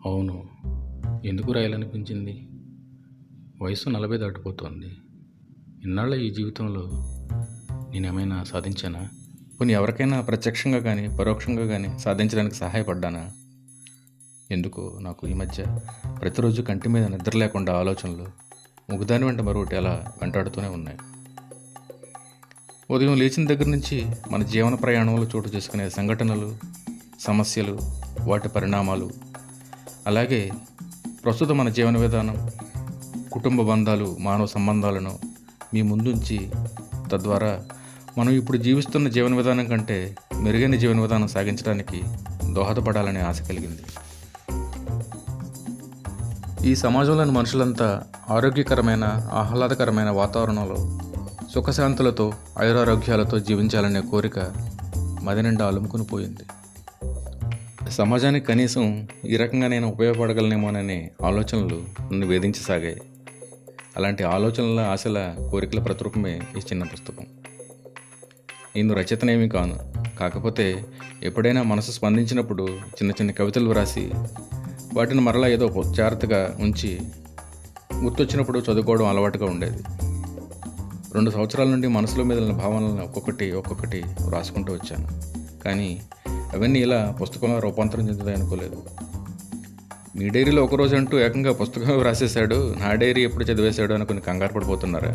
అవును. ఎందుకు రాయాలనిపించింది? వయసు 40 దాటిపోతోంది. ఇన్నాళ్ల ఈ జీవితంలో నేనేమైనా సాధించానా? పోనీ ఎవరికైనా ప్రత్యక్షంగా కానీ, పరోక్షంగా కానీ సాధించడానికి సహాయపడ్డానా? ఎందుకో నాకు ఈ మధ్య ప్రతిరోజు కంటి మీద నిద్ర లేకుండా ఆలోచనలు ఒకదాని వెంట మరొకటి అలా వెంటాడుతూనే ఉన్నాయి. ఉదయం లేచిన దగ్గర నుంచి మన జీవన ప్రయాణంలో చోటు చేసుకునే సంఘటనలు, సమస్యలు, వాటి పరిణామాలు, అలాగే ప్రస్తుతం మన జీవన విధానం, కుటుంబ బంధాలు, మానవ సంబంధాలను మీ ముందుంచి తద్వారా మనం ఇప్పుడు జీవిస్తున్న జీవన విధానం కంటే మెరుగైన జీవన విధానం సాగించడానికి దోహదపడాలనే ఆశ కలిగింది. ఈ సమాజంలోని మనుషులంతా ఆరోగ్యకరమైన, ఆహ్లాదకరమైన వాతావరణంలో సుఖశాంతులతో, ఆయురారోగ్యాలతో జీవించాలనే కోరిక మది నిండా అలుముకుని పోయింది. సమాజానికి కనీసం ఈ రకంగా నేను ఉపయోగపడగలనేమోననే ఆలోచనలు నన్ను వేధించసాగాయి. అలాంటి ఆలోచనల, ఆశల, కోరికల ప్రతిరూపమే ఈ చిన్న పుస్తకం. నేను రచయితనేమీ కాను. కాకపోతే ఎప్పుడైనా మనసు స్పందించినప్పుడు చిన్న చిన్న కవితలు వ్రాసి వాటిని మరలా ఏదో జాగ్రత్తగా ఉంచి గుర్తొచ్చినప్పుడు చదువుకోవడం అలవాటుగా ఉండేది. 2 సంవత్సరాల నుండి మనసులో మెదిలిన భావనలను ఒక్కొక్కటి వ్రాసుకుంటూ వచ్చాను. కానీ అవన్నీ ఇలా పుస్తకంలో రూపాంతరం చెందుతాయి అనుకోలేదు. మీ డైరీలో ఒకరోజు అంటూ ఏకంగా పుస్తకం వ్రాసేశాడు, నా డైరీ ఎప్పుడు చదివేశాడు అనుకుని కంగారు పడిపోతున్నారా?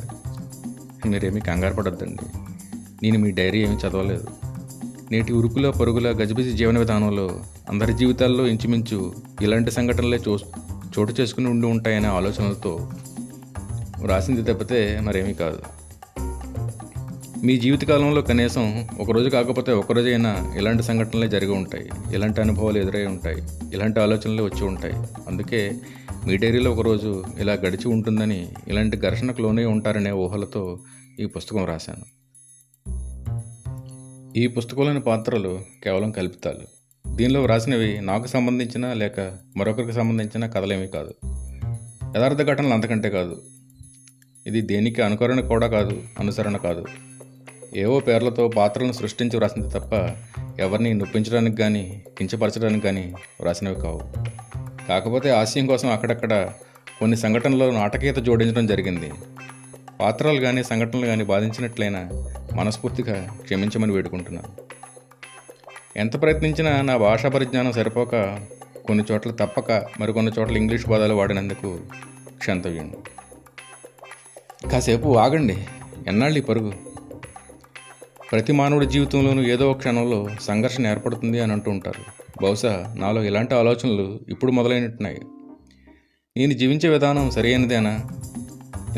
మీరేమీ కంగారు పడొద్దండి. నేను మీ డైరీ ఏమీ చదవలేదు. నేటి ఉరుకుల పరుగుల గజిబిజి జీవన విధానంలో అందరి జీవితాల్లో ఇంచుమించు ఇలాంటి సంఘటనలే చోటు చేసుకుని ఉండి ఉంటాయనే ఆలోచనలతో వ్రాసింది తప్పితే మరేమీ కాదు. మీ జీవితకాలంలో కనీసం ఒకరోజు కాకపోతే ఒకరోజైనా ఇలాంటి సంఘటనలే జరిగి ఉంటాయి, ఇలాంటి అనుభవాలు ఎదురై ఉంటాయి, ఇలాంటి ఆలోచనలు వచ్చి ఉంటాయి. అందుకే మీ డైరీలో ఒకరోజు ఇలా గడిచి ఉంటుందని, ఇలాంటి ఘర్షణకు లోనే ఉంటారనే ఊహలతో ఈ పుస్తకం రాశాను. ఈ పుస్తకంలోని పాత్రలు కేవలం కల్పితాలు. దీనిలో వ్రాసినవి నాకు సంబంధించిన లేక మరొకరికి సంబంధించిన కథలేమీ కాదు. యథార్థ ఘటనలు అంతకంటే కాదు. ఇది దేనికి అనుకరణ కూడా కాదు, అనుసరణ కాదు. ఏవో పేర్లతో పాత్రలను సృష్టించి వ్రాసింది తప్ప ఎవరిని నొప్పించడానికి కానీ, కించపరచడానికి కానీ వ్రాసినవి కావు. కాకపోతే హాస్యం కోసం అక్కడక్కడ కొన్ని సంఘటనల్లో నాటకీయత జోడించడం జరిగింది. పాత్రలు కానీ, సంఘటనలు కానీ బాధించినట్లయినా మనస్ఫూర్తిగా క్షమించమని వేడుకుంటున్నాను. ఎంత ప్రయత్నించినా నా భాషా పరిజ్ఞానం సరిపోక కొన్ని చోట్ల తప్పక మరికొన్ని చోట్ల ఇంగ్లీష్ పదాలు వాడినందుకు క్షంతవ్యండి. కాసేపు ఆగండి. ఎన్నాళ్ళు ఈ పరుగు? ప్రతి మానవుడి జీవితంలోనూ ఏదో ఒక క్షణంలో సంఘర్షణ ఏర్పడుతుంది అని అంటూ ఉంటారు. బహుశా నాలో ఇలాంటి ఆలోచనలు ఇప్పుడు మొదలైనట్టున్నాయి. నేను జీవించే విధానం సరైనదేనా?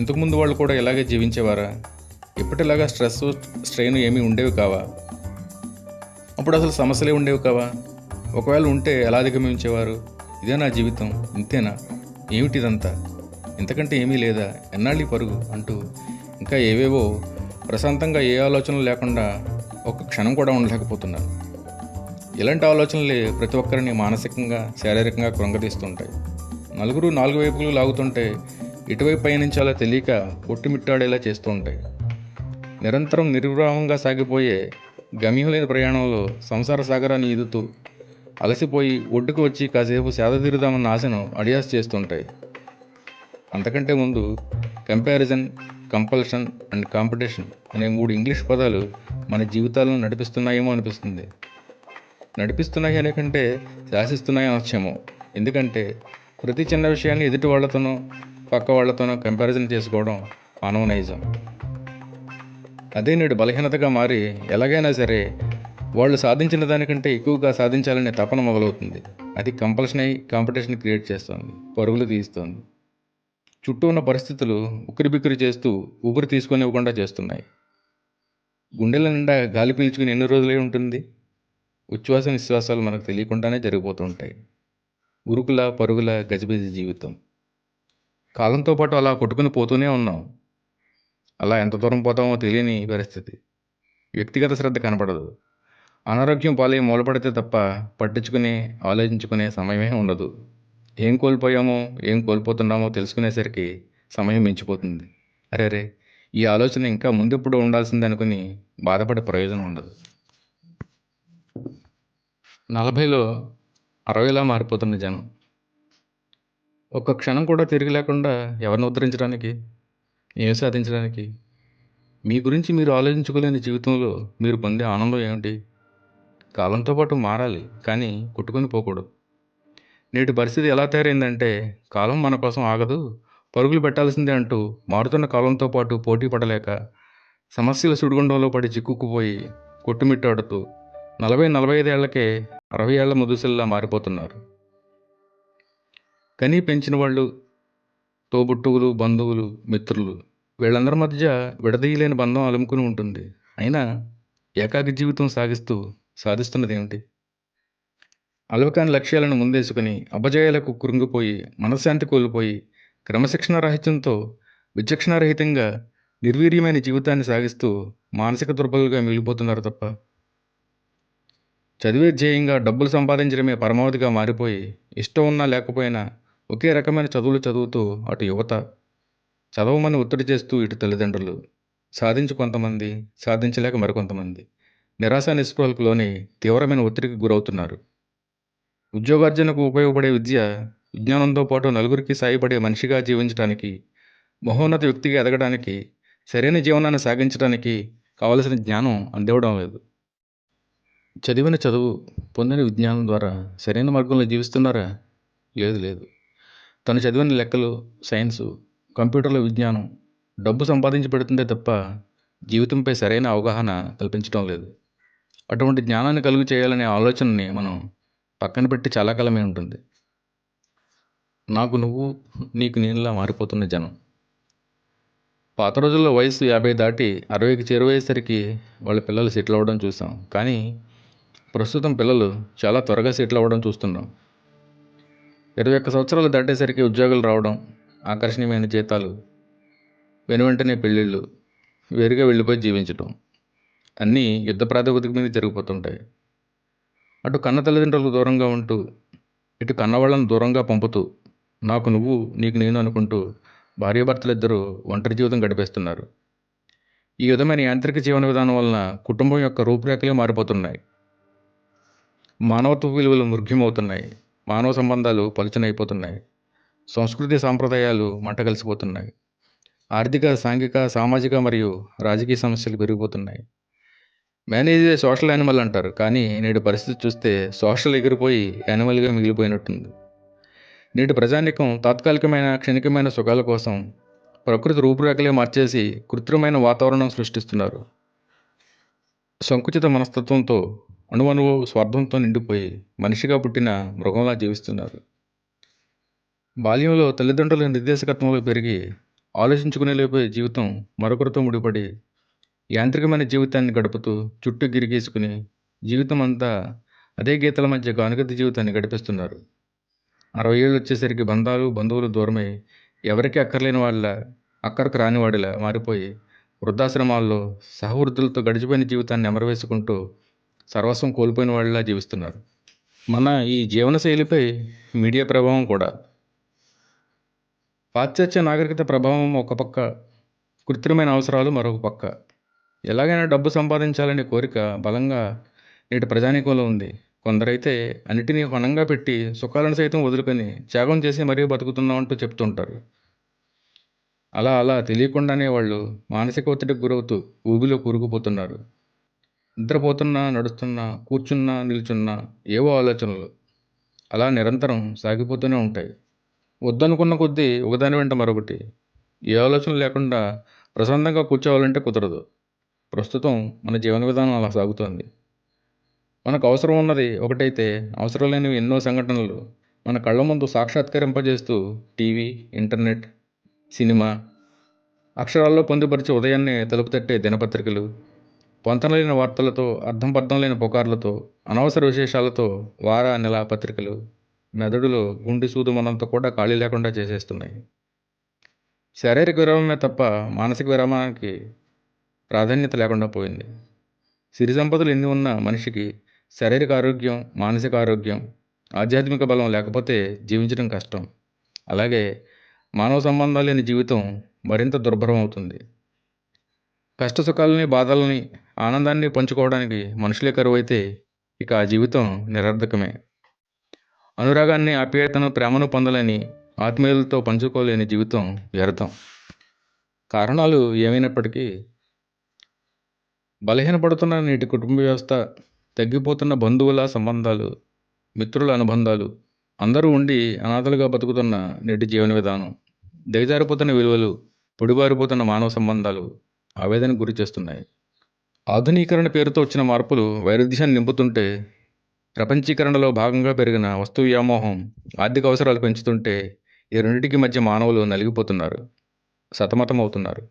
ఇంతకుముందు వాళ్ళు కూడా ఇలాగే జీవించేవారా? ఇప్పటిలాగా స్ట్రెస్, స్ట్రెయిన్ ఏమీ ఉండేవి కావా? అప్పుడు అసలు సమస్యలే ఉండేవి కావా? ఒకవేళ ఉంటే ఎలా అధిగమించేవారు? ఇదే నా జీవితం, ఇంతేనా? ఏమిటిదంతా? ఇంతకంటే ఏమీ లేదా? ఎన్నాళ్ళీ పరుగు అంటూ ఇంకా ఏవేవో ప్రశాంతంగా ఏ ఆలోచనలు లేకుండా ఒక క్షణం కూడా ఉండలేకపోతున్నాను. ఇలాంటి ఆలోచనలే ప్రతి ఒక్కరిని మానసికంగా, శారీరకంగా కృంగతీస్తుంటాయి. నలుగురు 4 వైపులు లాగుతుంటే ఇటువైపు పయనించాలో తెలియక కొట్టుమిట్టాడేలా చేస్తూ ఉంటాయి. నిరంతరం నిర్విరామంగా సాగిపోయే గమ్యం లేని ప్రయాణంలో సంసార సాగరాన్ని ఈదుతూ అలసిపోయి ఒడ్డుకు వచ్చి కాసేపు సేద తీరుదామన్న ఆశను అడియాస్ చేస్తుంటాయి. అంతకంటే ముందు కంపారిజన్, కంపల్షన్ అండ్ కాంపిటీషన్ అనే 3 ఇంగ్లీష్ పదాలు మన జీవితాలను నడిపిస్తున్నాయేమో అనిపిస్తుంది. నడిపిస్తున్నాయి అనే కంటే శాసిస్తున్నాయి అనొచ్చేమో. ఎందుకంటే ప్రతి చిన్న విషయాన్ని ఎదుటి వాళ్లతోనో, పక్క వాళ్లతోనో కంపారిజన్ చేసుకోవడం మానవ నైజం. అదే నేడు బలహీనతగా మారి ఎలాగైనా సరే వాళ్ళు సాధించిన దానికంటే ఎక్కువగా సాధించాలనే తపన మొదలవుతుంది. అది కంపల్షన్ అయి కాంపిటీషన్ క్రియేట్ చేస్తుంది, పరుగులు తీస్తుంది. చుట్టూ ఉన్న పరిస్థితులు ఉక్కిరిబిక్కిరి చేస్తూ ఊపిరి తీసుకొనివ్వకుండా చేస్తున్నాయి. గుండెల నిండా గాలి పీల్చుకుని ఎన్ని రోజులే ఉంటుంది? ఉచ్ఛ్వాస నిశ్వాసాలు మనకు తెలియకుండానే జరిగిపోతుంటాయి. ఉరుకుల పరుగుల గజిబిజి జీవితం. కాలంతో పాటు అలా కొట్టుకుని పోతూనే ఉన్నాం. అలా ఎంత దూరం పోతామో తెలియని పరిస్థితి. వ్యక్తిగత శ్రద్ధ కనపడదు. అనారోగ్యం పాలై మూలపడితే తప్ప పట్టించుకునే, ఆలోచించుకునే సమయమే ఉండదు. ఏం కోల్పోయామో, ఏం కోల్పోతున్నామో తెలుసుకునేసరికి సమయం మించిపోతుంది. అరే, ఈ ఆలోచన ఇంకా ముందెప్పుడు ఉండాల్సింది అనుకుని బాధపడే ప్రయోజనం ఉండదు. 40లో 60లా మారిపోతున్న జనం. ఒక్క క్షణం కూడా తిరిగి లేకుండా ఎవరిని ఉద్ధరించడానికి, ఏం సాధించడానికి? మీ గురించి మీరు ఆలోచించుకోలేని జీవితంలో మీరు పొందే ఆనందం ఏమిటి? కాలంతో పాటు మారాలి, కానీ కొట్టుకొని పోకూడదు. నేటి పరిస్థితి ఎలా తయారైందంటే, కాలం మన కోసం ఆగదు, పరుగులు పెట్టాల్సిందే అంటూ మారుతున్న కాలంతో పాటు పోటీ పడలేక, సమస్యల సుడిగుండంలో పడి చిక్కుకుపోయి, కొట్టుమిట్టాడుతూ 40, 45 ఏళ్లకే 60 ఏళ్ల ముదుసలిలా మారిపోతున్నారు. కని పెంచిన వాళ్ళు, తోబుట్టువులు, బంధువులు, మిత్రులు వీళ్ళందరి మధ్య విడదీయలేని బంధం అలుముకుని ఉంటుంది. అయినా ఏకాకి జీవితం సాధిస్తున్నదేమిటి? అలవకాని లక్ష్యాలను ముందేసుకుని అపజయాలకు కృంగిపోయి, మనశ్శాంతి కోల్పోయి, క్రమశిక్షణ రాహిత్యంతో విచక్షణారహితంగా నిర్వీర్యమైన జీవితాన్ని సాగిస్తూ మానసిక దుర్బలుగా మిగిలిపోతున్నారు తప్ప, చదివే ధ్యేయంగా డబ్బులు సంపాదించడమే పరమావధిగా మారిపోయి, ఇష్టం ఉన్నా లేకపోయినా ఒకే రకమైన చదువులు చదువుతూ అటు యువత, చదవమని ఒత్తిడి చేస్తూ ఇటు తల్లిదండ్రులు, సాధించి కొంతమంది, సాధించలేక మరికొంతమంది నిరాశ నిస్పృహలకు లోని తీవ్రమైన ఒత్తిడికి గురవుతున్నారు. ఉద్యోగార్జనకు ఉపయోగపడే విద్య, విజ్ఞానంతో పాటు నలుగురికి సాయపడే మనిషిగా జీవించడానికి, మహోన్నత వ్యక్తిగా ఎదగడానికి, సరైన జీవనాన్ని సాగించడానికి కావలసిన జ్ఞానం అందివ్వడం లేదు. చదివిన చదువు, పొందిన విజ్ఞానం ద్వారా సరైన మార్గంలో జీవిస్తున్నారా? లేదు లేదు. తను చదివిన లెక్కలు, సైన్సు, కంప్యూటర్ల విజ్ఞానం డబ్బు సంపాదించి పెడుతుందే తప్ప జీవితంపై సరైన అవగాహన కల్పించడం లేదు. అటువంటి జ్ఞానాన్ని కలుగు చేయాలనే ఆలోచనని మనం పక్కన పెట్టి చాలా కాలమే ఉంటుంది. నాకు నువ్వు, నీకు నేనులా మారిపోతున్న జనం. పాత రోజుల్లో వయసు 50 దాటి 60కి చేరువయ్యేసరికి వాళ్ళ పిల్లలు సెటిల్ అవ్వడం చూసాం. కానీ ప్రస్తుతం పిల్లలు చాలా త్వరగా సెటిల్ అవ్వడం చూస్తున్నాం. 21 సంవత్సరాలు దాటేసరికి ఉద్యోగాలు రావడం, ఆకర్షణీయమైన జీతాలు, వెనువెంటనే పెళ్ళిళ్ళు, వేరుగా వెళ్ళిపోయి జీవించడం అన్నీ యుద్ధ ప్రాతిపదిక మీద జరిగిపోతుంటాయి. అటు కన్న తల్లిదండ్రులకు దూరంగా ఉంటూ, ఇటు కన్నవాళ్ళను దూరంగా పంపుతూ, నాకు నువ్వు, నీకు నేను అనుకుంటూ భార్యాభర్తలిద్దరూ ఒంటరి జీవితం గడిపేస్తున్నారు. ఈ విధమైన యాంత్రిక జీవన విధానం వలన కుటుంబం యొక్క రూపురేఖలే మారిపోతున్నాయి. మానవత్వ విలువలు మృగ్యమవుతున్నాయి. మానవ సంబంధాలు పలుచనైపోతున్నాయి. సంస్కృతి సాంప్రదాయాలు మంట కలిసిపోతున్నాయి. ఆర్థిక, సాంఘిక, సామాజిక మరియు రాజకీయ సమస్యలు పెరిగిపోతున్నాయి. మేనేజ్ ఏ సోషల్ యానిమల్ అంటారు, కానీ నేటి పరిస్థితి చూస్తే సోషల్ ఎగిరిపోయి యానిమల్గా మిగిలిపోయినట్టుంది. నేటి ప్రజానీకం తాత్కాలికమైన, క్షణికమైన సుఖాల కోసం ప్రకృతి రూపురేఖలే మార్చేసి కృత్రిమైన వాతావరణం సృష్టిస్తున్నారు. సంకుచిత మనస్తత్వంతో, అణువణువు స్వార్థంతో నిండిపోయి మనిషిగా పుట్టిన మృగంలా జీవిస్తున్నారు. బాల్యంలో తల్లిదండ్రుల నిర్దేశకత్వంలో పెరిగి ఆలోచించుకునేలేపే జీవితం మరొకరితో ముడిపడి యాంత్రికమైన జీవితాన్ని గడుపుతూ చుట్టూ గిరిగీసుకుని జీవితం అంతా అదే గీతల మధ్య గానుగతి జీవితాన్ని గడిపిస్తున్నారు. 60 ఏళ్ళు వచ్చేసరికి బంధాలు, బంధువులు దూరమై ఎవరికి అక్కర్లేని వాళ్ళ, అక్కరకు రానివాడిలా మారిపోయి వృద్ధాశ్రమాల్లో సహవృద్ధులతో గడిచిపోయిన జీవితాన్ని ఎమరవేసుకుంటూ సర్వస్వం కోల్పోయిన వాళ్ళలా జీవిస్తున్నారు. మన ఈ జీవనశైలిపై మీడియా ప్రభావం కూడా. పాశ్చాత్య నాగరికత ప్రభావం ఒక పక్క, కృత్రిమైన అవసరాలు మరొక పక్క. ఎలాగైనా డబ్బు సంపాదించాలనే కోరిక బలంగా నేటి ప్రజానీకంలో ఉంది. కొందరైతే అన్నిటినీ పణంగా పెట్టి సుఖాలను సైతం వదులుకొని త్యాగం చేసి మరీ బతుకుతున్నామంటూ చెప్తుంటారు. అలా అలా తెలియకుండానే వాళ్ళు మానసిక ఒత్తిడికి గురవుతూ ఊబిలో కూరుకుపోతున్నారు. నిద్రపోతున్నా, నడుస్తున్నా, కూర్చున్నా, నిల్చున్నా ఏవో ఆలోచనలు అలా నిరంతరం సాగిపోతూనే ఉంటాయి. వద్దనుకున్న కొద్దీ ఒకదాని వెంట మరొకటి. ఏ ఆలోచన లేకుండా ప్రశాంతంగా కూర్చోవాలంటే కుదరదు. ప్రస్తుతం మన జీవన విధానం అలా సాగుతోంది. మనకు అవసరం ఉన్నది ఒకటైతే అవసరం లేనివి ఎన్నో సంఘటనలు మన కళ్ళ ముందు సాక్షాత్కరింపజేస్తూ టీవీ, ఇంటర్నెట్, సినిమా, అక్షరాల్లో పొందుపరిచి ఉదయాన్నే తలుపు తట్టే దినపత్రికలు, పొంతనలేని వార్తలతో, అర్థం పర్థం లేని పుకార్లతో, అనవసర విశేషాలతో వార, నెల పత్రికలు మెదడులో గుండె సూదు మనంతా కూడా ఖాళీ లేకుండా చేసేస్తున్నాయి. శారీరక విరామమే తప్ప మానసిక విరామానికి ప్రాధాన్యత లేకుండా పోయింది. సిరి సంపదలు ఎన్ని ఉన్నా మనిషికి శారీరక ఆరోగ్యం, మానసిక ఆరోగ్యం, ఆధ్యాత్మిక బలం లేకపోతే జీవించడం కష్టం. అలాగే మానవ సంబంధాలు లేని జీవితం మరింత దుర్భరం అవుతుంది. కష్ట సుఖాలని, బాధలని, ఆనందాన్ని పంచుకోవడానికి మనుషులే కరువైతే ఇక ఆ జీవితం నిరర్థకమే. అనురాగాన్ని, ఆప్యాయతను, ప్రేమను పొందలేని ఆత్మీయులతో పంచుకోలేని జీవితం వ్యర్థం. కారణాలు ఏమైనప్పటికీ బలహీనపడుతున్న నేటి కుటుంబ వ్యవస్థ, తగ్గిపోతున్న బంధువుల సంబంధాలు, మిత్రుల అనుబంధాలు, అందరూ ఉండి అనాథలుగా బతుకుతున్న నేటి జీవన విధానం, దిగజారిపోతున్న విలువలు, పొడిబారిపోతున్న మానవ సంబంధాలు ఆవేదనకు గురి చేస్తున్నాయి. ఆధునీకరణ పేరుతో వచ్చిన మార్పులు వైరుధ్యాన్ని నింపుతుంటే, ప్రపంచీకరణలో భాగంగా పెరిగిన వస్తు వ్యామోహం ఆర్థిక అవసరాలు పెంచుతుంటే, ఈ రెండింటికి మధ్య మానవులు నలిగిపోతున్నారు, సతమతమవుతున్నారు.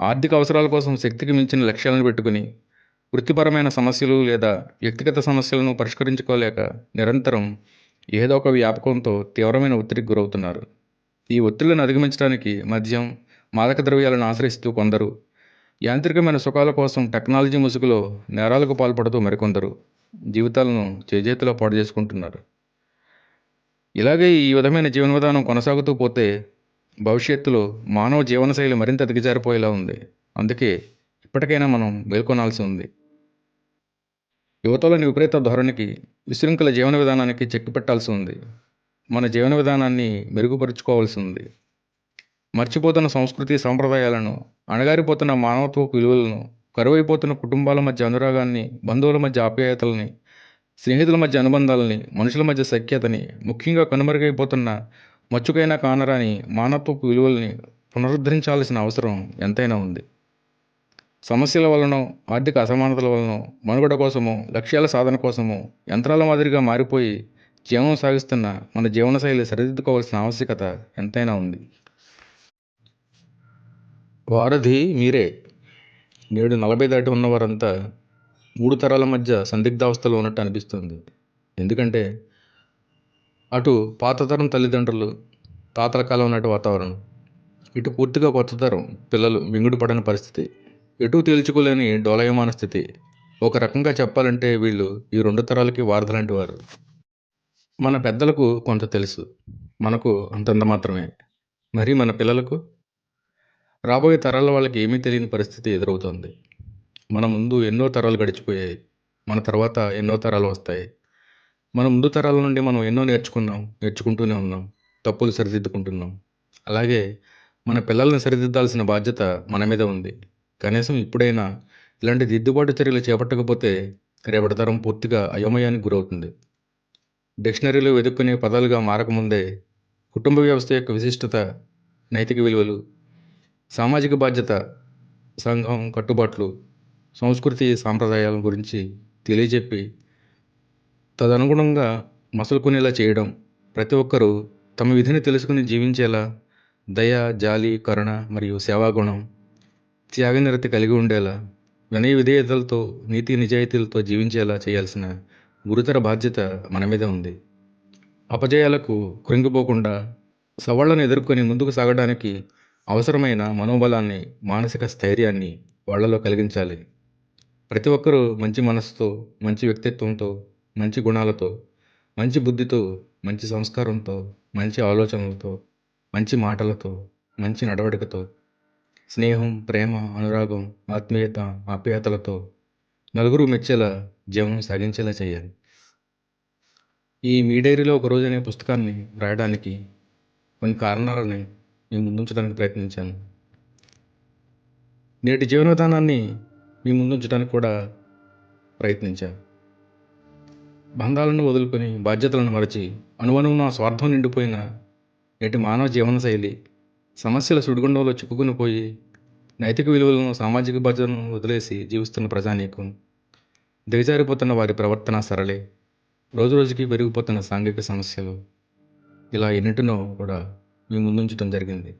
ఆర్థిక అవసరాల కోసం శక్తికి మించిన లక్ష్యాలను పెట్టుకుని వృత్తిపరమైన సమస్యలు లేదా వ్యక్తిగత సమస్యలను పరిష్కరించుకోలేక నిరంతరం ఏదో ఒక వ్యాపకంతో తీవ్రమైన ఒత్తిడికి గురవుతున్నారు. ఈ ఒత్తిళ్లను అధిగమించడానికి మద్యం, మాదక ద్రవ్యాలను ఆశ్రయిస్తూ కొందరు, యాంత్రికమైన సుఖాల కోసం టెక్నాలజీ ముసుగులో నేరాలకు పాల్పడుతూ మరికొందరు జీవితాలను చేజేతిలో పాడు చేసుకుంటున్నారు. ఇలాగే ఈ విధమైన జీవన విధానం కొనసాగుతూ పోతే భవిష్యత్తులో మానవ జీవనశైలి మరింత దిగజారిపోయేలా ఉంది. అందుకే ఇప్పటికైనా మనం మేల్కొనాల్సి ఉంది. యువతలోని విపరీత ధోరణికి, విశృంఖల జీవన విధానానికి చెక్ పెట్టాల్సి ఉంది. మన జీవన విధానాన్ని మెరుగుపరుచుకోవాల్సి ఉంది. మర్చిపోతున్న సంస్కృతి సాంప్రదాయాలను, అణగారిపోతున్న మానవత్వపు విలువలను, కరువైపోతున్న కుటుంబాల మధ్య అనురాగాన్ని, బంధువుల మధ్య ఆప్యాయతల్ని, స్నేహితుల మధ్య అనుబంధాలని, మనుషుల మధ్య సఖ్యతని, ముఖ్యంగా కనుమరుగైపోతున్న మచ్చుకైనా కానరాని మానవత్వపు విలువల్ని పునరుద్ధరించాల్సిన అవసరం ఎంతైనా ఉంది. సమస్యల వలనో, ఆర్థిక అసమానతల వలనో, మనుగడ కోసమో, లక్ష్యాల సాధన కోసమో యంత్రాల మాదిరిగా మారిపోయి జీవనం సాగిస్తున్న మన జీవనశైలి సరిదిద్దుకోవాల్సిన ఆవశ్యకత ఎంతైనా ఉంది. వారధి మీరే. నేడు 40 దాటి ఉన్నవారంతా 3 తరాల మధ్య సందిగ్ధావస్థలో ఉన్నట్టు అనిపిస్తుంది. ఎందుకంటే అటు పాత తరం తల్లిదండ్రులు, తాతల కాలం నాటి వాతావరణం, ఇటు పూర్తిగా కొత్త తరం పిల్లలు మింగుడు పడని పరిస్థితి, ఎటూ తేల్చుకోలేని డోలయమాన స్థితి. ఒక రకంగా చెప్పాలంటే వీళ్ళు ఈ 2 తరాలకి వారధి లాంటి వారు. మన పెద్దలకు కొంత తెలుసు, మనకు అంతంత మాత్రమే. మరి మన పిల్లలకు, రాబోయే తరాల వాళ్ళకి ఏమీ తెలియని పరిస్థితి ఎదురవుతోంది. మన ముందు ఎన్నో తరాలు గడిచిపోయాయి, మన తర్వాత ఎన్నో తరాలు వస్తాయి. మన ముందు తరాల నుండి మనం ఎన్నో నేర్చుకుంటూనే ఉన్నాం, తప్పులు సరిదిద్దుకుంటున్నాం. అలాగే మన పిల్లల్ని సరిదిద్దాల్సిన బాధ్యత మన మీద ఉంది. కనీసం ఇప్పుడైనా ఇలాంటి దిద్దుబాటు చర్యలు చేపట్టకపోతే రేపటి తరం పూర్తిగా అయోమయానికి గురవుతుంది. డిక్షనరీలో వెతుక్కునే పదాలుగా మారకముందే కుటుంబ వ్యవస్థ యొక్క విశిష్టత, నైతిక విలువలు, సామాజిక బాధ్యత, సంఘం కట్టుబాట్లు, సంస్కృతి సాంప్రదాయాల గురించి తెలియజెప్పి తదనుగుణంగా మసలుకునేలా చేయడం, ప్రతి ఒక్కరూ తమ విధిని తెలుసుకుని జీవించేలా దయ, జాలి, కరుణ మరియు సేవాగుణం, త్యాగనిరతి కలిగి ఉండేలా, వినయ విధేయతలతో, నీతి నిజాయితీలతో జీవించేలా చేయాల్సిన గురుతర బాధ్యత మన మీద ఉంది. అపజయాలకు కృంగిపోకుండా సవాళ్లను ఎదుర్కొని ముందుకు సాగడానికి అవసరమైన మనోబలాన్ని, మానసిక స్థైర్యాన్ని వాళ్లలో కలిగించాలి. ప్రతి ఒక్కరూ మంచి మనసుతో, మంచి వ్యక్తిత్వంతో, మంచి గుణాలతో, మంచి బుద్ధితో, మంచి సంస్కారంతో, మంచి ఆలోచనలతో, మంచి మాటలతో, మంచి నడవడికతో, స్నేహం, ప్రేమ, అనురాగం, ఆత్మీయత, ఆప్యాయతలతో నలుగురు మెచ్చేలా జీవనం సాగించేలా చేయాలి. ఈ మీ డైరీలో ఒకరోజు అనే పుస్తకాన్ని రాయడానికి కొన్ని కారణాలని మీ ముందుంచడానికి ప్రయత్నించాను. నేటి జీవన విధానాన్ని మీ ముందుంచడానికి కూడా ప్రయత్నించాను. బంధాలను వదులుకొని, బాధ్యతలను మరచి, అణువణువున స్వార్థం నిండిపోయిన నేటి మానవ జీవనశైలి సమస్యల సుడిగుండంలో చిక్కుకుని పోయి నైతిక విలువలను, సామాజిక బాధ్యతలను వదిలేసి జీవిస్తున్న ప్రజానీకం, దిగజారిపోతున్న వారి ప్రవర్తన సరళే, రోజురోజుకి పెరిగిపోతున్న సాంఘిక సమస్యలు, ఇలా ఎన్నింటినో కూడా మీ ముందుంచడం జరిగింది.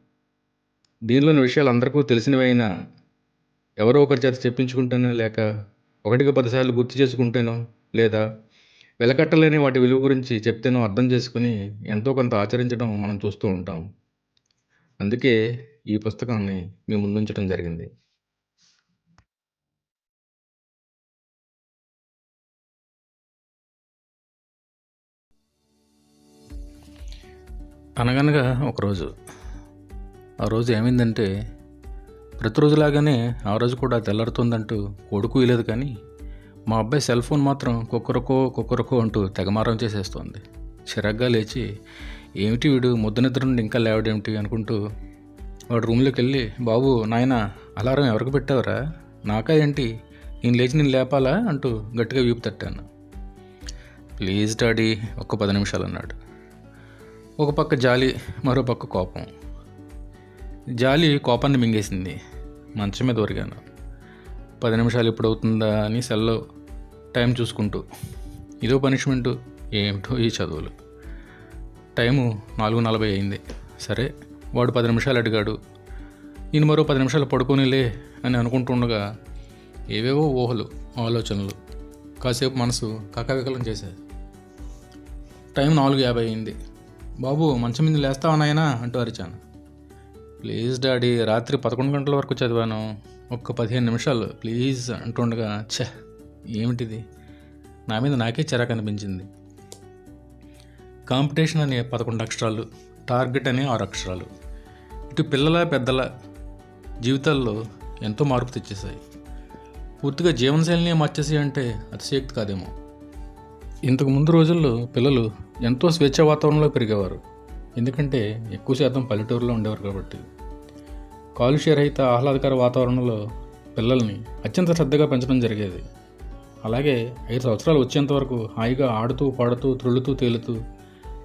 దీనిలోని విషయాలు అందరికీ తెలిసినవి అయినా ఎవరో ఒకరి చేత చెప్పించుకుంటేనో, లేక 1కి 10 సార్లు గుర్తు చేసుకుంటేనో, లేదా వెలకట్టలేని వాటి విలువ గురించి చెప్తేనో అర్థం చేసుకుని ఎంతో కొంత ఆచరించడం మనం చూస్తూ ఉంటాం. అందుకే ఈ పుస్తకాన్ని మీ ముందుంచడం జరిగింది. అనగనగా ఒకరోజు, ఆ రోజు ఏమైందంటే, ప్రతిరోజులాగానే ఆ రోజు కూడా తెల్లారుతుందంటూ కొడుకు ఇలేదు, కానీ మా అబ్బాయి సెల్ ఫోన్ మాత్రం కుక్కరకో అంటూ తెగమారం చేసేస్తోంది. చిరాగ్గా లేచి ఏమిటి వీడు ముద్దు నిద్ర నుండి ఇంకా లేవడేమిటి అనుకుంటూ వాడు రూమ్లోకి వెళ్ళి, బాబు నాయన అలారం ఎవరికి పెట్టావురా, నాకా ఏంటి, నేను లేచి నేను లేపాలా అంటూ గట్టిగా వీపు తట్టాను. ప్లీజ్ డాడీ, ఒక్క 10 నిమిషాలు అన్నాడు. ఒక పక్క జాలి, మరో పక్క కోపం. జాలి కోపాన్ని మింగేసింది. మంచం మీద ఒరిగాను. 10 నిమిషాలు ఎప్పుడు అవుతుందా అని సెల్లో టైం చూసుకుంటూ, ఇదో పనిష్మెంటు, ఏమిటో ఈ చదువులు. టైము 4:40 అయింది. సరే, వాడు 10 నిమిషాలు అడిగాడు, నేను మరో 10 నిమిషాలు పడుకోనిలే అని అనుకుంటుండగా ఏవేవో ఊహలు, ఆలోచనలు కాసేపు మనసు కకావికలం చేశాయి. టైం 4:50 అయింది. బాబు మంచం మీద లేస్తావా నాయనా అంటూ అరిచాను. ప్లీజ్ డాడీ, రాత్రి 11 గంటల వరకు చదివాను, ఒక్క 15 నిమిషాలు ప్లీజ్ అంటుండగా, ఛ ఏమిటిది, నా మీద నాకే చిరాకు అనిపించింది. కాంపిటీషన్ అనే 11 అక్షరాలు, టార్గెట్ అనే 6 అక్షరాలు ఇటు పిల్లల పెద్దల జీవితాల్లో ఎంతో మార్పు తెచ్చేశాయి. పూర్తిగా జీవనశైలిని మార్చేసి అంటే అతిశయోక్తి కాదేమో. ఇంతకు ముందు రోజుల్లో పిల్లలు ఎంతో స్వేచ్ఛ వాతావరణంలో పెరిగేవారు. ఎందుకంటే ఎక్కువ శాతం పల్లెటూరులో ఉండేవారు కాబట్టి. కాలుష్య రహిత ఆహ్లాదకర వాతావరణంలో పిల్లల్ని అత్యంత శ్రద్ధగా పెంచడం జరిగేది. అలాగే 5 సంవత్సరాలు వచ్చేంత వరకు హాయిగా ఆడుతూ పాడుతూ త్రుళ్ళుతూ తేలుతూ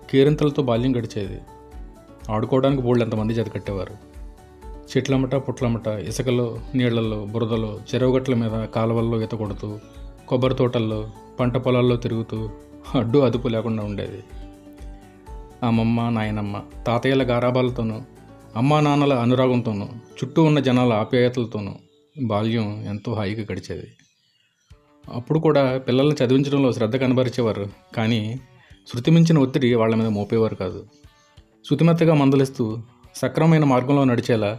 కేరింతలతో బాల్యం గడిచేది. ఆడుకోవడానికి బోల్డ్ ఎంతమంది జత కట్టేవారు. చెట్లమట పుట్లమట, ఇసుకలో, నీళ్లలో, బురదలో, చెరువుగట్ల మీద, కాలువల్లో ఈత కొడుతూ, కొబ్బరి తోటల్లో, పంట పొలాల్లో తిరుగుతూ అడ్డు అదుపు లేకుండా ఉండేది. అమ్మమ్మ, నాయనమ్మ, తాతయ్యల గారాబాలతోనూ, అమ్మా నాన్నల అనురాగంతోనూ, చుట్టూ ఉన్న జనాల ఆప్యాయతలతోనూ బాల్యం ఎంతో హాయిగా గడిచేది. అప్పుడు కూడా పిల్లల్ని చదివించడంలో శ్రద్ధ కనబరిచేవారు, కానీ శృతిమించిన ఒత్తిడి వాళ్ళ మీద మోపేవారు కాదు. శృతిమెత్తగా మందలిస్తూ సక్రమమైన మార్గంలో నడిచేలా,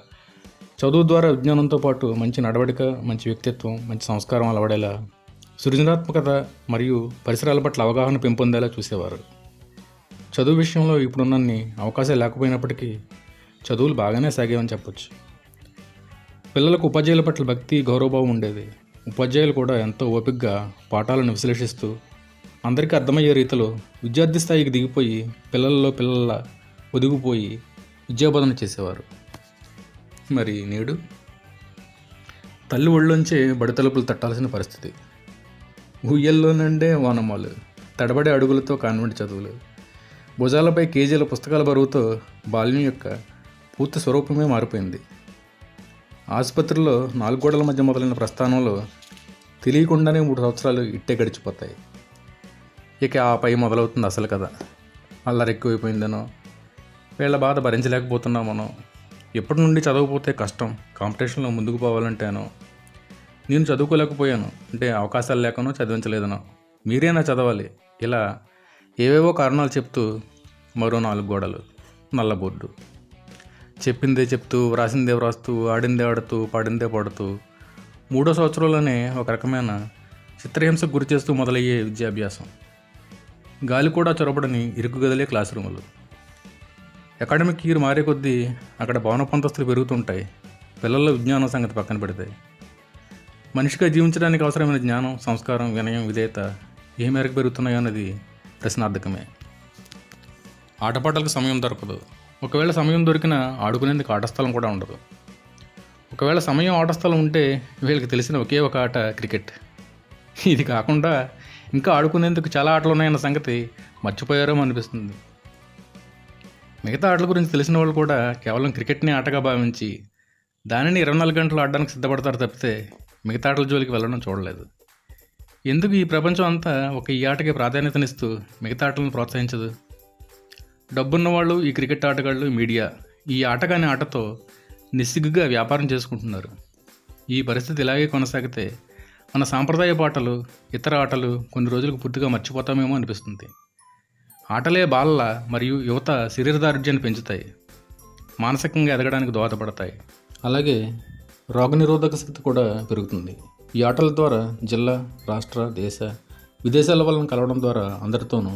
చదువు ద్వారా విజ్ఞానంతో పాటు మంచి నడవడిక, మంచి వ్యక్తిత్వం, మంచి సంస్కారం అలవడేలా, సృజనాత్మకత మరియు పరిసరాల పట్ల అవగాహన పెంపొందేలా చూసేవారు. చదువు విషయంలో ఇప్పుడున్నన్ని అవకాశాలు లేకపోయినప్పటికీ చదువులు బాగానే సాగేవని చెప్పొచ్చు. పిల్లలకు ఉపాధ్యాయుల పట్ల భక్తి, గౌరవభావం ఉండేది. ఉపాధ్యాయులు కూడా ఎంతో ఓపికగా పాఠాలను విశ్లేషిస్తూ అందరికీ అర్థమయ్యే రీతిలో విద్యార్థి స్థాయికి దిగిపోయి పిల్లల ఒదిగిపోయి విద్యాబోధన చేసేవారు. మరి నేడు తల్లి ఒళ్ళోంచే బడి తలుపులు తట్టాల్సిన పరిస్థితి. ఉయ్యల్లో నుండే వానమాలు, తడబడే అడుగులతో కాన్వెంట్ చదువులు, భుజాలపై కేజీల పుస్తకాల బరువుతో బాల్యం యొక్క పూర్తి స్వరూపమే మారిపోయింది. ఆసుపత్రిలో 4 గోడల మధ్య మొదలైన ప్రస్థానంలో తెలియకుండానే 3 సంవత్సరాలు ఇట్టే గడిచిపోతాయి. ఇక ఆపై మొదలవుతుంది అసలు కథ. అల్లరి ఎక్కువైపోయిందనో, వీళ్ళ బాధ భరించలేకపోతున్నామనో, ఎప్పటి నుండి చదవకపోతే కష్టం, కాంపిటీషన్లో ముందుకు పోవాలంటేనో, నేను చదువుకోలేకపోయాను అంటే అవకాశాలు లేకనో చదివించలేదనో, మీరేనా చదవాలి, ఇలా ఏవేవో కారణాలు చెప్తూ మరో 4 గోడలు, నల్ల బోర్డు. చెప్పిందే చెప్తూ, వ్రాసిందే వ్రాస్తూ, ఆడిందే ఆడుతూ, పాడిందే పాడుతూ 3వ సంవత్సరంలోనే ఒక రకమైన చిత్రహింసకు గురి చేస్తూ మొదలయ్యే విద్యాభ్యాసం. గాలి కూడా చొరబడని ఇరుకు గదిలే క్లాస్ రూములు. అకాడమిక్ ఇయర్ మారే కొద్దీ అక్కడ భవన పంతస్తులు పెరుగుతుంటాయి. పిల్లల్లో విజ్ఞానం సంగతి పక్కన పెడతాయి. మనిషిగా జీవించడానికి అవసరమైన జ్ఞానం, సంస్కారం, వినయం, విధేయత ఏ మేరకు పెరుగుతున్నాయో అన్నది ప్రశ్నార్థకమే. ఆటపాటలకు సమయం దొరకదు. ఒకవేళ సమయం దొరికినా ఆడుకునేందుకు ఆటస్థలం కూడా ఉండదు. ఒకవేళ సమయం ఆటస్థలం ఉంటే వీళ్ళకి తెలిసిన ఒకే ఒక ఆట క్రికెట్. ఇది కాకుండా ఇంకా ఆడుకునేందుకు చాలా ఆటలు ఉన్నాయన్న సంగతి మర్చిపోయారేమో అనిపిస్తుంది. మిగతా ఆటల గురించి తెలిసిన వాళ్ళు కూడా కేవలం క్రికెట్ని ఆటగా భావించి దానిని 24 గంటలు ఆడడానికి సిద్ధపడతారు తప్పితే మిగతా ఆటల జోలికి వెళ్ళడం చూడలేదు. ఎందుకు ఈ ప్రపంచం అంతా ఈ ఆటకి ప్రాధాన్యతనిస్తూ మిగతా ఆటలను ప్రోత్సహించదు? డబ్బున్న వాళ్ళు, ఈ క్రికెట్ ఆటగాళ్ళు, మీడియా ఈ ఆటగాని ఆటతో నిస్సిగ్గుగా వ్యాపారం చేసుకుంటున్నారు. ఈ పరిస్థితి ఇలాగే కొనసాగితే మన సాంప్రదాయ పాటలు, ఇతర ఆటలు కొన్ని రోజులకు పూర్తిగా మర్చిపోతామేమో అనిపిస్తుంది. ఆటలే బాలల మరియు యువత శరీరదారుఢ్యాన్ని పెంచుతాయి, మానసికంగా ఎదగడానికి దోహదపడతాయి. అలాగే రోగనిరోధక శక్తి కూడా పెరుగుతుంది. ఈ ఆటల ద్వారా జిల్లా, రాష్ట్ర, దేశ, విదేశాల వాళ్ళని కలవడం ద్వారా అందరితోనూ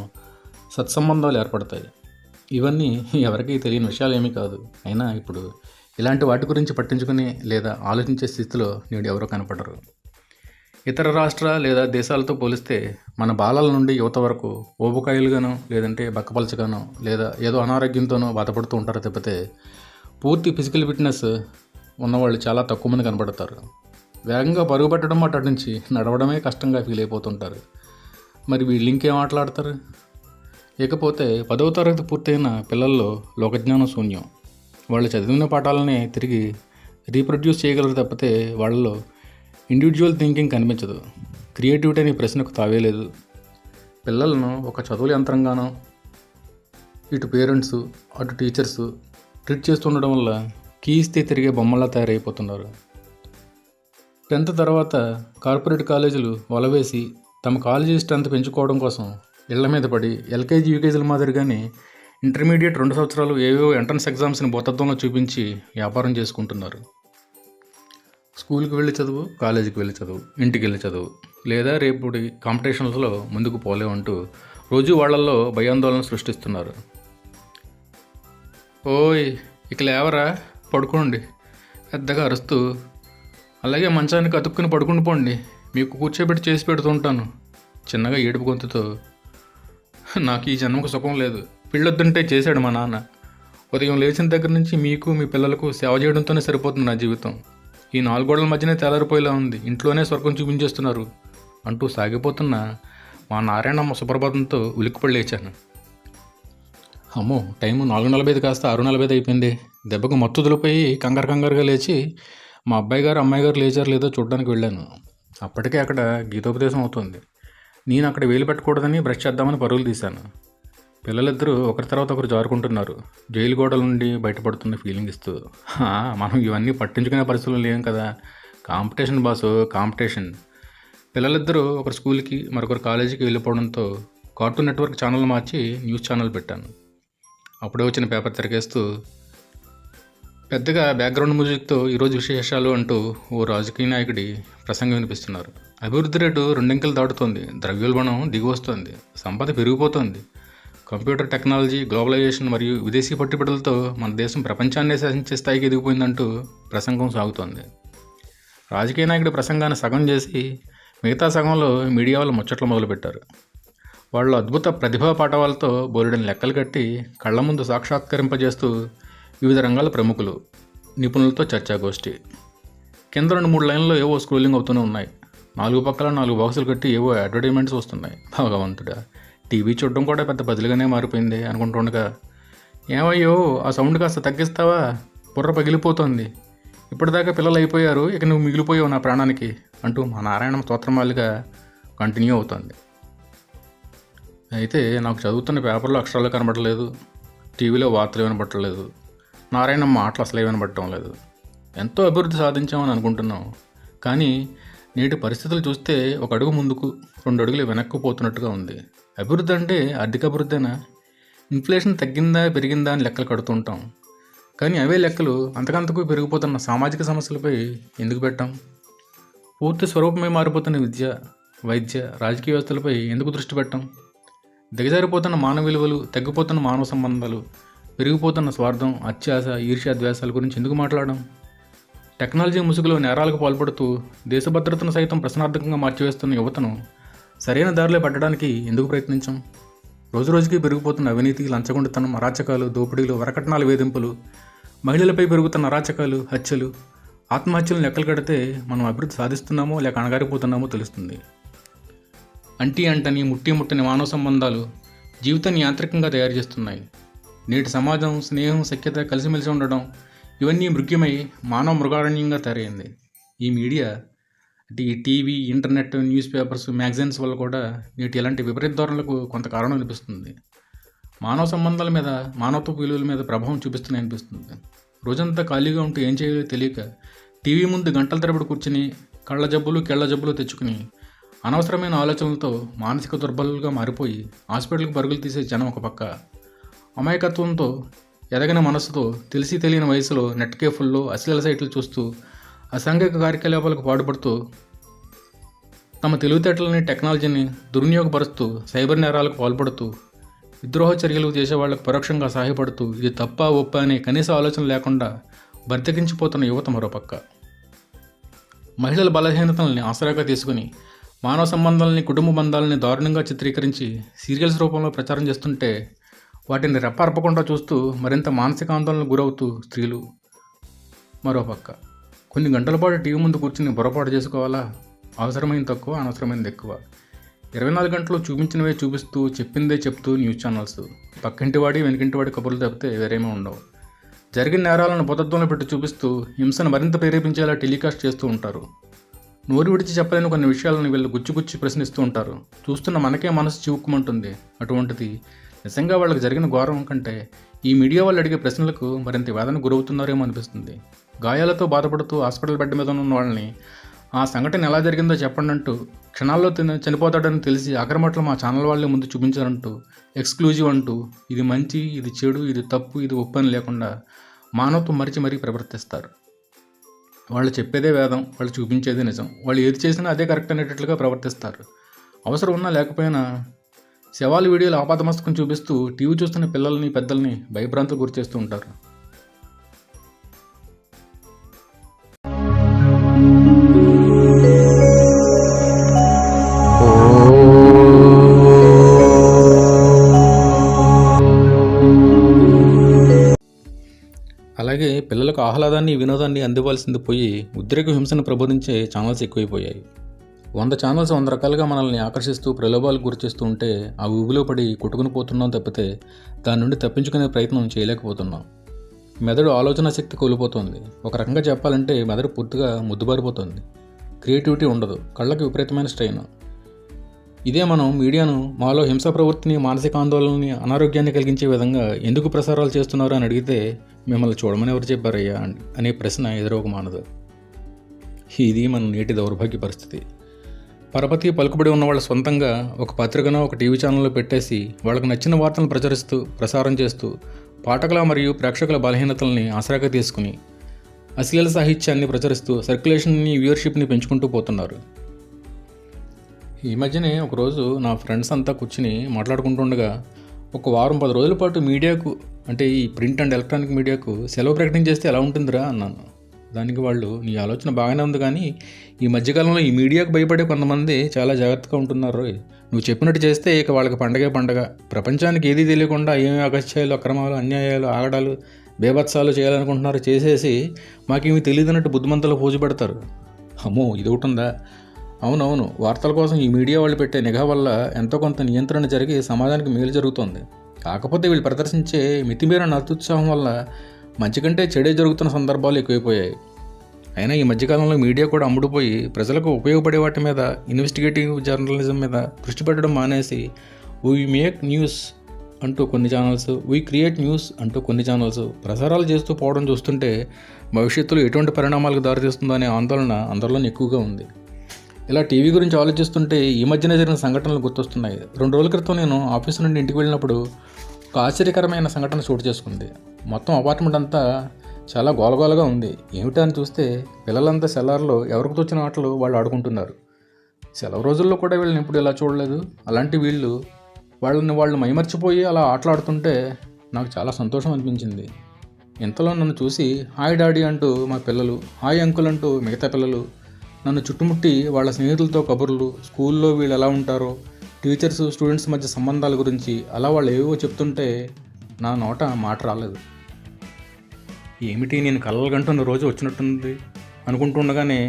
సత్సంబంధాలు ఏర్పడతాయి. ఇవన్నీ ఎవరికీ తెలియని విషయాలు ఏమీ కాదు. అయినా ఇప్పుడు ఇలాంటి వాటి గురించి పట్టించుకుని లేదా ఆలోచించే స్థితిలో నేడు ఎవరో కనపడరు. ఇతర రాష్ట్ర లేదా దేశాలతో పోలిస్తే మన బాలల నుండి యువత వరకు ఊబకాయలుగానో లేదంటే బక్కపలచగానో లేదా ఏదో అనారోగ్యంతోనో బాధపడుతూ ఉంటారు తప్పితే పూర్తి ఫిజికల్ ఫిట్నెస్ ఉన్నవాళ్ళు చాలా తక్కువ మంది కనబడతారు. వేగంగా పరుగు పెట్టడం అటు నుంచి నడవడమే కష్టంగా ఫీల్ అయిపోతుంటారు. మరి వీళ్ళు ఇంకేం ఆటలాడతారు? ఇకపోతే 10వ తరగతి పూర్తయిన పిల్లల్లో లోకజ్ఞానం శూన్యం. వాళ్ళు చదివిన పాఠాలనే తిరిగి రీప్రొడ్యూస్ చేయగలరు తప్పితే వాళ్ళలో ఇండివిజువల్ థింకింగ్ కనిపించదు. క్రియేటివిటీ అనే ప్రశ్నకు తావే లేదు. పిల్లలను ఒక చదువుల యంత్రంగానో ఇటు పేరెంట్స్ అటు టీచర్స్ ట్రీట్ చేస్తుండడం వల్ల కీ ఇస్తే తిరిగే బొమ్మల్లా తయారైపోతున్నారు. 10th తర్వాత కార్పొరేట్ కాలేజీలు వలవేసి తమ కాలేజీ స్ట్రెంత్ పెంచుకోవడం కోసం ఇళ్ల మీద పడి ఎల్కేజీ యూకేజీల మాదిరిగానే ఇంటర్మీడియట్ 2 సంవత్సరాలు ఏవేవో ఎంట్రన్స్ ఎగ్జామ్స్ని భూతత్వంలో చూపించి వ్యాపారం చేసుకుంటున్నారు. స్కూల్కి వెళ్ళి చదువు, కాలేజీకి వెళ్ళి చదువు, ఇంటికి వెళ్ళి చదువు, లేదా రేపుటి కాంపిటీషన్స్లో ముందుకు పోలేమంటూ రోజు వాళ్ళల్లో భయాందోళన సృష్టిస్తున్నారు. ఓయ్ ఇక లేవరా, పడుకోండి పెద్దగా అరుస్తూ, అలాగే మంచానికి అతుక్కుని పడుకుని పోండి, మీకు కూర్చోబెట్టి చేసి పెడుతుంటాను చిన్నగా ఏడుపు గొంతుతో. నాకు ఈ జన్మకు సుఖం లేదు, పిల్లొద్దంటే చేశాడు మా నాన్న. ఉదయం లేచిన దగ్గర నుంచి మీకు మీ పిల్లలకు సేవ చేయడంతోనే సరిపోతుంది నా జీవితం. ఈ 4 గోడల మధ్యనే తెల్లారిపోయేలా ఉంది, ఇంట్లోనే స్వర్గం చూపించేస్తున్నారు అంటూ సాగిపోతున్న మా నారాయణమ్మ సుప్రభాతంతో ఉలిక్కిపడి లేచాను. అమ్మో, టైము 4:45 కాస్త 6:45 అయిపోయింది. దెబ్బకు మత్తుదిలిపోయి కంగారుగా లేచి మా అబ్బాయి గారు అమ్మాయి గారు లేచారు లేదో చూడడానికి వెళ్ళాను. అప్పటికే అక్కడ గీతోపదేశం అవుతుంది. నేను అక్కడ వేలు పెట్టకూడదని బ్రష్ చేద్దామని పరుగులు తీశాను. పిల్లలిద్దరూ ఒకరి తర్వాత ఒకరు జారుకుంటున్నారు, జైలు గోడల నుండి బయటపడుతున్న ఫీలింగ్ ఇస్తూ. మనం ఇవన్నీ పట్టించుకునే పరిస్థితులు లేం కదా. Competition boss, competition. పిల్లలిద్దరూ ఒకరు స్కూల్కి మరొకరు కాలేజీకి వెళ్ళిపోవడంతో కార్టూన్ నెట్వర్క్ ఛానల్ మార్చి న్యూస్ ఛానల్ పెట్టాను. అప్పుడే వచ్చిన పేపర్ తిరగేస్తూ పెద్దగా బ్యాక్గ్రౌండ్ మ్యూజిక్తో ఈరోజు విశేషాలు అంటూ ఓ రాజకీయ నాయకుడి ప్రసంగం వినిపిస్తున్నారు. అభివృద్ధి రేటు 2 అంకెలు దాటుతోంది, ద్రవ్యోల్బణం దిగి వస్తుంది, సంపద పెరిగిపోతుంది, కంప్యూటర్ టెక్నాలజీ, గ్లోబలైజేషన్ మరియు విదేశీ పట్టుబడులతో మన దేశం ప్రపంచాన్నే శాసించే స్థాయికి ఎదిగిపోయిందంటూ ప్రసంగం సాగుతోంది. రాజకీయ నాయకుడి ప్రసంగాన్ని సగం చేసి మిగతా సగంలో మీడియా వాళ్ళు ముచ్చట్లు మొదలుపెట్టారు. వాళ్ళు అద్భుత ప్రతిభా పాఠవాలతో బోలెడని లెక్కలు కట్టి కళ్ల ముందు సాక్షాత్కరింపజేస్తూ వివిధ రంగాల ప్రముఖులు, నిపుణులతో చర్చాగోష్ఠి. కింద 2-3 లైన్లో ఏవో స్క్రోలింగ్ అవుతూనే ఉన్నాయి. 4 పక్కల 4 బాక్సులు కట్టి ఏవో అడ్వర్టైజ్మెంట్స్ వస్తున్నాయి. భగవంతుడా, టీవీ చూడడం కూడా పెద్ద బదిలీగానే మారిపోయింది అనుకుంటుండగా, ఏమయ్యో ఆ సౌండ్ కాస్త తగ్గిస్తావా, బుర్ర పగిలిపోతుంది, ఇప్పటిదాకా పిల్లలు అయిపోయారు, ఇక నువ్వు మిగిలిపోయావు నా ప్రాణానికి అంటూ మా నారాయణ స్తోత్రమాలిగా కంటిన్యూ అవుతుంది. అయితే నాకు చదువుతున్న పేపర్లో అక్షరాలు కనబడలేదు, టీవీలో వార్తలు వినబట్టలేదు, నారాయణమ్మ మాటలు అసలే వినబడటం లేదు. ఎంతో అభివృద్ధి సాధించామని అనుకుంటున్నాం, కానీ నేటి పరిస్థితులు చూస్తే 1 అడుగు ముందుకు 2 అడుగులు వెనక్కు పోతున్నట్టుగా ఉంది. అభివృద్ధి అంటే ఆర్థిక అభివృద్ధేనా? ఇన్ఫ్లేషన్ తగ్గిందా పెరిగిందా అని లెక్కలు కడుతుంటాం, కానీ అవే లెక్కలు అంతకంతకు పెరిగిపోతున్న సామాజిక సమస్యలపై ఎందుకు పెట్టాం? పూర్తి స్వరూపమే మారిపోతున్న విద్య, వైద్య, రాజకీయ వ్యవస్థలపై ఎందుకు దృష్టి పెట్టాం? దిగజారిపోతున్న మానవ విలువలు, తగ్గిపోతున్న మానవ సంబంధాలు, పెరిగిపోతున్న స్వార్థం, అత్యాశ, ఈర్ష్య, ద్వేషాల గురించి ఎందుకు మాట్లాడడం? టెక్నాలజీ ముసుగులో నేరాలకు పాల్పడుతూ దేశ భద్రతను సైతం ప్రశ్నార్థకంగా మార్చివేస్తున్న యువతను సరైన దారిలో పెట్టడానికి ఎందుకు ప్రయత్నించాం? రోజురోజుకి పెరిగిపోతున్న అవినీతి, లంచగొండితనం, అరాచకాలు, దోపిడీలు, వరకట్నాల వేధింపులు, మహిళలపై పెరుగుతున్న అరాచకాలు, హత్యలు, ఆత్మహత్యలను లెక్కలు కడితే మనం అభివృద్ధి సాధిస్తున్నామో లేక అణగారిపోతున్నామో తెలుస్తుంది. అంటని ముట్టని మానవ సంబంధాలు జీవితాన్ని యాంత్రికంగా తయారు చేస్తున్నాయి. నేటి సమాజం స్నేహం, సఖ్యత, కలిసిమెలిసి ఉండడం ఇవన్నీ మృగ్యమై మానవ మృగారణ్యంగా తయారైంది. ఈ మీడియా అంటే ఈ TV, internet, news papers, magazines వల్ల కూడా నేటి ఇలాంటి విపరీత ధోరణులకు కొంత కారణం అనిపిస్తుంది. మానవ సంబంధాల మీద, మానవత్వ విలువల మీద ప్రభావం చూపిస్తున్నాయి అనిపిస్తుంది. రోజంతా ఖాళీగా ఉంటూ ఏం చేయాలో తెలియక టీవీ ముందు గంటల తరబడి కూర్చుని కళ్ళ జబ్బులు, కెళ్ళ జబ్బులు తెచ్చుకుని అనవసరమైన ఆలోచనలతో మానసిక దుర్బలులుగా మారిపోయి హాస్పిటల్కి పరుగులు తీసే జనం ఒక పక్క, అమాయకత్వంతో ఎదగని మనసుతో తెలిసి తెలియని వయసులో నెట్ కేఫుల్లో అశ్లీల సైట్లు చూస్తూ అసాంఘిక కార్యకలాపాలకు పాటుపడుతూ తమ తెలివితేటలని, టెక్నాలజీని దుర్వినియోగపరుస్తూ సైబర్ నేరాలకు పాల్పడుతూ విద్రోహ చర్యలు చేసేవాళ్లకు పరోక్షంగా సహాయపడుతూ ఇది తప్ప ఒప్ప అనే కనీస ఆలోచన లేకుండా బర్తకించిపోతున్న యువత మరోపక్క. మహిళల బలహీనతల్ని ఆసరాగా తీసుకుని మానవ సంబంధాలని, కుటుంబ బంధాలని దారుణంగా చిత్రీకరించి సీరియల్స్ రూపంలో ప్రచారం చేస్తుంటే వాటిని రెప్పార్పకుండా చూస్తూ మరింత మానసిక ఆందోళనకు గురవుతూ స్త్రీలు. మరోపక్క కొన్ని గంటల పాటు టీవీ ముందు కూర్చుని బుర్రపాటు చేసుకోవాలా? అవసరమైంది తక్కువ, అనవసరమైనది ఎక్కువ. 24 గంటలు చూపించినవే చూపిస్తూ, చెప్పిందే చెప్తూ న్యూస్ ఛానల్స్. పక్కింటివాడి వెనుకింటివాడి కబుర్లు తప్పితే వేరేమీ ఉండవు. జరిగిన నేరాలను భూతత్వంలో పెట్టి చూపిస్తూ హింసను మరింత ప్రేరేపించేలా టెలికాస్ట్ చేస్తూ ఉంటారు. నోరు విడిచి చెప్పలేని కొన్ని విషయాలను వీళ్ళు గుచ్చి ప్రశ్నిస్తూ ఉంటారు. చూస్తున్న మనకే మనసు చివుక్కుమంటుంది. అటువంటిది నిజంగా వాళ్ళకి జరిగిన ఘోరం కంటే ఈ మీడియా వాళ్ళు అడిగే ప్రశ్నలకు మరింత వేదన గురవుతున్నారేమో అనిపిస్తుంది. గాయాలతో బాధపడుతూ హాస్పిటల్ బెడ్ మీద ఉన్న వాళ్ళని ఆ సంఘటన ఎలా జరిగిందో చెప్పండి అంటూ, క్షణాల్లో చనిపోతాడని తెలిసి అగ్రమట్లు మా ఛానల్ వాళ్ళే ముందు చూపించారంటూ, ఎక్స్క్లూజివ్ అంటూ, ఇది మంచి, ఇది చెడు, ఇది తప్పు, ఇది ఒప్పు అని లేకుండా మానవత్వం మరీ ప్రవర్తిస్తారు. వాళ్ళు చెప్పేదే వేదం, వాళ్ళు చూపించేదే నిజం, వాళ్ళు ఏది చేసినా అదే కరెక్ట్ అనేటట్లుగా ప్రవర్తిస్తారు. అవసరం ఉన్నా లేకపోయినా శవాల వీడియోలు ఆపాదమస్తకం చూపిస్తూ టీవీ చూస్తున్న పిల్లల్ని, పెద్దల్ని భయభ్రాంతులు గురి చేస్తూ ఉంటారు. అలాగే పిల్లలకు ఆహ్లాదాన్ని, వినోదాన్ని అందివ్వాల్సింది పోయి ఉద్రేక హింసను ప్రబోధించే ఛానల్స్ ఎక్కువైపోయాయి. 100 ఛానల్స్ 100 రకాలుగా మనల్ని ఆకర్షిస్తూ ప్రలోభాలకు గురిచేస్తూ ఉంటే ఆ ఊబిలో పడి కొట్టుకుని పోతున్నాం తప్పితే దాని నుండి తప్పించుకునే ప్రయత్నం చేయలేకపోతున్నాం. మెదడు ఆలోచన శక్తి కోల్పోతుంది. ఒక రకంగా చెప్పాలంటే మెదడు పూర్తిగా ముద్దుబారిపోతుంది. క్రియేటివిటీ ఉండదు. కళ్ళకి విపరీతమైన స్ట్రెయిన్. ఇదే మనం మీడియాను మాలో హింసా ప్రవృత్తిని, మానసిక ఆందోళనని, అనారోగ్యాన్ని కలిగించే విధంగా ఎందుకు ప్రసారాలు చేస్తున్నారు అని అడిగితే మిమ్మల్ని చూడమని ఎవరు చెప్పారయ్యా అనే ప్రశ్న ఎదురవక మానదు. ఇది మన నేటి దౌర్భాగ్య పరిస్థితి. పరపతి పలుకుబడి ఉన్న వాళ్ళ సొంతంగా ఒక పత్రికనో ఒక టీవీ ఛానల్లో పెట్టేసి వాళ్ళకు నచ్చిన వార్తలను ప్రసారం చేస్తూ పాఠకుల మరియు ప్రేక్షకుల బలహీనతల్ని ఆసరాగా తీసుకుని అశ్లీల సాహిత్యాన్ని ప్రచురిస్తూ సర్క్యులేషన్ని, వ్యూవర్షిప్ని పెంచుకుంటూ పోతున్నారు. ఈ మధ్యనే ఒకరోజు నా ఫ్రెండ్స్ అంతా కూర్చుని మాట్లాడుకుంటుండగా ఒక వారం 10 రోజుల పాటు మీడియాకు, అంటే ఈ ప్రింట్ అండ్ ఎలక్ట్రానిక్ మీడియాకు సెలవు ప్రకటన చేస్తే ఎలా ఉంటుందిరా అన్నాను. దానికి వాళ్ళు, నీ ఆలోచన బాగానే ఉంది కానీ ఈ మధ్యకాలంలో ఈ మీడియాకు భయపడే కొంతమంది చాలా జాగ్రత్తగా ఉంటున్నారు. నువ్వు చెప్పినట్టు చేస్తే ఇక వాళ్ళకి పండగ. ప్రపంచానికి ఏదీ తెలియకుండా ఏమేమి అగత్యాలు, అక్రమాలు, అన్యాయాలు, ఆగడాలు, బేభత్సాలు చేయాలనుకుంటున్నారో చేసేసి మాకేమీ తెలియదన్నట్టు బుద్ధిమంతులు పూజ పెడతారు. అమ్మో, ఇది ఒకటి ఉందా? అవునవును, వార్తల కోసం ఈ మీడియా వాళ్ళు పెట్టే నిఘా వల్ల ఎంతో కొంత నియంత్రణ జరిగి సమాజానికి మేలు జరుగుతుంది. కాకపోతే వీళ్ళు ప్రదర్శించే మితిమీరిన అత్యుత్సాహం వల్ల మంచి కంటే చెడే జరుగుతున్న సందర్భాలు ఎక్కువైపోయాయి. అయినా ఈ మధ్యకాలంలో మీడియా కూడా అమ్ముడుపోయి ప్రజలకు ఉపయోగపడే వాటి మీద, ఇన్వెస్టిగేటివ్ జర్నలిజం మీద దృష్టి పెట్టడం మానేసి వీ మేక్ న్యూస్ అంటూ కొన్ని ఛానల్స్, వీ క్రియేట్ న్యూస్ అంటూ కొన్ని ఛానల్స్ ప్రసారాలు చేస్తూ పోవడం చూస్తుంటే భవిష్యత్తులో ఎటువంటి పరిణామాలకు దారితీస్తుందో అనే ఆందోళన అందరిలోనే ఎక్కువగా ఉంది. ఇలా టీవీ గురించి ఆలోచిస్తుంటే ఈ మధ్యనే జరిగిన సంఘటనలు గుర్తొస్తున్నాయి. 2 రోజుల క్రితం నేను ఆఫీసు నుండి ఇంటికి వెళ్ళినప్పుడు ఒక ఆశ్చర్యకరమైన సంఘటన చోటు చేసుకుంది. మొత్తం అపార్ట్మెంట్ అంతా చాలా గోలగోలగా ఉంది. ఏమిటా అని చూస్తే పిల్లలంతా సెల్లార్లో ఎవరికి తోచిన ఆటలు వాళ్ళు ఆడుకుంటున్నారు. సెలవు రోజుల్లో కూడా వీళ్ళని ఎప్పుడు ఇలా చూడలేదు. అలాంటి వీళ్ళు వాళ్ళు మైమర్చిపోయి అలా ఆటలాడుతుంటే నాకు చాలా సంతోషం అనిపించింది. ఇంతలో నన్ను చూసి హాయ్ డాడీ అంటూ మా పిల్లలు, హాయ్ అంకుల్ అంటూ మిగతా పిల్లలు నన్ను చుట్టుముట్టి వాళ్ళ స్నేహితులతో కబుర్లు, స్కూల్లో వీళ్ళు ఎలా ఉంటారో, టీచర్స్ స్టూడెంట్స్ మధ్య సంబంధాల గురించి అలా వాళ్ళు ఏవో చెప్తుంటే నా నోట మాట రాలేదు. ఏమిటి, నేను కలలు గంటున్న రోజు వచ్చినట్టుంది అనుకుంటుండగానే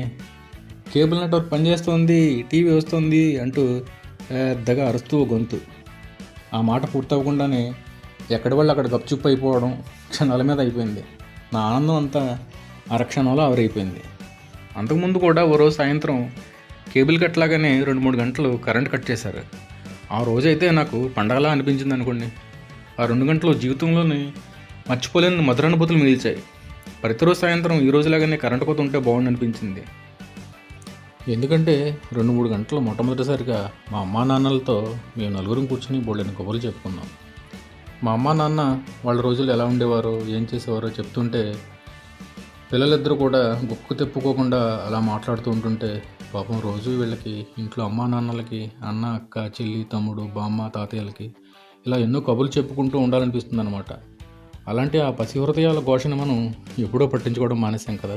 కేబుల్ నెట్వర్క్ పనిచేస్తుంది, టీవీ వస్తుంది అంటూ పెద్దగా అరుస్తూ గొంతు. ఆ మాట పూర్తవ్వకుండానే ఎక్కడి వాళ్ళు అక్కడ గప్చుప్పు అయిపోవడం క్షణాల మీద అయిపోయింది. నా ఆనందం అంతా అరక్షణంలో ఆవిరైపోయింది. అంతకుముందు కూడా ఓ రోజు సాయంత్రం కేబుల్ కట్ లాగానే 2-3 గంటలు కరెంట్ కట్ చేశారు. ఆ రోజైతే నాకు పండగలా అనిపించింది అనుకోండి. ఆ 2 గంటలు జీవితంలోని మర్చిపోలేని మధురానుభూతులు మిగిల్చాయి. ప్రతిరోజు సాయంత్రం ఈ రోజులాగానే కరెంటు కోత ఉంటే బాగుండి అనిపించింది. ఎందుకంటే 2-3 గంటలు మొట్టమొదటిసారిగా మా అమ్మా నాన్నలతో మేము నలుగురం కూర్చొని బోల్డెని కబుర్లు చెప్పుకున్నాం. మా అమ్మా నాన్న వాళ్ళ రోజులు ఎలా ఉండేవారో, ఏం చేసేవారో చెప్తుంటే పిల్లలిద్దరూ కూడా గుక్కు తెప్పుకోకుండా అలా మాట్లాడుతూ ఉంటుంటే పాపం రోజు వీళ్ళకి ఇంట్లో అమ్మా నాన్నలకి, అన్న, అక్క, చెల్లి, తమ్ముడు, బామ్మ, తాతయ్యలకి ఇలా ఎన్నో కబుర్లు చెప్పుకుంటూ ఉండాలనిపిస్తుంది అనమాట. అలాంటి ఆ పసి హృదయాల ఘోషను మనం ఎప్పుడో పట్టించుకోవడం మానేసాం కదా.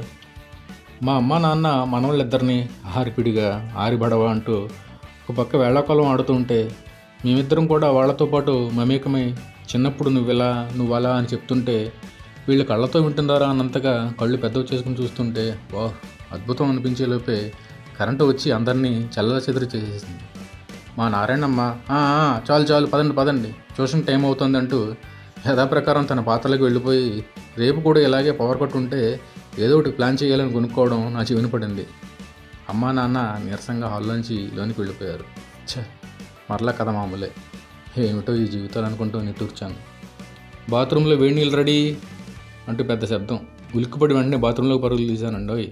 మా అమ్మ నాన్న మనవాళ్ళిద్దరిని ఆరిపిడిగా ఆరిబడవ అంటూ ఒక పక్క వేళాకాలం ఆడుతుంటే మేమిద్దరం కూడా వాళ్ళతో పాటు మమేకమై చిన్నప్పుడు నువ్వెలా నువ్వలా అని చెప్తుంటే వీళ్ళు కళ్ళతో వింటున్నారా అన్నంతగా కళ్ళు పెద్దవి చేసుకుని చూస్తుంటే వా అద్భుతం అనిపించే లోపే కరెంటు వచ్చి అందరినీ చల్లల చెదురు చేసేసింది. మా నారాయణమ్మ చాలు చాలు పదండి పదండి ట్యూషన్ టైం అవుతుంది అంటూ యథాప్రకారం తన పాత్రలకు వెళ్ళిపోయి రేపు కూడా ఇలాగే పవర్ కట్ ఉంటే ఏదో ఒకటి ప్లాన్ చేయాలని కొనుక్కోవడం నా చెవిన పడింది. అమ్మా నాన్న నీరసంగా హాల్లోంచి లోనికి వెళ్ళిపోయారు. మరలా కథ మామూలే, ఏమిటో ఈ జీవితాలు అనుకుంటూ నిట్టూర్చాను. బాత్రూంలో వేడి నీళ్ళు రెడీ అంటూ పెద్ద శబ్దం. ఉలిక్కిపడి వెంటనే బాత్రూంలో పరుగులు తీశానండోయ్.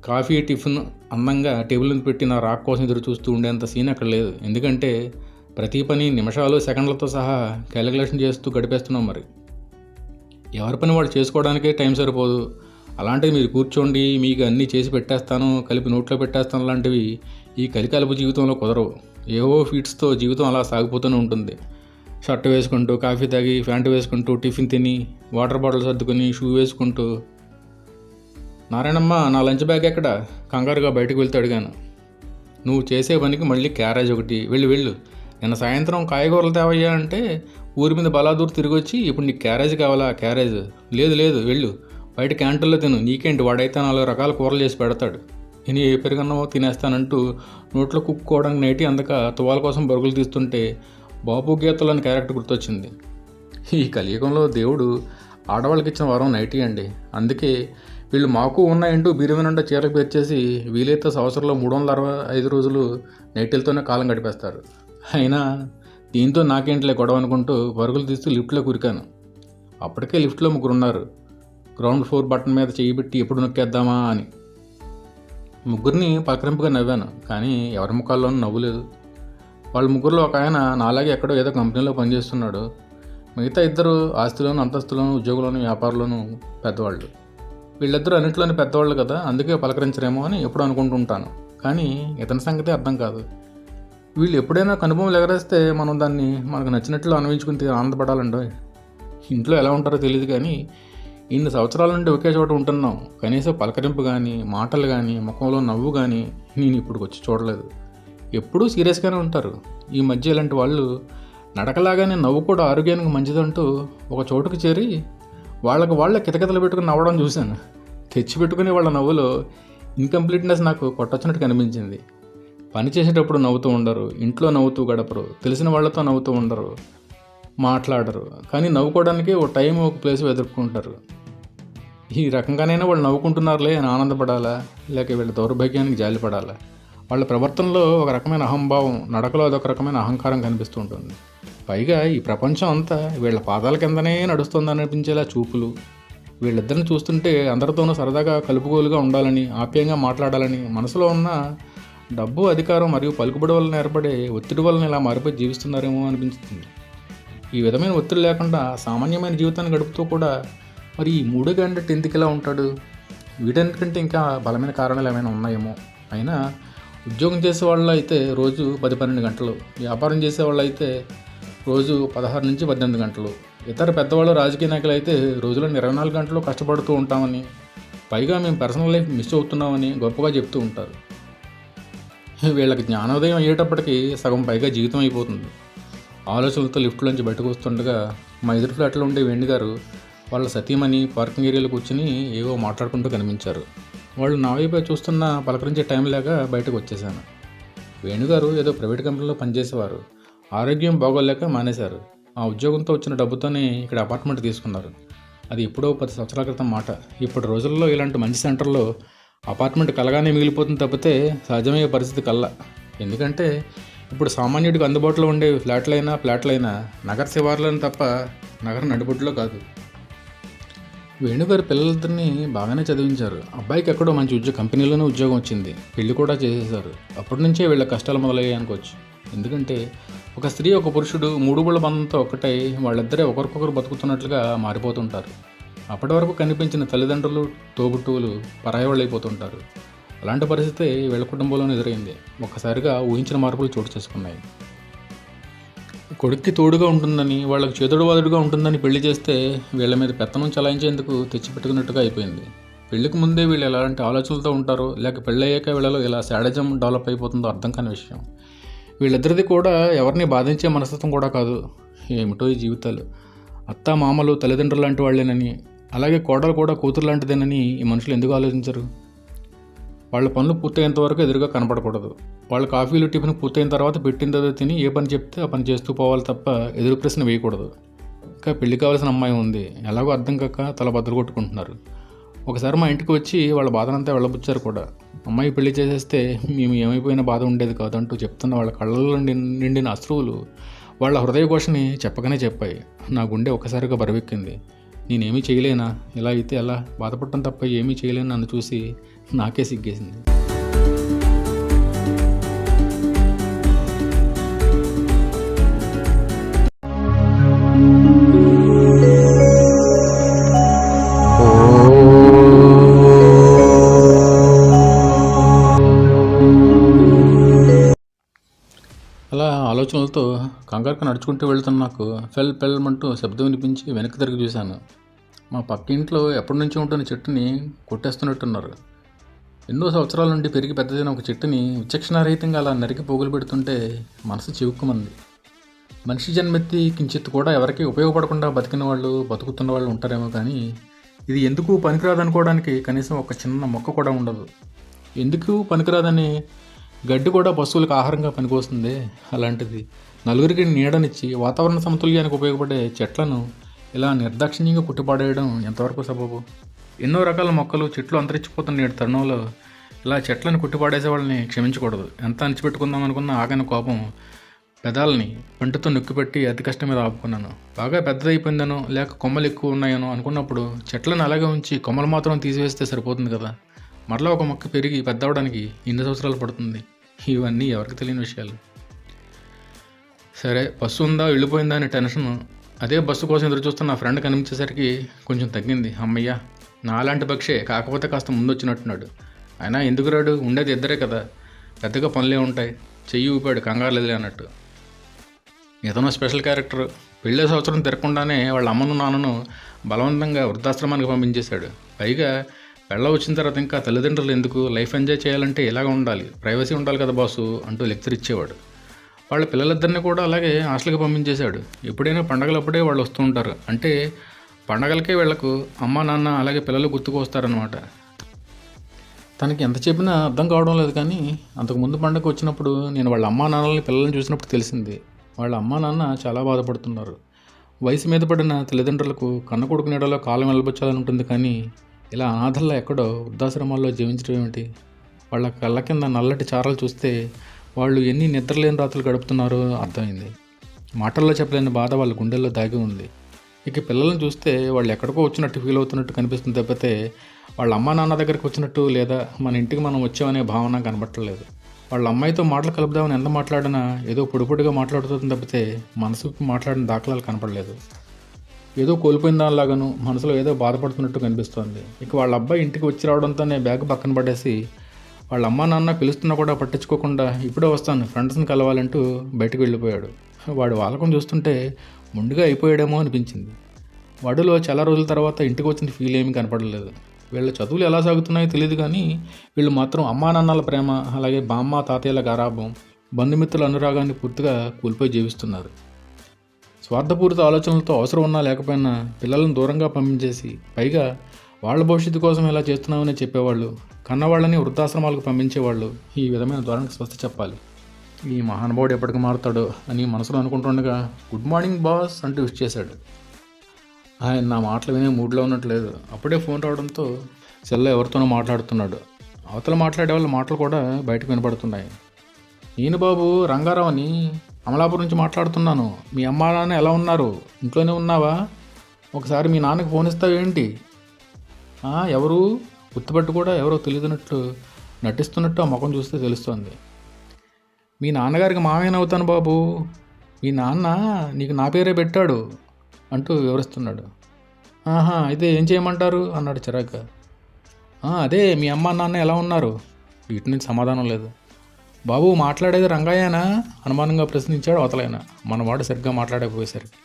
కాఫీ టిఫిన్ అందంగా టేబుల్ మీద పెట్టి నా రాక్ కోసం ఎదురు చూస్తూ ఉండేంత సీన్ అక్కడ లేదు. ఎందుకంటే ప్రతి పని నిమిషాలు సెకండ్లతో సహా క్యాలిక్యులేషన్ చేస్తూ గడిపేస్తున్నాం. మరి ఎవరి పని వాళ్ళు చేసుకోవడానికే టైం సరిపోదు. అలాంటివి మీరు కూర్చోండి మీకు అన్నీ చేసి పెట్టేస్తాను కలిపి నోట్లో పెట్టేస్తాను లాంటివి ఈ కలికలుపు జీవితంలో కుదరవు. ఏవో ఫీట్స్తో జీవితం అలా సాగిపోతూనే ఉంటుంది. షర్ట్ వేసుకుంటూ కాఫీ తాగి ప్యాంటు వేసుకుంటూ టిఫిన్ తిని వాటర్ బాటిల్ సర్దుకొని షూ వేసుకుంటూ. నారాయణమ్మ నా లంచ్ బ్యాగ్ ఎక్కడ కంగారుగా బయటకు వెళ్తే అడిగాను. నువ్వు చేసే పనికి మళ్ళీ క్యారేజ్ ఒకటి వెళ్ళు. నిన్న సాయంత్రం కాయగూరలు తేవయ్యా అంటే ఊరి మీద బలాదూరు తిరిగి వచ్చి ఇప్పుడు నీకు క్యారేజ్ కావాలా? క్యారేజ్ లేదు వెళ్ళు బయట క్యాంటీన్లో తిను. నీకేంటి వాడైతే 4 రకాల కూరలు చేసి పెడతాడు. నేను ఏ పెరుగన్నమో తినేస్తానంటూ నోట్లో కుక్కోవడానికి నైటి అందక తువాల కోసం బరుగులు తీస్తుంటే బాబు గీతలు అని క్యారెక్టర్ గుర్తొచ్చింది. ఈ కలియుగంలో దేవుడు ఆడవాళ్ళకి ఇచ్చిన వరం నైటీ అండి. అందుకే వీళ్ళు మాకు ఉన్నాయంటూ బీరువా నిండా చీరకు పేర్చేసి వీలైతే సంవత్సరంలో 365 రోజులు నైటీలతోనే కాలం గడిపేస్తారు. అయినా దీంతో నాకేంటిలే గొడవ అనుకుంటూ పరుగులు తీస్తూ లిఫ్ట్లో కురికాను. అప్పటికే లిఫ్ట్లో 3 ఉన్నారు. గ్రౌండ్ ఫ్లోర్ బటన్ మీద చేయి పెట్టి ఎప్పుడు నొక్కేద్దామా అని. 3 పలకరింపుగా నవ్వాను, కానీ ఎవరి ముఖాల్లోనూ నవ్వులేదు. వాళ్ళ 3లో ఒక ఆయన నాలాగే ఎక్కడో ఏదో కంపెనీలో పనిచేస్తున్నాడు. మిగతా 2 ఆస్తిలోను అంతస్తులోను ఉద్యోగంలోను వ్యాపారంలోనూ పెద్దవాళ్ళు. వీళ్ళిద్దరూ అన్నింటిలోని పెద్దవాళ్ళు కదా, అందుకే పలకరించరేమో అని ఎప్పుడు అనుకుంటుంటాను. కానీ ఇతని సంగతి అర్థం కాదు. వీళ్ళు ఎప్పుడైనా కనుబొమ్మలు ఎగరేస్తే మనం దాన్ని మనకు నచ్చినట్లు అనుభవించుకుని ఆనందపడాలండో. ఇంట్లో ఎలా ఉంటారో తెలియదు, కానీ ఇన్ని సంవత్సరాల నుండి ఒకే చోట ఉంటున్నాం. కనీసం పలకరింపు కానీ మాటలు కానీ ముఖంలో నవ్వు కానీ నేను ఇప్పుడు వచ్చి చూడలేదు. ఎప్పుడూ సీరియస్గానే ఉంటారు. ఈ మధ్య ఇలాంటి వాళ్ళు నడకలాగానే నవ్వు కూడా ఆరోగ్యానికి మంచిదంటూ ఒక చోటుకు చేరి వాళ్ళ కితకితలు పెట్టుకుని నవ్వడం చూశాను. తెచ్చిపెట్టుకుని వాళ్ళ నవ్వులో ఇన్కంప్లీట్నెస్ నాకు కొట్టొచ్చినట్టు కనిపించింది. పని చేసేటప్పుడు నవ్వుతూ ఉండరు, ఇంట్లో నవ్వుతూ గడపరు, తెలిసిన వాళ్ళతో నవ్వుతూ ఉండరు, మాట్లాడరు. కానీ నవ్వుకోవడానికి ఒక టైం ఒక ప్లేస్ వెతుక్కుంటారు. ఈ రకంగానైనా వాళ్ళు నవ్వుకుంటున్నారులే అని ఆనందపడాలా, లేక వీళ్ళ దౌర్భాగ్యానికి జాలిపడాలా? వాళ్ళ ప్రవర్తనలో ఒక రకమైన అహంభావం, నడకలో అదొక రకమైన అహంకారం కనిపిస్తూ ఉంటుంది. పైగా ఈ ప్రపంచం అంతా వీళ్ళ పాదాల కిందనే నడుస్తుంది అనిపించేలా చూపులు. వీళ్ళిద్దరిని చూస్తుంటే అందరితోనూ సరదాగా కలుపుగోలుగా ఉండాలని, ఆప్యాయంగా మాట్లాడాలని, మనసులో ఉన్న డబ్బు, అధికారం మరియు పలుకుబడి వలన ఏర్పడే ఒత్తిడి వలన ఇలా మారిపోయి జీవిస్తున్నారేమో అనిపించింది. ఈ విధమైన ఒత్తిడి లేకుండా సామాన్యమైన జీవితాన్ని గడుపుతూ కూడా మరి ఈ 3 గంటలు ఎందుకు ఇలా ఉంటాడు? వీటన్నిటికంటే ఇంకా బలమైన కారణాలు ఏమైనా ఉన్నాయేమో. అయినా ఉద్యోగం చేసే వాళ్ళు అయితే రోజు 10-12 గంటలు, వ్యాపారం చేసేవాళ్ళు అయితే రోజు 16 నుంచి 18 గంటలు, ఇతర పెద్దవాళ్ళు రాజకీయ నాయకులు అయితే రోజులో 24 గంటలు కష్టపడుతూ ఉంటామని, పైగా మేము పర్సనల్ లైఫ్ మిస్ అవుతున్నామని గొప్పగా చెప్తూ ఉంటారు. వీళ్ళకి జ్ఞానోదయం అయ్యేటప్పటికీ సగం పైగా జీవితం అయిపోతుంది. ఆలోచనలతో లిఫ్ట్లోంచి బయటకు వస్తుండగా మా ఎదురు ఫ్లాట్లో ఉండే వేణుగారు వాళ్ళ సతీమణి పార్కింగ్ ఏరియాలో కూర్చొని ఏవో మాట్లాడుకుంటూ కనిపించారు. వాళ్ళు నా వైపే చూస్తున్న పలకరించే టైం లేక బయటకు వచ్చేసాను. వేణుగారు ఏదో ప్రైవేట్ కంపెనీలో పనిచేసేవారు. ఆరోగ్యం బాగోలేక మానేశారు. ఆ ఉద్యోగంతో వచ్చిన డబ్బుతోనే ఇక్కడ అపార్ట్మెంట్ తీసుకున్నారు. అది ఎప్పుడో 10 సంవత్సరాల క్రితం మాట. ఇప్పటి రోజుల్లో ఇలాంటి మంచి సెంటర్లో అపార్ట్మెంట్ కలగానే మిగిలిపోతుంది తప్పితే సహజమయ్యే పరిస్థితి కల్లా. ఎందుకంటే ఇప్పుడు సామాన్యుడికి అందుబాటులో ఉండే ఫ్లాట్లైనా నగర శివార్లను తప్ప నగర నడిబొడ్డులో కాదు. వేణుగారు పిల్లలిద్దరినీ బాగానే చదివించారు. అబ్బాయికి ఎక్కడో మంచి కంపెనీలోనే ఉద్యోగం వచ్చింది. పెళ్లి కూడా చేసేశారు. అప్పటి నుంచే వీళ్ళ కష్టాలు మొదలయ్యాయి అనుకోవచ్చు. ఎందుకంటే ఒక స్త్రీ ఒక పురుషుడు 3 బుళ్ళ బంధంతో ఒక్కటై వాళ్ళిద్దరే ఒకరికొకరు బతుకుతున్నట్లుగా మారిపోతుంటారు. అప్పటి వరకు కనిపించిన తల్లిదండ్రులు, తోబుట్టువులు పరాయి వాళ్ళు అయిపోతుంటారు. అలాంటి పరిస్థితి వీళ్ళ కుటుంబంలోనే ఎదురైంది. ఒక్కసారిగా ఊహించిన మార్పులు చోటు చేసుకున్నాయి. కొడుక్కి తోడుగా ఉంటుందని, వాళ్ళకి చేదుడువాదుడుగా ఉంటుందని పెళ్లి చేస్తే వీళ్ళ మీద పెత్తనం చలాయించేందుకు తెచ్చిపెట్టుకున్నట్టుగా అయిపోయింది. పెళ్ళికి ముందే వీళ్ళు ఎలాంటి ఆలోచనలతో ఉంటారో, లేక పెళ్ళయ్యాక వీళ్ళలో ఇలా శాడిజం డెవలప్ అయిపోతుందో అర్థం కాని విషయం. వీళ్ళిద్దరిది కూడా ఎవరిని బాధించే మనస్తత్వం కూడా కాదు. ఏమిటో ఈ జీవితాలు. అత్త మామలు తల్లిదండ్రులు లాంటి వాళ్ళేనని, అలాగే కోడలు కూడా కూతురు లాంటిదేనని ఈ మనుషులు ఎందుకు ఆలోచించరు? వాళ్ళ పనులు పూర్తయ్యేంత వరకు ఎదురుగా కనపడకూడదు. వాళ్ళ కాఫీలు టిఫిన్ పూర్తయిన తర్వాత పెట్టిందో తిని ఏ పని చెప్తే ఆ పని చేస్తూ పోవాలి తప్ప ఎదురు ప్రశ్న వేయకూడదు. ఇంకా పెళ్లి కావాల్సిన అమ్మాయి ఉంది, ఎలాగో అర్థం కాక తల బద్దలు కొట్టుకుంటున్నారు. ఒకసారి మా ఇంటికి వచ్చి వాళ్ళ బాధనంతా వెళ్ళబుచ్చారు కూడా. అమ్మాయి పెళ్లి చేసేస్తే మేము ఏమైపోయినా బాధ ఉండేది కాదు అంటూ చెప్తున్న వాళ్ళ కళ్ళల్లో నిండిన అశ్రువులు వాళ్ళ హృదయఘోషని చెప్పగానే చెప్పాయి. నా గుండె ఒకసారిగా బరువెక్కింది. నేనేమీ చేయలేనా? ఇలా అయితే ఎలా? బాధపడటం తప్ప ఏమీ చేయలేను నన్ను చూసి నాకే సిగ్గేసింది. అలా ఆలోచనలతో కంగారుగా నడుచుకుంటూ వెళ్తున్న నాకు పెళ్ళమంటూ శబ్దం వినిపించి వెనక్కి తిరిగి చూశాను. మా పక్కింట్లో ఎప్పటి నుంచి ఉంటున్న చెట్టుని కొట్టేస్తున్నట్టున్నారు. ఎన్నో సంవత్సరాల నుండి పెరిగి పెద్దదైన ఒక చెట్టుని విచక్షణారహితంగా అలా నరికి పోగులు పెడుతుంటే మనసు చివుక్కుమంది. మనిషి జన్మెత్తి కించిత్ కూడా ఎవరికి ఉపయోగపడకుండా బతికిన వాళ్ళు, బతుకుతున్న వాళ్ళు ఉంటారేమో కానీ ఇది ఎందుకు పనికిరాదనుకోవడానికి కనీసం ఒక చిన్న మొక్క కూడా ఉండదు. ఎందుకు పనికిరాదని గడ్డి కూడా పశువులకు ఆహారంగా పనికొస్తుంది. అలాంటిది నలుగురికి నీడనిచ్చి వాతావరణ సమతుల్యానికి ఉపయోగపడే చెట్లను ఇలా నిర్దాక్షిణ్యంగా కుట్టిపాడేయడం ఎంతవరకు సబబు? ఎన్నో రకాల మొక్కలు, చెట్లు అంతరించిపోతున్న నేటి తరుణంలో ఇలా చెట్లను కుట్టిపాడేసే వాళ్ళని క్షమించకూడదు. ఎంత అణిచిపెట్టుకుందాం అనుకున్న ఆగని కోపం పెదాలని పంటితో నొక్కిపెట్టి అతి కష్టం మీద ఆపుకున్నాను. బాగా పెద్దదైపోయిందనో లేక కొమ్మలు ఎక్కువ ఉన్నాయనో అనుకున్నప్పుడు చెట్లను అలాగే ఉంచి కొమ్మలు మాత్రం తీసివేస్తే సరిపోతుంది కదా. మరలా ఒక మొక్క పెరిగి పెద్ద అవడానికి ఎన్ని సంవత్సరాలు పడుతుంది? ఇవన్నీ ఎవరికి తెలియని విషయాలు. సరే, బస్సు ఉందా వెళ్ళిపోయిందా అనే టెన్షన్ అదే బస్సు కోసం ఎదురు చూస్తున్న నా ఫ్రెండ్ కనిపించేసరికి కొంచెం తగ్గింది. అమ్మయ్య, నాలాంటి పక్షే, కాకపోతే కాస్త ముందు వచ్చినట్టున్నాడు. అయినా ఎందుకు రాడు? ఉండేది ఇద్దరే కదా, పెద్దగా పనులే ఉంటాయి. చెయ్యి ఊపాడు కంగారు లేదులే అన్నట్టు. ఇతను స్పెషల్ క్యారెక్టర్. పెళ్ళే సంవత్సరం తిరగకుండానే వాళ్ళ అమ్మను నాన్నను బలవంతంగా వృద్ధాశ్రమానికి పంపించేశాడు. పైగా పెళ్ళ వచ్చిన తర్వాత ఇంకా తల్లిదండ్రులు ఎందుకు, లైఫ్ ఎంజాయ్ చేయాలంటే ఇలాగ ఉండాలి, ప్రైవసీ ఉండాలి కదా బాసు అంటూ లెక్చర్ ఇచ్చేవాడు. వాళ్ళ పిల్లలిద్దరిని కూడా అలాగే హాస్టల్కి పంపించేశాడు. ఎప్పుడైనా పండగలప్పుడే వాళ్ళు వస్తూ ఉంటారు. అంటే పండగలకే వీళ్లకు అమ్మ నాన్న అలాగే పిల్లలు గుర్తుకు వస్తారనమాట. తనకి ఎంత చెప్పినా అర్థం కావడం లేదు. కానీ అంతకుముందు పండగ వచ్చినప్పుడు నేను వాళ్ళ అమ్మా నాన్నలని పిల్లల్ని చూసినప్పుడు తెలిసింది, వాళ్ళ అమ్మా నాన్న చాలా బాధపడుతున్నారు. వయసు మీద పడిన తల్లిదండ్రులకు కన్న కొడుకు నీడలో కాలం నిలబొచ్చాలని ఉంటుంది, కానీ ఇలా అనాథల్లో ఎక్కడో వృద్ధాశ్రమాల్లో జీవించడం ఏమిటి? వాళ్ళ కళ్ళ కింద నల్లటి చారలు చూస్తే వాళ్ళు ఎన్ని నిద్రలేని రాత్రులు గడుపుతున్నారో అర్థమైంది. మాటల్లో చెప్పలేని బాధ వాళ్ళ గుండెల్లో దాగి ఉంది. ఇక పిల్లల్ని చూస్తే వాళ్ళు ఎక్కడికో వచ్చినట్టు ఫీల్ అవుతున్నట్టు కనిపిస్తుంది తప్పితే వాళ్ళ అమ్మా నాన్న దగ్గరికి వచ్చినట్టు లేదా మన ఇంటికి మనం వచ్చామనే భావన కనబట్టలేదు. వాళ్ళ అమ్మాయితో మాటలు కలుపుదామని ఎంత మాట్లాడినా ఏదో పొడిపొడిగా మాట్లాడుతుంది తప్పితే మనసుకు మాట్లాడిన దాఖలాలు కనపడలేదు. ఏదో కోల్పోయిన దానిలాగాను మనసులో ఏదో బాధపడుతున్నట్టు కనిపిస్తోంది. ఇక వాళ్ళ అబ్బాయి ఇంటికి వచ్చి రావడంతోనే బ్యాగ్ పక్కన పడేసి వాళ్ళ అమ్మా నాన్న పిలుస్తున్నా కూడా పట్టించుకోకుండా ఇప్పుడే వస్తాను ఫ్రెండ్స్ని కలవాలంటూ బయటకు వెళ్ళిపోయాడు. వాడు వాలకం చూస్తుంటే ముందుగా అయిపోయాడేమో అనిపించింది. వాడిలో చాలా రోజుల తర్వాత ఇంటికి వచ్చిన ఫీల్ ఏమీ కనపడలేదు. వీళ్ళ చదువులు ఎలా సాగుతున్నాయో తెలియదు, కానీ వీళ్ళు మాత్రం అమ్మా నాన్నల ప్రేమ, అలాగే బామ్మ తాతయ్యల గారాభం, బంధుమిత్రుల అనురాగాన్ని పూర్తిగా కూలిపోయి జీవిస్తున్నారు. స్వార్థపూరిత ఆలోచనలతో అవసరం ఉన్నా లేకపోయినా పిల్లలను దూరంగా పంపించేసి పైగా వాళ్ళ భవిష్యత్తు కోసం ఇలా చేస్తున్నామని చెప్పేవాళ్ళు, కన్నవాళ్ళని వృద్ధాశ్రమాలకు పంపించేవాళ్ళు ఈ విధమైన ధోరణికి స్వస్థ చెప్పాలి. ఈ మహానుభావుడు ఎప్పటికి మారుతాడో అని మనసులో అనుకుంటుండగా గుడ్ మార్నింగ్ బాస్ అంటూ విష్ చేశాడు. ఆయన నా మాటలు వినే మూడ్లో ఉన్నట్లేదు. అప్పుడే ఫోన్ రావడంతో సెల్లో ఎవరితోనో మాట్లాడుతున్నాడు. అవతల మాట్లాడే వాళ్ళ మాటలు కూడా బయటకు వినపడుతున్నాయి. నేను బాబు రంగారావు అని అమలాపురం నుంచి మాట్లాడుతున్నాను. మీ అమ్మా నాన్న ఎలా ఉన్నారు? ఇంట్లోనే ఉన్నావా? ఒకసారి మీ నాన్నకి ఫోన్ ఇస్తావేంటి? ఎవరు? గుర్తుపట్టు కూడా ఎవరో తెలియదున్నట్లు నటిస్తున్నట్టు ఆ ముఖం చూస్తే తెలుస్తోంది. మీ నాన్నగారికి మామయ్యని అవుతాను బాబు. మీ నాన్న నీకు నా పేరే పెట్టాడు అంటూ వివరిస్తున్నాడు. అయితే ఏం చేయమంటారు అన్నాడు చిరాగ్గా. అదే మీ అమ్మ నాన్న ఎలా ఉన్నారు? వీటి నుంచి సమాధానం లేదు. బాబు మాట్లాడేది రంగయ్యనా అనుమానంగా ప్రశ్నించాడు అవతలైన. మనవాడు సరిగ్గా మాట్లాడకపోయేసరికి.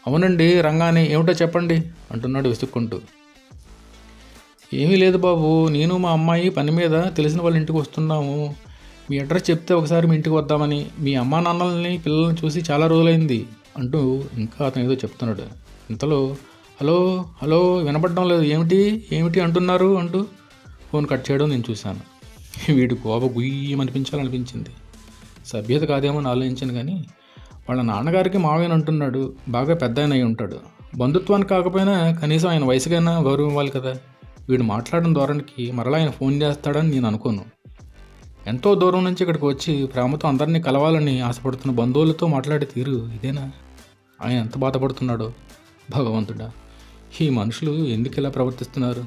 అవునండి రంగానే, ఏమిటో చెప్పండి అంటున్నాడు విసుక్కుంటూ. ఏమీ లేదు బాబు, నేను మా అమ్మాయి పని మీద తెలిసిన వాళ్ళ ఇంటికి వస్తున్నాము. మీ అడ్రస్ చెప్తే ఒకసారి మీ ఇంటికి వద్దామని. మీ అమ్మా నాన్నల్ని పిల్లల్ని చూసి చాలా రోజులైంది అంటూ ఇంకా అతను ఏదో చెప్తున్నాడు. ఇంతలో హలో హలో వినపడడం లేదు, ఏమిటి ఏమిటి అంటున్నారు అంటూ ఫోన్ కట్ చేయడం నేను చూశాను. వీడు కోప గుయ్యమనిపించాలనిపించింది. సభ్యత కాదేమో అని ఆలోచించాను, కానీ వాళ్ళ నాన్నగారికి మావయ్యని అంటున్నాడు. బాగా పెద్ద ఆయన అయి ఉంటాడు. బంధుత్వానికి కాకపోయినా కనీసం ఆయన వయసుకైనా గౌరవం ఇవ్వాలి కదా. వీడు మాట్లాడడం ధోరణికి మరలా ఆయన ఫోన్ చేస్తాడని నేను అనుకోను. ఎంతో దూరం నుంచి ఇక్కడికి వచ్చి ప్రేమతో అందరినీ కలవాలని ఆశపడుతున్న బంధువులతో మాట్లాడే తీరు ఇదేనా? ఆయన ఎంత బాధపడుతున్నాడో భగవంతుడా. ఈ మనుషులు ఎందుకు ఇలా ప్రవర్తిస్తున్నారు?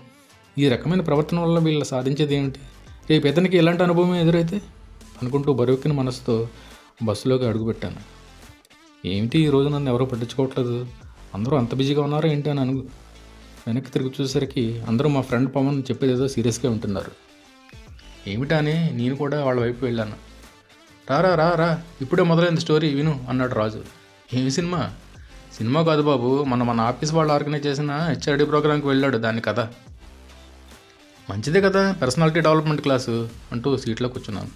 ఈ రకమైన ప్రవర్తన వల్ల వీళ్ళు సాధించేది ఏమిటి? రేపు ఇతనికి ఎలాంటి అనుభవం ఎదురైతే అనుకుంటూ బరువెక్కిన మనసుతో బస్సులోకి అడుగుపెట్టాను. ఏమిటి ఈరోజు నన్ను ఎవరో పట్టించుకోవట్లేదు, అందరూ అంత బిజీగా ఉన్నారో ఏంటి అని వెనక్కి తిరిగి చూసేసరికి అందరూ మా ఫ్రెండ్ పవన్ చెప్పేది ఏదో సీరియస్గా ఉంటున్నారు. ఏమిటానే నేను కూడా వాళ్ళ వైపు వెళ్ళాను. రా రా రా, ఇప్పుడే మొదలైంది స్టోరీ విను అన్నాడు రాజు. ఏమి సినిమా? సినిమా కాదు బాబు, మన ఆఫీస్ వాళ్ళు ఆర్గనైజ్ చేసిన హెచ్ఆర్డీ ప్రోగ్రాంకి వెళ్ళాడు, దాని కథ. మంచిదే కదా, పర్సనాలిటీ డెవలప్మెంట్ క్లాసు అంటూ సీట్లో కూర్చున్నాను.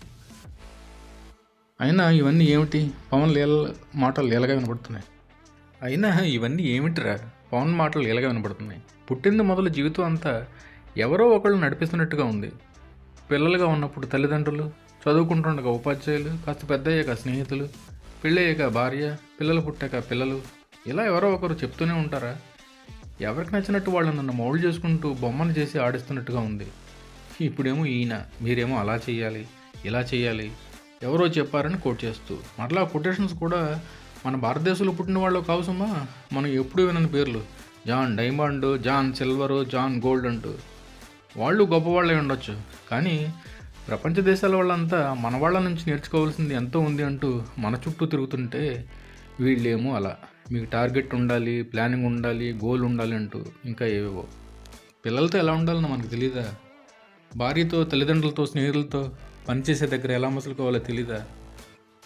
అయినా ఇవన్నీ ఏమిటి? పవన్ మాటలు లీలగా వినపడుతున్నాయి. పవన్ మాటలు లీలగా వినపడుతున్నాయి. పుట్టింది మొదలు జీవితం అంతా ఎవరో ఒకళ్ళు నడిపిస్తున్నట్టుగా ఉంది. పిల్లలుగా ఉన్నప్పుడు తల్లిదండ్రులు, చదువుకుంటుండగా ఉపాధ్యాయులు, కాస్త పెద్ద అయ్యాక స్నేహితులు, పెళ్ళయ్యాక భార్య, పిల్లలు పుట్టాక పిల్లలు, ఇలా ఎవరో ఒకరు చెప్తూనే ఉంటారా? ఎవరికి నచ్చినట్టు వాళ్ళు నన్ను మౌల్డ్ చేసుకుంటూ బొమ్మను చేసి ఆడిస్తున్నట్టుగా ఉంది. ఇప్పుడేమో ఈయన, మీరేమో అలా చేయాలి ఇలా చేయాలి, ఎవరో చెప్పారని కోట్ చేస్తూ, మరలా కొటేషన్స్ కూడా మన భారతదేశంలో పుట్టిన వాళ్ళు కావు సుమా. మనం ఎప్పుడు వినని పేర్లు, John Diamond, John Silver, John Gold అంటూ. వాళ్ళు గొప్పవాళ్ళే ఉండొచ్చు, కానీ ప్రపంచ దేశాల వాళ్ళంతా మన వాళ్ళ నుంచి నేర్చుకోవాల్సింది ఎంతో ఉంది అంటూ మన చుట్టూ తిరుగుతుంటే వీళ్ళేమో అలా మీకు టార్గెట్ ఉండాలి, ప్లానింగ్ ఉండాలి, గోల్ ఉండాలి అంటూ ఇంకా ఏవేవో. పిల్లలతో ఎలా ఉండాలని మనకు తెలీదా? భార్యతో, తల్లిదండ్రులతో, స్నేహితులతో పనిచేసే దగ్గర ఎలా మసులుకోవాలో తెలీదా?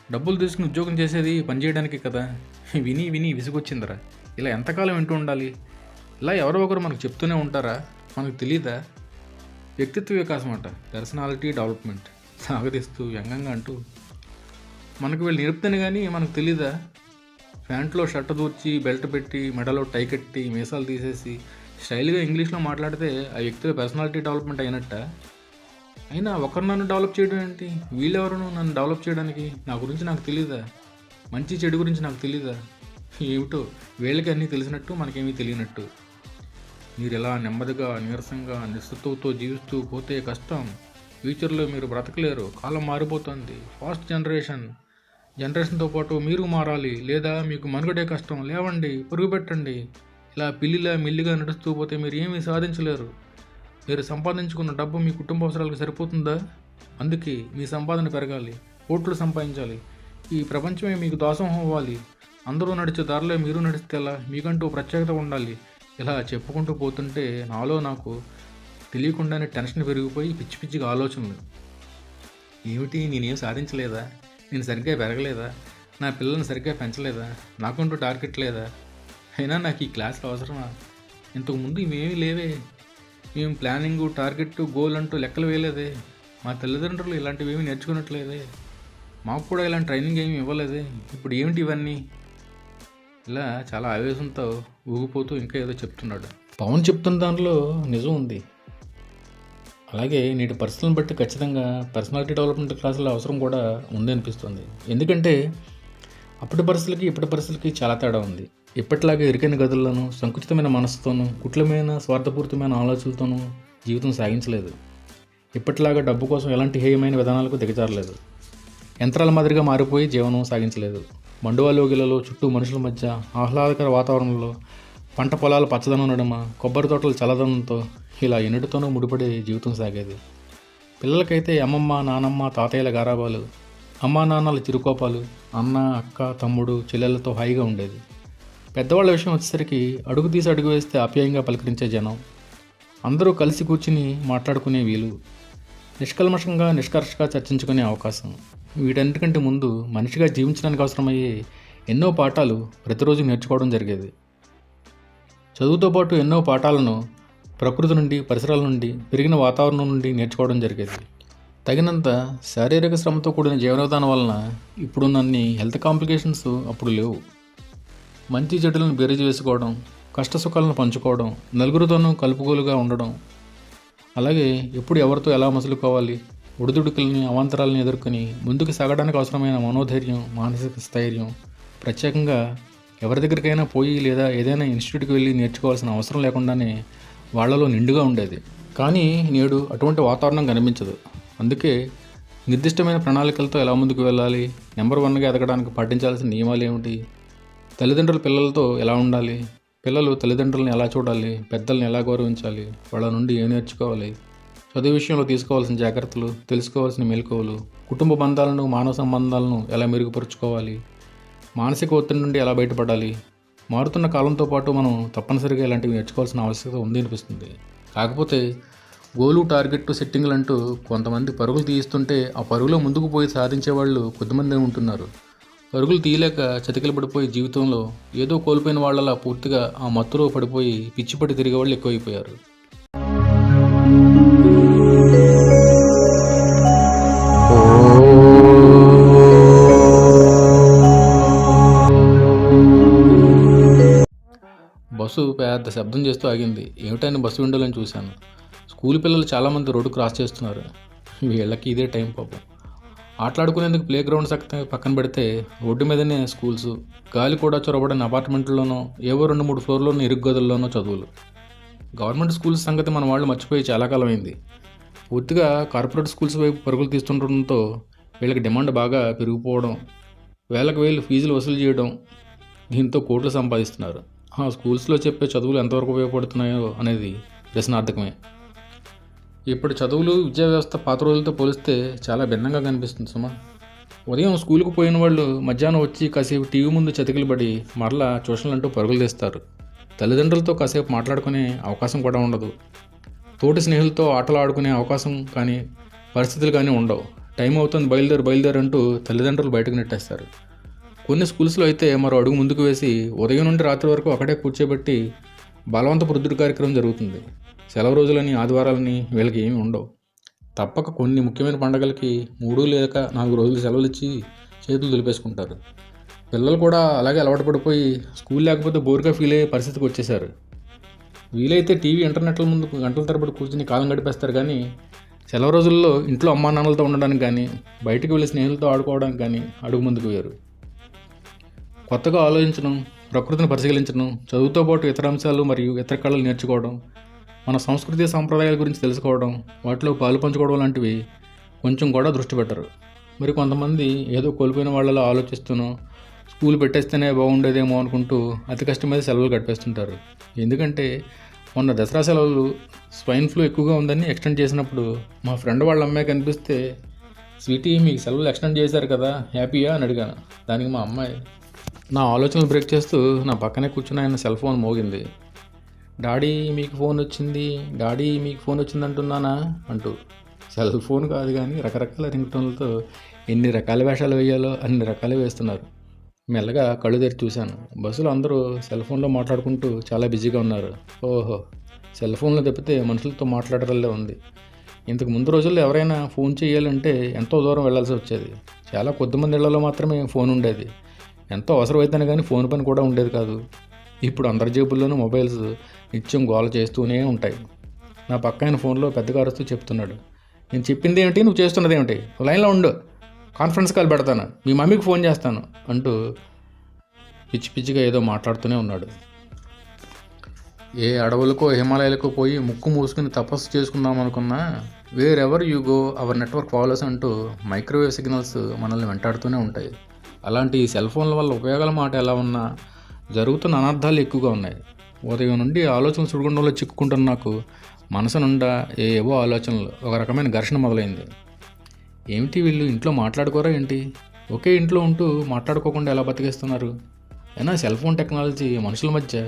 డబ్బులు తీసుకుని ఉద్యోగం చేసేది పని చేయడానికి కదా. విని విని విసుగొచ్చిందరా. ఇలా ఎంతకాలం వింటూ ఉండాలి? ఇలా ఎవరో ఒకరు మనకు చెప్తూనే ఉంటారా? మనకు తెలీదా? వ్యక్తిత్వ వికాసం అంట, పర్సనాలిటీ డెవలప్మెంట్ సాగదీస్తూ వ్యంగంగా అంటూ మనకు వీళ్ళు నేర్పుతానే కానీ మనకు తెలీదా? ప్యాంట్లో షర్ట్ దూర్చి, బెల్ట్ పెట్టి, మెడలో టై కట్టి, మీసాలు తీసేసి స్టైల్గా ఇంగ్లీష్లో మాట్లాడితే ఆ వ్యక్తిలో పర్సనాలిటీ డెవలప్మెంట్ అయినట్ట. అయినా ఒకరు నన్ను డెవలప్ చేయడం ఏంటి? వీళ్ళెవరు నన్ను డెవలప్ చేయడానికి? నా గురించి నాకు తెలీదా? మంచి చెడు గురించి నాకు తెలీదా? ఏమిటో వీళ్ళకి అన్నీ తెలిసినట్టు మనకేమీ తెలియనట్టు. మీరు ఎలా నెమ్మదిగా, నీరసంగా, నిస్సత్తుతో జీవిస్తూ పోతే కష్టం. ఫ్యూచర్లో మీరు బ్రతకలేరు. కాలం మారిపోతుంది. ఫాస్ట్ జనరేషన్తో పాటు మీరు మారాలి, లేదా మీకు మనుగడే కష్టం. లేవండి, పరుగు పెట్టండి. ఇలా పిల్లిలా మిల్లిగా నడుస్తూ పోతే మీరు ఏమీ సాధించలేరు. మీరు సంపాదించుకున్న డబ్బు మీ కుటుంబ అవసరాలకు సరిపోతుందా? అందుకే మీ సంపాదన పెరగాలి, కోట్లు సంపాదించాలి. ఈ ప్రపంచమే మీకు దాసోహం అవ్వాలి. అందరూ నడిచే దారిలో మీరు నడిస్తే ఎలా? మీకంటూ ప్రత్యేకత ఉండాలి. ఇలా చెప్పుకుంటూ పోతుంటే నాకు తెలియకుండానే టెన్షన్ పెరిగిపోయి పిచ్చి పిచ్చిగా ఆలోచనలు. ఏమిటి, నేనేం సాధించలేదా? నేను సరిగ్గా పెరగలేదా? నా పిల్లల్ని సరిగ్గా పెంచలేదా? నాకంటూ టార్గెట్ లేదా? అయినా నాకు ఈ క్లాసులు అవసరమా? ఇంతకుముందు ఇవేమీ లేవే. మేము ప్లానింగు, టార్గెట్, గోల్ అంటూ లెక్కలు వేయలేదే. మా తల్లిదండ్రులు ఇలాంటివి ఏమీ నేర్చుకున్నట్లేదే. మాకు కూడా ఇలాంటి ట్రైనింగ్ ఏమీ ఇవ్వలేదే. ఇప్పుడు ఏమిటి ఇవన్నీ? ఇలా చాలా ఆవేశంతో ఊగిపోతూ ఇంకా ఏదో చెప్తున్నాడు. పవన్ చెప్తున్న దాంట్లో నిజం ఉంది. అలాగే నేటి పరిస్థితులను బట్టి ఖచ్చితంగా పర్సనాలిటీ డెవలప్మెంట్ క్లాసుల అవసరం కూడా ఉంది అనిపిస్తుంది. ఎందుకంటే అప్పటి పరిస్థితులకి ఇప్పటి పరిస్థితులకి చాలా తేడా ఉంది. ఇప్పటిలాగా ఇరుకైన గదుల్లోనూ, సంకుచితమైన మనసుతోనూ, కుట్లమైన స్వార్థపూరితమైన ఆలోచనలతోనూ జీవితం సాగించలేదు. ఇప్పటిలాగా డబ్బు కోసం ఎలాంటి హేయమైన విధానాలకు దిగజారలేదు. యంత్రాల మాదిరిగా మారిపోయి జీవనం సాగించలేదు. మండువాలోగిలలో చుట్టూ మనుషుల మధ్య ఆహ్లాదకర వాతావరణంలో, పంట పొలాల పచ్చదనం నడుమ, కొబ్బరి తోటల చల్లదనంతో ఇలా ఎన్నిటితోనూ ముడిపడి జీవితం సాగేది. పిల్లలకైతే అమ్మమ్మ, నానమ్మ, తాతయ్యల గారాబాలు, అమ్మా నాన్నల చిరుకోపాలు, అన్న, అక్క, తమ్ముడు, చెల్లెళ్ళతో హాయిగా ఉండేది. పెద్దవాళ్ళ విషయం వచ్చేసరికి అడుగు తీసి అడుగు వేస్తే ఆప్యాయంగా పలకరించే జనం, అందరూ కలిసి కూర్చుని మాట్లాడుకునే వీలు, నిష్కల్మషంగా నిష్కర్షగా చర్చించుకునే అవకాశం. వీటన్నిటికంటే ముందు మనిషిగా జీవించడానికి అవసరమయ్యే ఎన్నో పాఠాలు ప్రతిరోజు నేర్చుకోవడం జరిగేది. చదువుతో పాటు ఎన్నో పాఠాలను ప్రకృతి నుండి, పరిసరాల నుండి, పెరిగిన వాతావరణం నుండి నేర్చుకోవడం జరిగేది. తగినంత శారీరక శ్రమతో కూడిన జీవన విధానం వలన ఇప్పుడున్నన్ని హెల్త్ కాంప్లికేషన్స్ అప్పుడు లేవు. మంచి చెడులను బేరీజు వేసుకోవడం, కష్ట సుఖాలను పంచుకోవడం, నలుగురితోనూ కలుపుగోలుగా ఉండడం, అలాగే ఎప్పుడు ఎవరితో ఎలా మసులుకోవాలి, ఒడిదుడుకుల్ని, అవాంతరాలను ఎదుర్కొని ముందుకు సాగడానికి అవసరమైన మనోధైర్యం, మానసిక స్థైర్యం, ప్రత్యేకంగా ఎవరి దగ్గరికైనా పోయి లేదా ఏదైనా ఇన్స్టిట్యూట్కి వెళ్ళి నేర్చుకోవాల్సిన అవసరం లేకుండానే వాళ్లలో నిండుగా ఉండేది. కానీ నేడు అటువంటి వాతావరణం కనిపించదు. అందుకే నిర్దిష్టమైన ప్రణాళికలతో ఎలా ముందుకు వెళ్ళాలి, నెంబర్ 1గా ఎదగడానికి పాటించాల్సిన నియమాలు ఏమిటి, తల్లిదండ్రులు పిల్లలతో ఎలా ఉండాలి, పిల్లలు తల్లిదండ్రులను ఎలా చూడాలి, పెద్దల్ని ఎలా గౌరవించాలి, వాళ్ళ నుండి ఏం నేర్చుకోవాలి, చదువు విషయంలో తీసుకోవాల్సిన జాగ్రత్తలు, తెలుసుకోవాల్సిన మెలకువలు, కుటుంబ బంధాలను, మానవ సంబంధాలను ఎలా మెరుగుపరుచుకోవాలి, మానసిక ఒత్తిడి నుండి ఎలా బయటపడాలి, మారుతున్న కాలంతో పాటు మనం తప్పనిసరిగా ఇలాంటివి నేర్చుకోవాల్సిన ఆవశ్యకత ఉంది అనిపిస్తుంది. కాకపోతే గోలు, టార్గెట్ సెట్టింగ్లు అంటూ కొంతమంది పరుగులు తీయిస్తుంటే ఆ పరుగులో ముందుకు పోయి సాధించే వాళ్ళు కొద్దిమంది ఉంటున్నారు. పరుగులు తీయలేక చతికిల పడిపోయి జీవితంలో ఏదో కోల్పోయిన వాళ్ళలా పూర్తిగా ఆ మత్తులో పడిపోయి పిచ్చిపడి తిరిగే వాళ్ళు ఎక్కువైపోయారు. బస్సు పెద్ద శబ్దం చేస్తూ ఆగింది. ఏమిటని బస్సు విండోలని చూశాను. స్కూల్ పిల్లలు చాలామంది రోడ్డు క్రాస్ చేస్తున్నారు. వీళ్ళకి ఇదే టైం పాపం. ఆటలాడుకునేందుకు ప్లే గ్రౌండ్స్ పక్కన పెడితే రోడ్డు మీదనే స్కూల్స్, గాలి కూడా చొరబడిన అపార్ట్మెంట్లోనో ఏవో 2-3 ఫ్లోర్లోనో ఇరుగు గదుల్లోనో చదువులు. గవర్నమెంట్ స్కూల్స్ సంగతి మన వాళ్ళు మర్చిపోయి చాలా కాలం అయింది. పూర్తిగా కార్పొరేట్ స్కూల్స్ వైపు పరుగులు తీస్తుండటంతో వీళ్ళకి డిమాండ్ బాగా పెరిగిపోవడం, వేలకు వేలు ఫీజులు వసూలు చేయడం, దీంతో కోట్లు సంపాదిస్తున్నారు. ఆ స్కూల్స్లో చెప్పే చదువులు ఎంతవరకు ఉపయోగపడుతున్నాయో అనేది ప్రశ్నార్థకమే. ఇప్పుడు చదువులు, విద్యా వ్యవస్థ పాత రోజులతో పోలిస్తే చాలా భిన్నంగా కనిపిస్తుంది సుమా. ఉదయం స్కూల్కి పోయిన వాళ్ళు మధ్యాహ్నం వచ్చి కాసేపు టీవీ ముందు చతికిలు పడి మరలా ట్యూషన్లు అంటూ పరుగులు తీస్తారు. తల్లిదండ్రులతో కాసేపు మాట్లాడుకునే అవకాశం కూడా ఉండదు. తోటి స్నేహితులతో ఆటలు ఆడుకునే అవకాశం కానీ పరిస్థితులు కానీ ఉండవు. టైం అవుతుంది, బయలుదేరు అంటూ తల్లిదండ్రులు బయటకు నెట్టేస్తారు. కొన్ని స్కూల్స్లో అయితే మరో అడుగు ముందుకు వేసి ఉదయం నుండి రాత్రి వరకు అక్కడే కూర్చోబెట్టి బలవంత వృద్ధుడి కార్యక్రమం జరుగుతుంది. సెలవు రోజులని, ఆదివారాలని వీళ్ళకి ఏమీ ఉండవు. తప్పక కొన్ని ముఖ్యమైన పండుగలకి 3 లేక 4 రోజులు సెలవులు ఇచ్చి చేతులు దులిపేసుకుంటారు. పిల్లలు కూడా అలాగే అలవాటు పడిపోయి స్కూల్ లేకపోతే బోర్గా ఫీల్ అయ్యే పరిస్థితికి వచ్చేసారు. వీలైతే టీవీ, ఇంటర్నెట్ల ముందు గంటల తరబడి కూర్చుని కాలం గడిపేస్తారు. కానీ సెలవు రోజుల్లో ఇంట్లో అమ్మా నాన్నలతో ఉండడానికి కానీ, బయటికి వెళ్ళి స్నేహితులతో ఆడుకోవడానికి కానీ అడుగు ముందుకు వేరు. కొత్తగా ఆలోచించడం, ప్రకృతిని పరిశీలించడం, చదువుతో పాటు ఇతర అంశాలు మరియు ఇతర కళలు నేర్చుకోవడం, మన సంస్కృతి సాంప్రదాయాల గురించి తెలుసుకోవడం, వాటిలో పాలు పంచుకోవడం లాంటివి కొంచెం కూడా దృష్టి పెట్టరు. మరి కొంతమంది ఏదో కోల్పోయిన వాళ్ళలో ఆలోచిస్తూనో స్కూల్ పెట్టేస్తేనే బాగుండేదేమో అనుకుంటూ అతి కష్టం మీద సెలవులు గడిపేస్తుంటారు. ఎందుకంటే మొన్న దసరా సెలవులు స్వైన్ ఫ్లూ ఎక్కువగా ఉందని ఎక్స్టెండ్ చేసినప్పుడు మా ఫ్రెండ్ వాళ్ళ అమ్మాయి కనిపిస్తే, స్వీటీ మీకు సెలవులు ఎక్స్టెండ్ చేశారు కదా, హ్యాపీయా అని అడిగాను. దానికి మా అమ్మాయి నా ఆలోచనలు బ్రేక్ చేస్తూ నా పక్కనే కూర్చుని ఆయన సెల్ ఫోన్ మోగింది. డాడీ మీకు ఫోన్ వచ్చింది అంటున్నానా అంటూ. సెల్ ఫోన్ కాదు కానీ రకరకాల రింగ్ టోన్లతో ఎన్ని రకాల వేషాలు వేయాలో అన్ని రకాలు వేస్తున్నారు. మెల్లగా కళ్ళు తెరిచి చూశాను. బస్సులో అందరూ సెల్ ఫోన్లో మాట్లాడుకుంటూ చాలా బిజీగా ఉన్నారు. ఓహో, సెల్ ఫోన్లో తప్పితే మనుషులతో మాట్లాడటంలో ఉంది. ఇంతకు ముందు రోజుల్లో ఎవరైనా ఫోన్ చేయాలంటే ఎంతో దూరం వెళ్లాల్సి వచ్చేది. చాలా కొద్దిమంది ఇళ్లలో మాత్రమే ఫోన్ ఉండేది. ఎంతో అవసరమైతేనే కానీ ఫోన్ పని కూడా ఉండేది కాదు. ఇప్పుడు అందరి జేబుల్లోనూ మొబైల్స్ నిత్యం గోల చేస్తూనే ఉంటాయి. నా పక్క ఆయన ఫోన్లో పెద్దగా అరుస్తూ చెప్తున్నాడు. నేను చెప్పింది ఏమిటి, నువ్వు చేస్తున్నది ఏమిటి, లైన్లో ఉండు, కాన్ఫరెన్స్ కాల్ పెడతాను, మీ మమ్మీకి ఫోన్ చేస్తాను అంటూ పిచ్చి పిచ్చిగా ఏదో మాట్లాడుతూనే ఉన్నాడు. ఏ అడవులకో హిమాలయాలకో పోయి ముక్కు మూసుకుని తపస్సు చేసుకుందాం అనుకున్నా wear ever you go our network follows అంటూ మైక్రోవేవ్ సిగ్నల్స్ మనల్ని వెంటాడుతూనే ఉంటాయి. అలాంటి సెల్ ఫోన్ల వల్ల ఉపయోగాల మాట ఎలా ఉన్నా జరుగుతున్న అనర్థాలు ఎక్కువగా ఉన్నాయి. ఉదయం నుండి ఆలోచన సుడిగుండంలో చిక్కుకుంటున్న నాకు మనసు నుండా ఏవో ఆలోచనలు, ఒక రకమైన ఘర్షణ మొదలైంది. ఏమిటి వీళ్ళు ఇంట్లో మాట్లాడుకోరా ఏంటి, ఒకే ఇంట్లో ఉంటూ మాట్లాడుకోకుండా ఎలా బతికేస్తున్నారు? అయినా సెల్ ఫోన్ టెక్నాలజీ మనుషుల మధ్య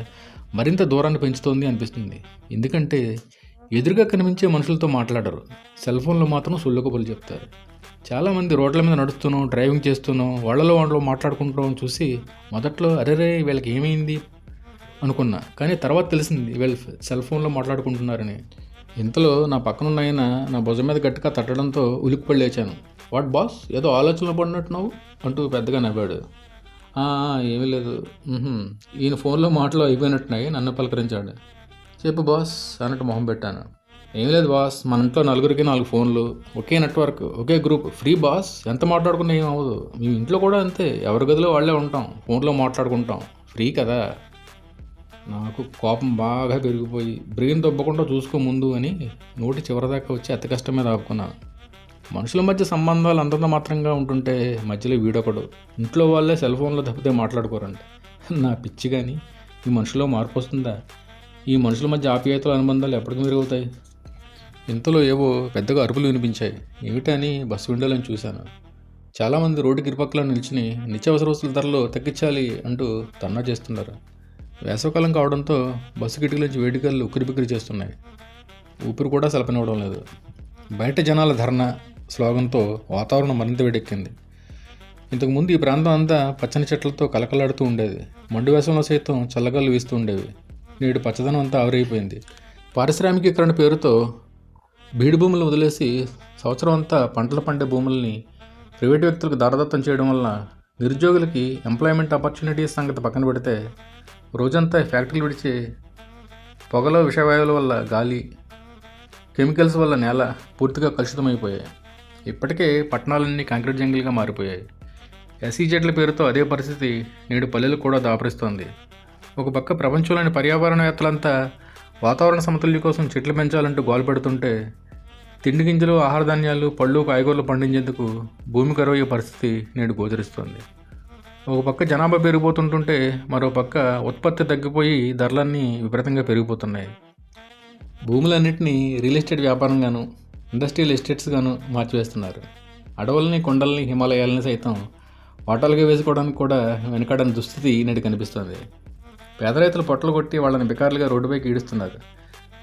మరింత దూరాన్ని పెంచుతోంది అనిపిస్తుంది. ఎందుకంటే ఎదురుగా కనిపించే మనుషులతో మాట్లాడరు, సెల్ ఫోన్లో మాత్రం సుళ్ళు కబుర్లు చెప్తారు. చాలామంది రోడ్ల మీద నడుస్తూనో, డ్రైవింగ్ చేస్తూనో వాళ్ళలో మాట్లాడుకుంటాం చూసి మొదట్లో అరేరే వీళ్ళకి ఏమైంది, అనుకున్నా. కానీ తర్వాత తెలిసింది వీళ్ళు సెల్ ఫోన్లో మాట్లాడుకుంటున్నారని. ఇంతలో నా పక్కనున్న ఆయన నా భుజం మీద గట్టిగా తట్టడంతో ఉలిక్కిపడి లేచాను. వాట్ బాస్, ఏదో ఆలోచనలో పడినట్టున్నావు అంటూ పెద్దగా నవ్వాడు. "ఆ, ఏమీ లేదు. ఈయన ఫోన్లో మాటలు అయిపోయినట్టున్నాయి." నన్ను పలకరించాడు. "చెప్పు బాస్" అన్నట్టు మొహం పెట్టాను. "ఏం లేదు బాస్, మన ఇంట్లో నలుగురికి 4 ఫోన్లు, ఒకే నెట్వర్క్, ఒకే గ్రూప్, ఫ్రీ బాస్. ఎంత మాట్లాడుకున్నా ఏం అవ్వదు. మేము ఇంట్లో కూడా అంతే, ఎవరి గదిలో వాళ్ళే ఉంటాం, ఫోన్లో మాట్లాడుకుంటాం, ఫ్రీ కదా." నాకు కోపం బాగా పెరిగిపోయి బ్రెయిన్ దొబ్బకుండా చూసుకో ముందు అని నోటి చివరిదాకా వచ్చి అతి కష్టం మీద ఆపుకున్నాను. మనుషుల మధ్య సంబంధాలు అంతంత మాత్రంగా ఉంటుంటే మధ్యలో వీడొకడు ఇంట్లో వాళ్ళే సెల్ ఫోన్లో తప్పితే మాట్లాడుకోరండి. నా పిచ్చి కానీ ఈ మనుషులో మార్పు వస్తుందా? ఈ మనుషుల మధ్య ఆప్యాయతల అనుబంధాలు ఎప్పటికి మెరుగుతాయి? ఇంతలో ఏవో పెద్దగా అరుపులు వినిపించాయి. ఏమిటని బస్సు విండోలను చూశాను. చాలామంది రోడ్డుకి ఇరుపక్కల నిల్చుని నిత్యావసర వస్తువుల ధరలు తగ్గించాలి అంటూ ధర్నా చేస్తున్నారు. వేసవకాలం కావడంతో బస్సు కిటికీలోంచి వేడికలు ఉక్కిరిబిక్కిరి చేస్తున్నాయి. ఊపిరి కూడా సలపనివ్వడం లేదు. బయట జనాల ధర్నా స్లోగన్తో వాతావరణం మరింత వేడెక్కింది. ఇంతకుముందు ఈ ప్రాంతం అంతా పచ్చని చెట్లతో కలకలాడుతూ ఉండేది. మండు వేసంలో సైతం చల్లగాలు వీస్తూ ఉండేవి. నేడు పచ్చదనం అంతా ఆవిరైపోయింది. పారిశ్రామికీకరణ పేరుతో బీడు భూములు వదిలేసి సంవత్సరం అంతా పంటలు పండే భూముల్ని ప్రైవేటు వ్యక్తులకు దారదత్తం చేయడం వల్ల నిరుద్యోగులకి ఎంప్లాయ్మెంట్ ఆపర్చునిటీస్ సంగతి పక్కన పెడితే రోజంతా ఫ్యాక్టరీలు విడిచే పొగలో విషవాయువుల వల్ల గాలి, కెమికల్స్ వల్ల నేల పూర్తిగా కలుషితమైపోయాయి. ఇప్పటికే పట్టణాలన్నీ కాంక్రీట్ జంగిల్గా మారిపోయాయి. ఎస్ఈజెడ్ల పేరుతో అదే పరిస్థితి నేడు పల్లెలు కూడా దాపరిస్తోంది. ఒక పక్క ప్రపంచంలోని పర్యావరణవేత్తలంతా వాతావరణ సమతుల్యం కోసం చెట్లు పెంచాలంటూ గోల పెడుతుంటే తిండి గింజలు, ఆహార ధాన్యాలు, పళ్ళు, కాయగూరలు పండించేందుకు భూమి కరువయ్యే పరిస్థితి నేడు గోచరిస్తోంది. ఒక పక్క జనాభా పెరిగిపోతుంటుంటే మరో పక్క ఉత్పత్తి తగ్గిపోయి ధరలన్నీ విపరీతంగా పెరిగిపోతున్నాయి. భూములన్నింటినీ రియల్ ఎస్టేట్ వ్యాపారంగాను, ఇండస్ట్రియల్ ఎస్టేట్స్గాను మార్చివేస్తున్నారు. అడవుల్ని, కొండల్ని, హిమాలయాలని సైతం వాటాలుగా వేసుకోవడానికి కూడా వెనకాడని దుస్థితి నేడు కనిపిస్తుంది. పేద రైతులు పొట్టలు కొట్టి వాళ్ళని బికారులుగా రోడ్డుపైకి ఈడుస్తున్నారు.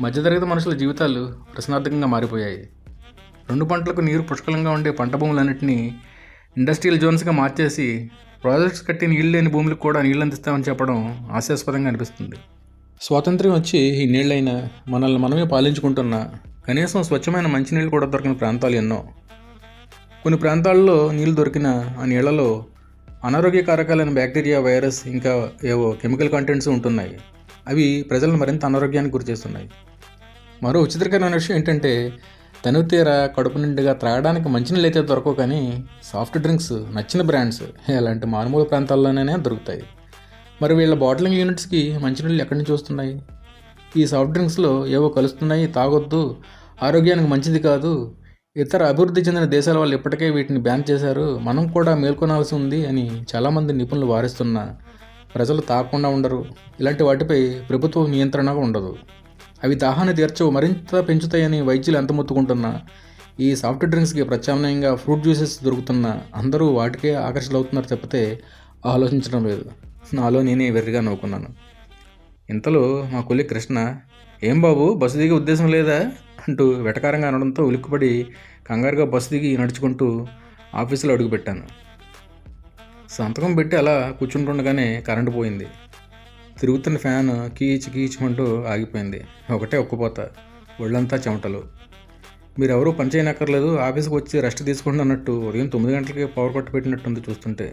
మధ్యతరగతి మనుషుల జీవితాలు ప్రశ్నార్థకంగా మారిపోయాయి. 2 పంటలకు నీరు పుష్కలంగా ఉండే పంట భూములన్నింటినీ ఇండస్ట్రియల్ జోన్స్గా మార్చేసి ప్రాజెక్ట్స్ కట్టి నీళ్ళు లేని భూములకు కూడా నీళ్ళు అందిస్తామని చెప్పడం హాస్యాస్పదంగా అనిపిస్తుంది. స్వాతంత్ర్యం వచ్చి ఈ నీళ్ళైనా మనల్ని మనమే పాలించుకుంటున్నా కనీసం స్వచ్ఛమైన మంచినీళ్ళు కూడా దొరికిన ప్రాంతాలు ఎన్నో. కొన్ని ప్రాంతాల్లో నీళ్ళు దొరికిన ఆ నీళ్లలో అనారోగ్యకారకాలైన బ్యాక్టీరియా, వైరస్, ఇంకా ఏవో కెమికల్ కంటెంట్స్ ఉంటున్నాయి. అవి ప్రజలను మరింత అనారోగ్యానికి గురిచేస్తున్నాయి. మరో విచిత్రకరమైన విషయం ఏంటంటే తనుతీర కడుపు నిండుగా త్రాగడానికి మంచినీళ్ళు అయితే దొరకవు, కానీ సాఫ్ట్ డ్రింక్స్ నచ్చిన బ్రాండ్స్ అలాంటి మారుమూల ప్రాంతాల్లోనే దొరుకుతాయి. మరి వీళ్ళ బాటిలింగ్ యూనిట్స్కి మంచినీళ్ళు ఎక్కడి నుంచి వస్తున్నాయి? ఈ సాఫ్ట్ డ్రింక్స్లో ఏవో కలుస్తున్నాయి, తాగొద్దు, ఆరోగ్యానికి మంచిది కాదు, ఇతర అభివృద్ధి చెందిన దేశాల వాళ్ళు ఇప్పటికే వీటిని బ్యాన్ చేశారు, మనం కూడా మేల్కొనాల్సి ఉంది అని చాలామంది నిపుణులు వారిస్తున్నా ప్రజలు తాగకుండా ఉండరు. ఇలాంటి వాటిపై ప్రభుత్వం నియంత్రణగా ఉండదు. అవి దాహాన్ని తీర్చవు, మరింత పెంచుతాయని వైద్యులు ఎంత మొత్తుకుంటున్నా ఈ సాఫ్ట్ డ్రింక్స్కి ప్రత్యామ్నాయంగా ఫ్రూట్ జ్యూసెస్ దొరుకుతున్నా అందరూ వాటికే ఆకర్షితులవుతున్నారు తప్పితే ఆలోచించడం లేదు. నాలో నేనే వెర్రిగా నవ్వుకున్నాను. ఇంతలో మా కొలి కృష్ణ, "ఏం బాబు, బస్సు దిగే ఉద్దేశం లేదా?" అంటూ వెటకారంగా అనడంతో ఉలిక్కుపడి కంగారుగా బస్సు దిగి నడుచుకుంటూ ఆఫీసులో అడుగుపెట్టాను. సంతకం పెట్టి అలా కూర్చుంటుండగానే కరెంటు పోయింది. తిరుగుతున్న ఫ్యాన్ కీచుమంటూ ఆగిపోయింది. ఒకటే ఉక్కపోత, ఒళ్ళంతా చెమటలు. మీరెవరూ పని చేయనక్కర్లేదు, ఆఫీస్కి వచ్చి రెస్ట్ తీసుకుంటున్నట్టు ఉదయం 9 గంటలకి పవర్ కట్ పెట్టినట్టుంది చూస్తుంటే.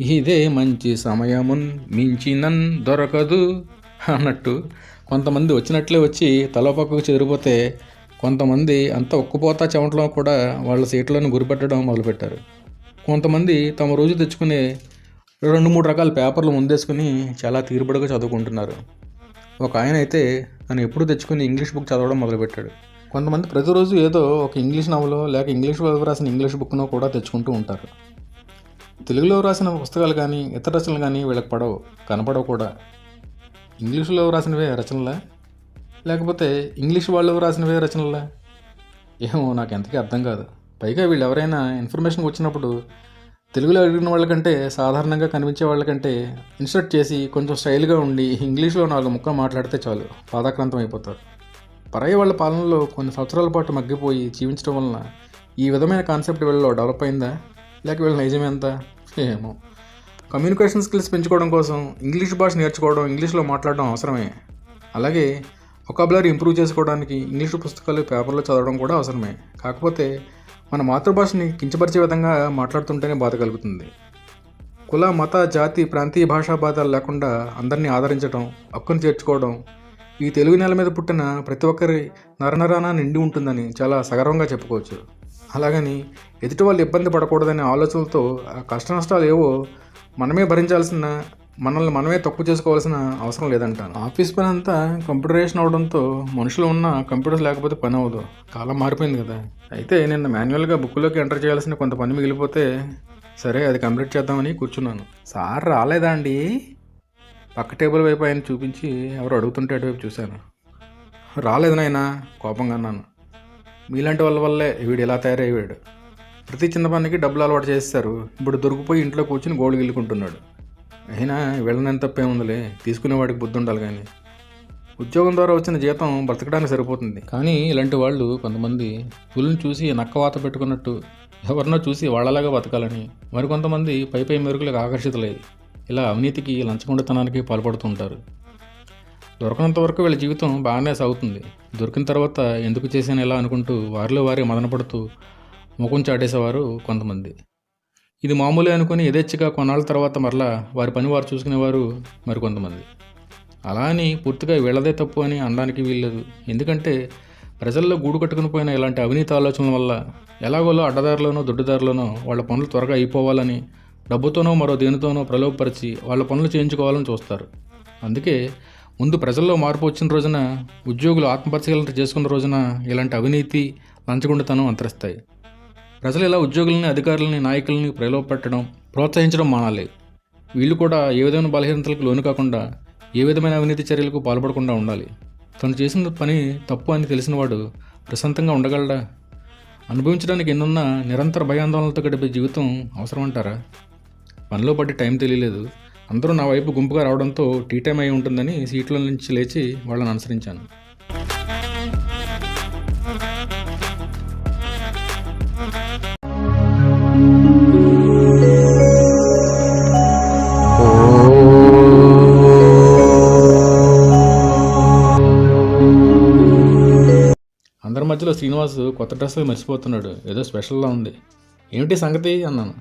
ఇదే మంచి సమయమున్ మించినన్ దొరకదు అన్నట్టు కొంతమంది వచ్చినట్లే వచ్చి తలపక్కకు చెదిరిపోతే కొంతమంది అంత ఉక్కపోతా చెమటలో కూడా వాళ్ళ సీట్లను గురిపెట్టడం మొదలుపెట్టారు. కొంతమంది తమ రోజు తెచ్చుకునే 2-3 రకాల పేపర్లు ముందేసుకుని చాలా తీరుబడిగా చదువుకుంటున్నారు. ఒక ఆయన అయితే తను ఎప్పుడు తెచ్చుకుని ఇంగ్లీష్ బుక్ చదవడం మొదలుపెట్టాడు. కొంతమంది ప్రతిరోజు ఏదో ఒక ఇంగ్లీష్ నవలో లేక ఇంగ్లీష్లో రాసిన ఇంగ్లీష్ బుక్ను కూడా తెచ్చుకుంటూ ఉంటారు. తెలుగులో రాసిన పుస్తకాలు కానీ ఇతర రచనలు కానీ వీళ్ళకి పడవు, కనపడవు కూడా. ఇంగ్లీషులో రాసినవే రచనలా, లేకపోతే ఇంగ్లీష్ వాళ్ళు రాసినవే రచనలా? ఏమో నాకు ఎంతకీ అర్థం కాదు. పైగా వీళ్ళు ఎవరైనా ఇన్ఫర్మేషన్కి వచ్చినప్పుడు తెలుగులో అడిగిన వాళ్ళకంటే సాధారణంగా కనిపించే వాళ్ళకంటే ఇన్సర్ట్ చేసి కొంచెం స్టైల్గా ఉండి ఇంగ్లీష్లో 4 ముక్కలు మాట్లాడితే చాలు పాదాక్రాంతం అయిపోతారు. పరాయి వాళ్ళ పాలనలో కొన్ని సంవత్సరాల పాటు మగ్గిపోయి జీవించడం వలన ఈ విధమైన కాన్సెప్ట్ వీళ్ళలో డెవలప్ అయిందా, లేక వీళ్ళ నైజం ఎంత? ఏమో. కమ్యూనికేషన్ స్కిల్స్ పెంచుకోవడం కోసం ఇంగ్లీష్ భాష నేర్చుకోవడం, ఇంగ్లీష్లో మాట్లాడడం అవసరమే. అలాగే వొకాబులరీ ఇంప్రూవ్ చేసుకోవడానికి ఇంగ్లీష్ పుస్తకాలు, పేపర్లో చదవడం కూడా అవసరమే. కాకపోతే మన మాతృభాషని కించపరిచే విధంగా మాట్లాడుతుంటేనే బాధ కలుగుతుంది. కుల, మత, జాతి, ప్రాంతీయ భాషా భేదాలు లేకుండా అందరినీ ఆదరించడం, హక్కును చేర్చుకోవడం ఈ తెలుగు నేల మీద పుట్టిన ప్రతి ఒక్కరి నరనరాన నిండి ఉంటుందని చాలా సగర్వంగా చెప్పుకోవచ్చు. అలాగని ఎదుటి వాళ్ళు ఇబ్బంది పడకూడదనే ఆలోచనలతో ఆ కష్ట నష్టాలు ఏవో మనమే భరించాల్సిన, మనల్ని మనమే తక్కువ చేసుకోవాల్సిన అవసరం లేదంటాను. ఆఫీస్ పని అంతా కంప్యూటరైజేషన్ అవడంతో మనుషులు ఉన్న కంప్యూటర్స్ లేకపోతే పని అవ్వదు. కాలం మారిపోయింది కదా. అయితే నిన్న మాన్యువల్గా బుక్లోకి ఎంటర్ చేయాల్సిన కొంత పని మిగిలిపోతే సరే అది కంప్లీట్ చేద్దామని కూర్చున్నాను. సార్ రాలేదా అండి? పక్క టేబుల్ వైపు ఆయన చూపించి ఎవరు అడుగుతుంటే అటువైపు చూశాను. రాలేదు నాయనా, కోపంగా అన్నాను. మీలాంటి వాళ్ళ వల్లే వీడు ఇలా తయారయ్యాడు. ప్రతి చిన్న పనికి డబ్బులు అలవాటు చేస్తారు. ఇప్పుడు దొరికిపోయి ఇంట్లో కూర్చుని గోల్డ్ గిల్లుకుంటున్నాడు. అయినా వీళ్ళని తప్పేముందిలే, తీసుకునేవాడికి బుద్ధి ఉండాలి. కానీ ఉద్యోగం ద్వారా వచ్చిన జీతం బ్రతకడానికి సరిపోతుంది. కానీ ఇలాంటి వాళ్ళు కొంతమంది పులిని చూసి నక్కవాత పెట్టుకున్నట్టు ఎవరినో చూసి వాళ్ళలాగా బతకాలని, మరికొంతమంది పై మెరుగులకు ఆకర్షితులై ఇలా అవినీతికి, లంచగొండితనానికి పాల్పడుతుంటారు. దొరకనంత వరకు వీళ్ళ జీవితం బాగానే సాగుతుంది. దొరికిన తర్వాత ఎందుకు చేశాను ఇలా అనుకుంటూ వారిలో వారే మదనపడుతూ ముఖం చాటేసేవారు కొంతమంది. ఇది మామూలే అనుకుని యథేచ్ఛగా కొన్నాళ్ళ తర్వాత మరలా వారి పని వారు చూసుకునేవారు మరికొంతమంది. అలా అని పూర్తిగా వీళ్ళదే తప్పు అని అనడానికి వీల్లేదు. ఎందుకంటే ప్రజల్లో గూడు కట్టుకుని పోయిన ఇలాంటి అవినీతి ఆలోచనల వల్ల ఎలాగోలో అడ్డదారిలోనో దొడ్డుదారిలోనో వాళ్ళ పనులు త్వరగా అయిపోవాలని, డబ్బుతోనో మరో దేనితోనో ప్రలోభపరిచి వాళ్ళ పనులు చేయించుకోవాలని చూస్తారు. అందుకే ముందు ప్రజల్లో మార్పు వచ్చిన రోజున, ఉద్యోగులు ఆత్మపరిశీలన చేసుకున్న రోజున ఇలాంటి అవినీతి, లంచగొండితనం అంతరిస్తాయి. ప్రజలు ఇలా ఉద్యోగులని, అధికారులని, నాయకులని ప్రలోభపెట్టడం, ప్రోత్సహించడం మానాలి. వీళ్ళు కూడా ఏ విధమైన బలహీనతలకు లోను కాకుండా, ఏ విధమైన అవినీతి చర్యలకు పాల్పడకుండా ఉండాలి. తను చేసిన పని తప్పు అని తెలిసినవాడు ప్రశాంతంగా ఉండగలడా? అనుభవించడానికి ఎన్నున్నా నిరంతర భయాందోళనలతో గడిపే జీవితం అవసరం అంటారా? పనిలో పడి టైం తెలియలేదు. అందరూ నా వైపు గుంపుగా రావడంతో టీ టైం అయి ఉంటుందని సీట్లో నుంచి లేచి వాళ్ళని అనుసరించాను. అందరి మధ్యలో శ్రీనివాస్ కొత్త డ్రెస్సులు మర్చిపోతున్నాడు. ఏదో స్పెషల్లా ఉంది. ఏమిటి సంగతి అన్నాను.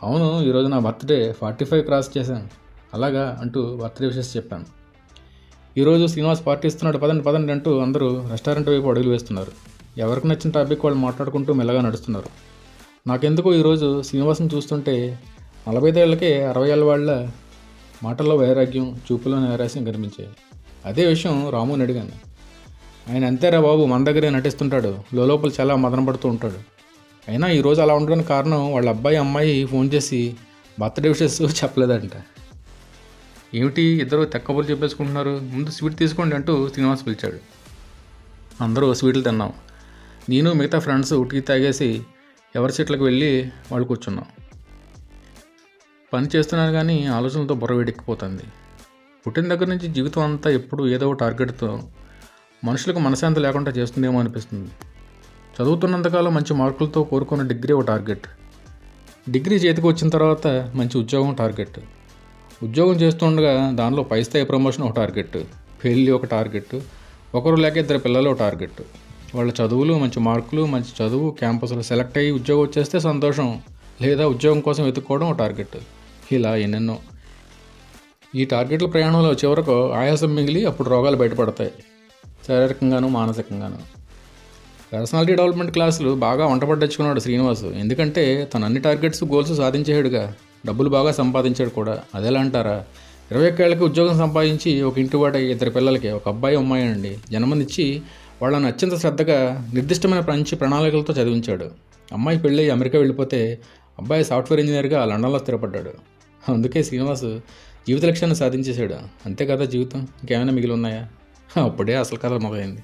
అవును, ఈరోజు నా బర్త్డే 45 క్రాస్ చేశాను. అలాగా అంటూ బర్త్డే విషెస్ చెప్పాను. ఈరోజు శ్రీనివాస్ పార్టీ ఇస్తున్నాడు, పదండి పదండి అంటూ అందరూ రెస్టారెంట్ వైపు అడుగులు వేస్తున్నారు. ఎవరికి నచ్చిన టాపిక్ వాళ్ళు మాట్లాడుకుంటూ మెల్లగా నడుస్తున్నారు. నాకెందుకో ఈరోజు శ్రీనివాస్ని చూస్తుంటే 45 ఏళ్ళకే 60 ఏళ్ళ వాళ్ళ మాటల్లో వైరాగ్యం, చూపులో నైరాశ్యం కనిపించాయి. అదే విషయం రాముని అడిగాను. ఆయన అంతేరా బాబు, మన దగ్గరే నటిస్తుంటాడు, లోపల చాలా మదన పడుతూ ఉంటాడు. అయినా ఈరోజు అలా ఉండడానికి కారణం వాళ్ళ అబ్బాయి, అమ్మాయి ఫోన్ చేసి బర్త్డే విషెస్ చెప్పలేదంట. ఏమిటి ఇద్దరు తెక్కబులు చెప్పేసుకుంటున్నారు, ముందు స్వీట్ తీసుకోండి అంటూ శ్రీనివాస్ పిలిచాడు. అందరూ స్వీట్లు తిన్నాం. నేను మిగతా ఫ్రెండ్స్ టీ తాగేసి ఎవరి సీట్లకు వెళ్ళి వాళ్ళు కూర్చున్నాం. పని చేస్తున్నాను కానీ ఆలోచనలతో బుర్ర వేడెక్కిపోతుంది. పుట్టిన దగ్గర నుంచి జీవితం అంతా ఎప్పుడు ఏదో టార్గెట్తో మనుషులకు మనశ్శాంతి లేకుండా చేస్తుందేమో అనిపిస్తుంది. చదువుతున్నంతకాలం మంచి మార్కులతో కోరుకున్న డిగ్రీ ఒక టార్గెట్. డిగ్రీ చేతికి వచ్చిన తర్వాత మంచి ఉద్యోగం టార్గెట్. ఉద్యోగం చేస్తుండగా దానిలో పై స్థాయి ప్రమోషన్ ఒక టార్గెట్. పెళ్ళి ఒక టార్గెట్. ఒకరు లేక ఇద్దరు పిల్లలు ఒక టార్గెట్. వాళ్ళ చదువులు, మంచి మార్కులు, మంచి చదువు, క్యాంపస్లో సెలెక్ట్ అయ్యి ఉద్యోగం వచ్చేస్తే సంతోషం, లేదా ఉద్యోగం కోసం వెతుక్కోవడం ఒక టార్గెట్. ఇలా ఎన్నెన్నో. ఈ టార్గెట్ల ప్రయాణంలో చివరకు ఆయాసం మిగిలి అప్పుడు రోగాలు బయటపడతాయి, శారీరకంగాను మానసికంగాను. పర్సనాలిటీ డెవలప్మెంట్ క్లాసులు బాగా వంటపడ్డించుకున్నాడు శ్రీనివాస్. ఎందుకంటే తన అన్ని టార్గెట్స్, గోల్స్ సాధించాడుగా. డబ్బులు బాగా సంపాదించాడు కూడా. అదెలా అంటారా? 21 ఏళ్ళకి ఉద్యోగం సంపాదించి ఒక ఇంటివాడై ఇద్దరు పిల్లలకి, ఒక అబ్బాయి అమ్మాయి అండి, జన్మనిచ్చి వాళ్ళని అత్యంత శ్రద్ధగా నిర్దిష్టమైన మంచి ప్రణాళికలతో చదివించాడు. అమ్మాయి పెళ్ళి అమెరికా వెళ్ళిపోతే అబ్బాయి సాఫ్ట్వేర్ ఇంజనీర్గా లండన్లో స్థిరపడ్డాడు. అందుకే శ్రీనివాస్ జీవిత లక్ష్యాన్ని సాధించేశాడు. అంతే కదా జీవితం, ఇంకేమైనా మిగిలి ఉన్నాయా? అప్పుడే అసలు కథ మొదలైంది.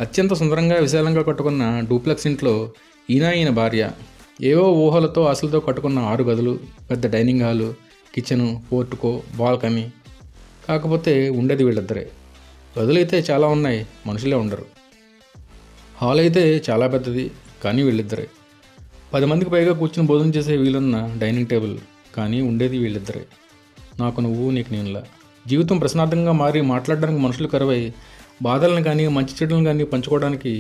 అత్యంత సుందరంగా విశాలంగా కట్టుకున్న డూప్లెక్స్ ఇంట్లో ఈయన భార్య, ఏవో ఊహలతో ఆశలతో కట్టుకున్న 6 గదులు, పెద్ద డైనింగ్ హాలు, కిచెను, పోర్టుకో, బాల్కనీ. కాకపోతే ఉండేది వీళ్ళిద్దరే. గదులైతే చాలా ఉన్నాయి, మనుషులే ఉండరు. హాల్ అయితే చాలా పెద్దది, కానీ వీళ్ళిద్దరే. 10 మందికి పైగా కూర్చుని భోజనం చేసే వీలున్న డైనింగ్ టేబుల్, కానీ ఉండేది వీళ్ళిద్దరే, నాకు నువ్వు నీకు నేనులా. జీవితం ప్రశ్నార్థంగా మారి మాట్లాడడానికి మనుషులు కరువై, బాధలను కానీ మంచి చెడులను కానీ పంచుకోవడానికి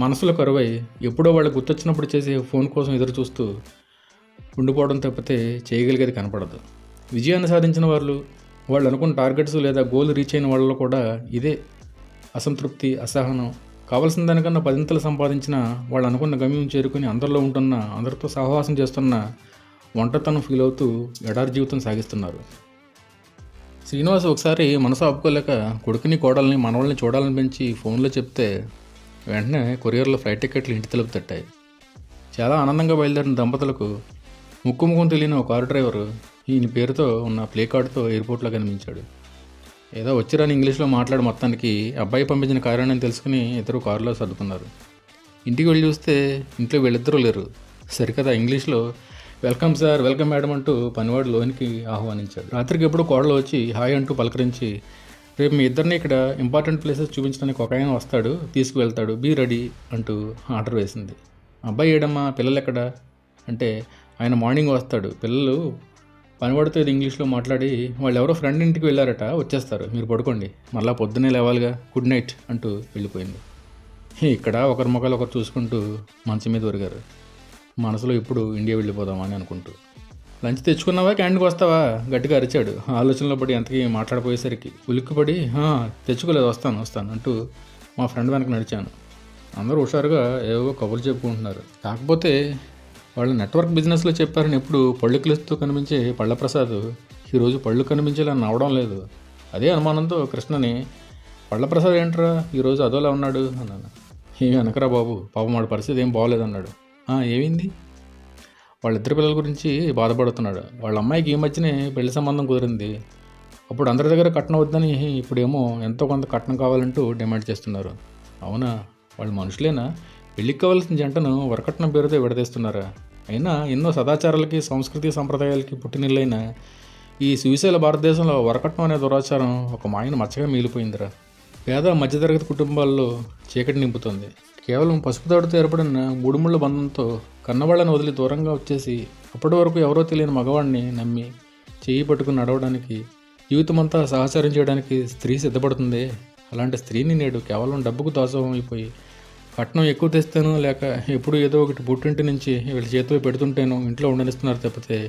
మనసులు కరువై, ఎప్పుడో వాళ్ళు గుర్తొచ్చినప్పుడు చేసే ఫోన్ కోసం ఎదురు చూస్తూ ఉండిపోవడం తప్పితే చేయగలిగేది కనపడదు. విజయాన్ని సాధించిన వాళ్ళు అనుకున్న టార్గెట్స్ లేదా గోల్ రీచ్ అయిన వాళ్ళలో కూడా ఇదే అసంతృప్తి, అసహనం. కావాల్సిన దానికన్నా పదింతలు సంపాదించిన వాళ్ళు అనుకున్న గమ్యం చేరుకుని అందరిలో ఉంటున్న, అందరితో సహవాసం చేస్తున్న ఒంటరితనం ఫీల్ అవుతూ ఎడారి జీవితం సాగిస్తున్నారు. శ్రీనివాస్ ఒకసారి మనసు ఆపుకోలేక కొడుకుని కోడల్ని మనవాళ్ళని చూడాలని పెంచి ఫోన్లో చెప్తే వెంటనే కొరియర్లో ఫ్లైట్ టికెట్లు ఇంటి తలుపు తట్టాయి. చాలా ఆనందంగా బయలుదేరిన దంపతులకు ముక్కు తెలియని ఒక కారు డ్రైవరు ఈయన పేరుతో ఉన్న ప్లే కార్డుతో ఎయిర్పోర్ట్లో కనిపించాడు. ఏదో వచ్చిరాని ఇంగ్లీష్లో మాట్లాడి మొత్తానికి అబ్బాయి పంపించిన కారణం తెలుసుకుని ఇద్దరు కారులో సర్దుకున్నారు. ఇంటికి వెళ్ళి చూస్తే ఇంట్లో వీళ్ళిద్దరూ లేరు. సరికదా ఇంగ్లీష్లో వెల్కమ్ సార్, వెల్కమ్ మేడం అంటూ పనివాడు లోనికి ఆహ్వానించాడు. రాత్రికి ఎప్పుడు కోడలు వచ్చి హాయ్ అంటూ పలకరించి, రేపు మీ ఇద్దరిని ఇక్కడ ఇంపార్టెంట్ ప్లేసెస్ చూపించడానికి ఒక ఆయన వస్తాడు, తీసుకువెళ్తాడు, బీ రెడీ అంటూ ఆర్డర్ వేసింది. అబ్బాయి ఏడమ్మా, పిల్లలు ఎక్కడా అంటే, ఆయన మార్నింగ్ వస్తాడు, పిల్లలు పనివాడితో ఇది ఇంగ్లీష్లో మాట్లాడి వాళ్ళు ఎవరో ఫ్రెండ్ ఇంటికి వెళ్ళారట, వచ్చేస్తారు, మీరు పడుకోండి, మళ్ళీ పొద్దున్నే లేవాలిగా, గుడ్ నైట్ అంటూ వెళ్ళిపోయింది. ఇక్కడ ఒకరి ముఖాలు ఒకరు చూసుకుంటూ మంచం మీద ఒరిగారు. మనసులో ఇప్పుడు ఇండియా వెళ్ళిపోదామా అని అనుకుంటూ. లంచ్ తెచ్చుకున్నావా, క్యాంటీన్కి వస్తావా గట్టిగా అరిచాడు. ఆలోచనలో పడి ఎంతకీ మాట్లాడిపోయేసరికి ఉలిక్కిపడి తెచ్చుకోలేదు, వస్తాను అంటూ మా ఫ్రెండ్ వెనక నడిచాను. అందరూ హుషారుగా ఏవో కబుర్లు చెప్పుకుంటున్నారు. కాకపోతే వాళ్ళు నెట్వర్క్ బిజినెస్లో చెప్పారని ఎప్పుడు పళ్ళు కిలుస్తూ కనిపించే పళ్ళప్రసాద్ ఈరోజు పళ్ళు కనిపించేలా నవ్వడం లేదు. అదే అనుమానంతో కృష్ణని, పళ్ళప్రసాద్ ఏంట్రా ఈరోజు అదోలా ఉన్నాడు అన్నాను. ఏమి అనకరా బాబు, పాపం వాడి పరిస్థితి ఏం బాగోలేదన్నాడు. ఏమైంది? వాళ్ళిద్దరు పిల్లల గురించి బాధపడుతున్నాడు. వాళ్ళ అమ్మాయికి ఈ మధ్యనే పెళ్లి సంబంధం కుదిరింది. అప్పుడు అందరి దగ్గర కట్నం వద్దని ఇప్పుడేమో ఎంతో కొంత కట్నం కావాలంటూ డిమాండ్ చేస్తున్నారు. అవునా, వాళ్ళు మనుషులేనా? పెళ్ళికి కావాల్సిన జంటను వరకట్నం పేరుతో విడదీస్తున్నారా? అయినా ఎన్నో సదాచారాలకి, సంస్కృతి సంప్రదాయాలకి పుట్టినిల్లైన ఈ సువిశాల భారతదేశంలో వరకట్నం అనే దురాచారం ఒక మాయను మచ్చగా మిగిలిపోయిందిరా. పేద మధ్యతరగతి కుటుంబాల్లో చీకటి నింపుతుంది. కేవలం పసుపు తాడుతో ఏర్పడిన మూడుముళ్ళ బంధంతో కన్నవాళ్ళని వదిలి దూరంగా వచ్చేసి అప్పటి వరకు ఎవరో తెలియని మగవాడిని నమ్మి చెయ్యి పట్టుకుని నడవడానికి, జీవితమంతా సహచరం చేయడానికి స్త్రీ సిద్ధపడుతుంది. అలాంటి స్త్రీని నేడు కేవలం డబ్బుకు దాసోహం అయిపోయి, కట్నం ఎక్కువ తెస్తాను లేక ఎప్పుడు ఏదో ఒకటి పుట్టింటి నుంచి వీళ్ళ చేతిలో పెడుతుంటేనో ఇంట్లో ఉండనిస్తున్నారు తప్పితే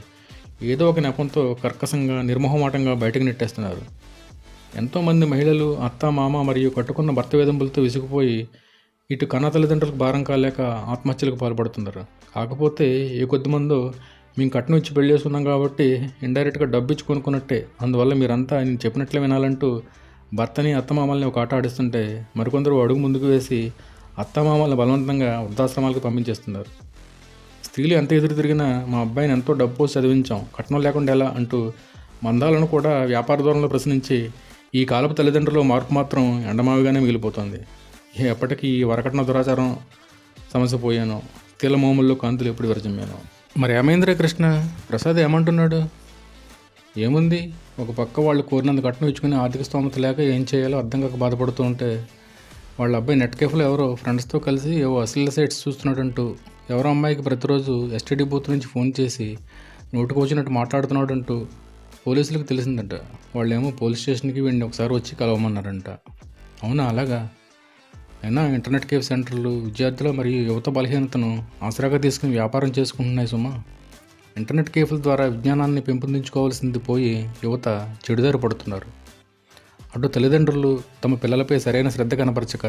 ఏదో ఒక నెపంతో కర్కశంగా, నిర్మోహమాటంగా బయటకు నెట్టేస్తున్నారు. ఎంతోమంది మహిళలు అత్త, మామ మరియు కట్టుకున్న భర్త వేధింపులతో విసిగిపోయి ఇటు కన్న తల్లిదండ్రులకు భారం కాలేక ఆత్మహత్యలకు పాల్పడుతున్నారు. కాకపోతే ఏ కొద్దిమందో మేము కట్నం ఇచ్చి పెళ్లి చేసుకున్నాం కాబట్టి ఇండైరెక్ట్గా డబ్బు ఇచ్చి కొనుక్కున్నట్టే, అందువల్ల మీరంతా నేను చెప్పినట్లే వినాలంటూ భర్తని, అత్తమామల్ని ఒక ఆట ఆడిస్తుంటే మరికొందరు అడుగు ముందుకు వేసి అత్తమామల్ని బలవంతంగా వృద్ధాశ్రమాలకు పంపించేస్తున్నారు. స్త్రీలు ఎంత ఎదురు తిరిగినా మా అబ్బాయిని ఎంతో డబ్బు పోసి చదివించాం, కట్నం లేకుండా ఎలా అంటూ మందాలను కూడా వ్యాపార ధోరణిలో ప్రశ్నించి ఈ కాలపు తల్లిదండ్రులు మార్పు మాత్రం ఎండమావిగానే మిగిలిపోతుంది. ఎప్పటికీ ఈ వరకట్న దురాచారం సమస్య పోయాను, తీలమోముల్లో కాంతులు ఎప్పుడు విరజమ్మాను. మరి ఏమైందిరా కృష్ణ? ప్రసాద్ ఏమంటున్నాడు? ఏముంది, ఒక పక్క వాళ్ళు కోరినంత కట్నం ఇచ్చుకుని ఆర్థిక స్తోమత లేక ఏం చేయాలో అర్థం కాక బాధపడుతూ ఉంటే, వాళ్ళ అబ్బాయి నెట్ కేఫ్లో ఎవరో ఫ్రెండ్స్తో కలిసి ఏవో అశ్లీల సైట్స్ చూస్తున్నాడంటూ, ఎవరో అమ్మాయికి ప్రతిరోజు ఎస్టీడీ బూత్ నుంచి ఫోన్ చేసి నోటుకు వచ్చినట్టు మాట్లాడుతున్నాడంటూ పోలీసులకు తెలిసిందంట. వాళ్ళేమో పోలీస్ స్టేషన్కి వీడిని ఒకసారి వచ్చి కలవమన్నారంట. అవునా, అలాగా? అయినా ఇంటర్నెట్ కేఫ్ సెంటర్లు విద్యార్థుల మరియు యువత బలహీనతను ఆసరాగా తీసుకుని వ్యాపారం చేసుకుంటున్నాయి సుమా. ఇంటర్నెట్ కేఫ్ల ద్వారా విజ్ఞానాన్ని పెంపొందించుకోవాల్సింది పోయి యువత చెడుదారి పడుతున్నారు. అటు తల్లిదండ్రులు తమ పిల్లలపై సరైన శ్రద్ధ కనపరచక,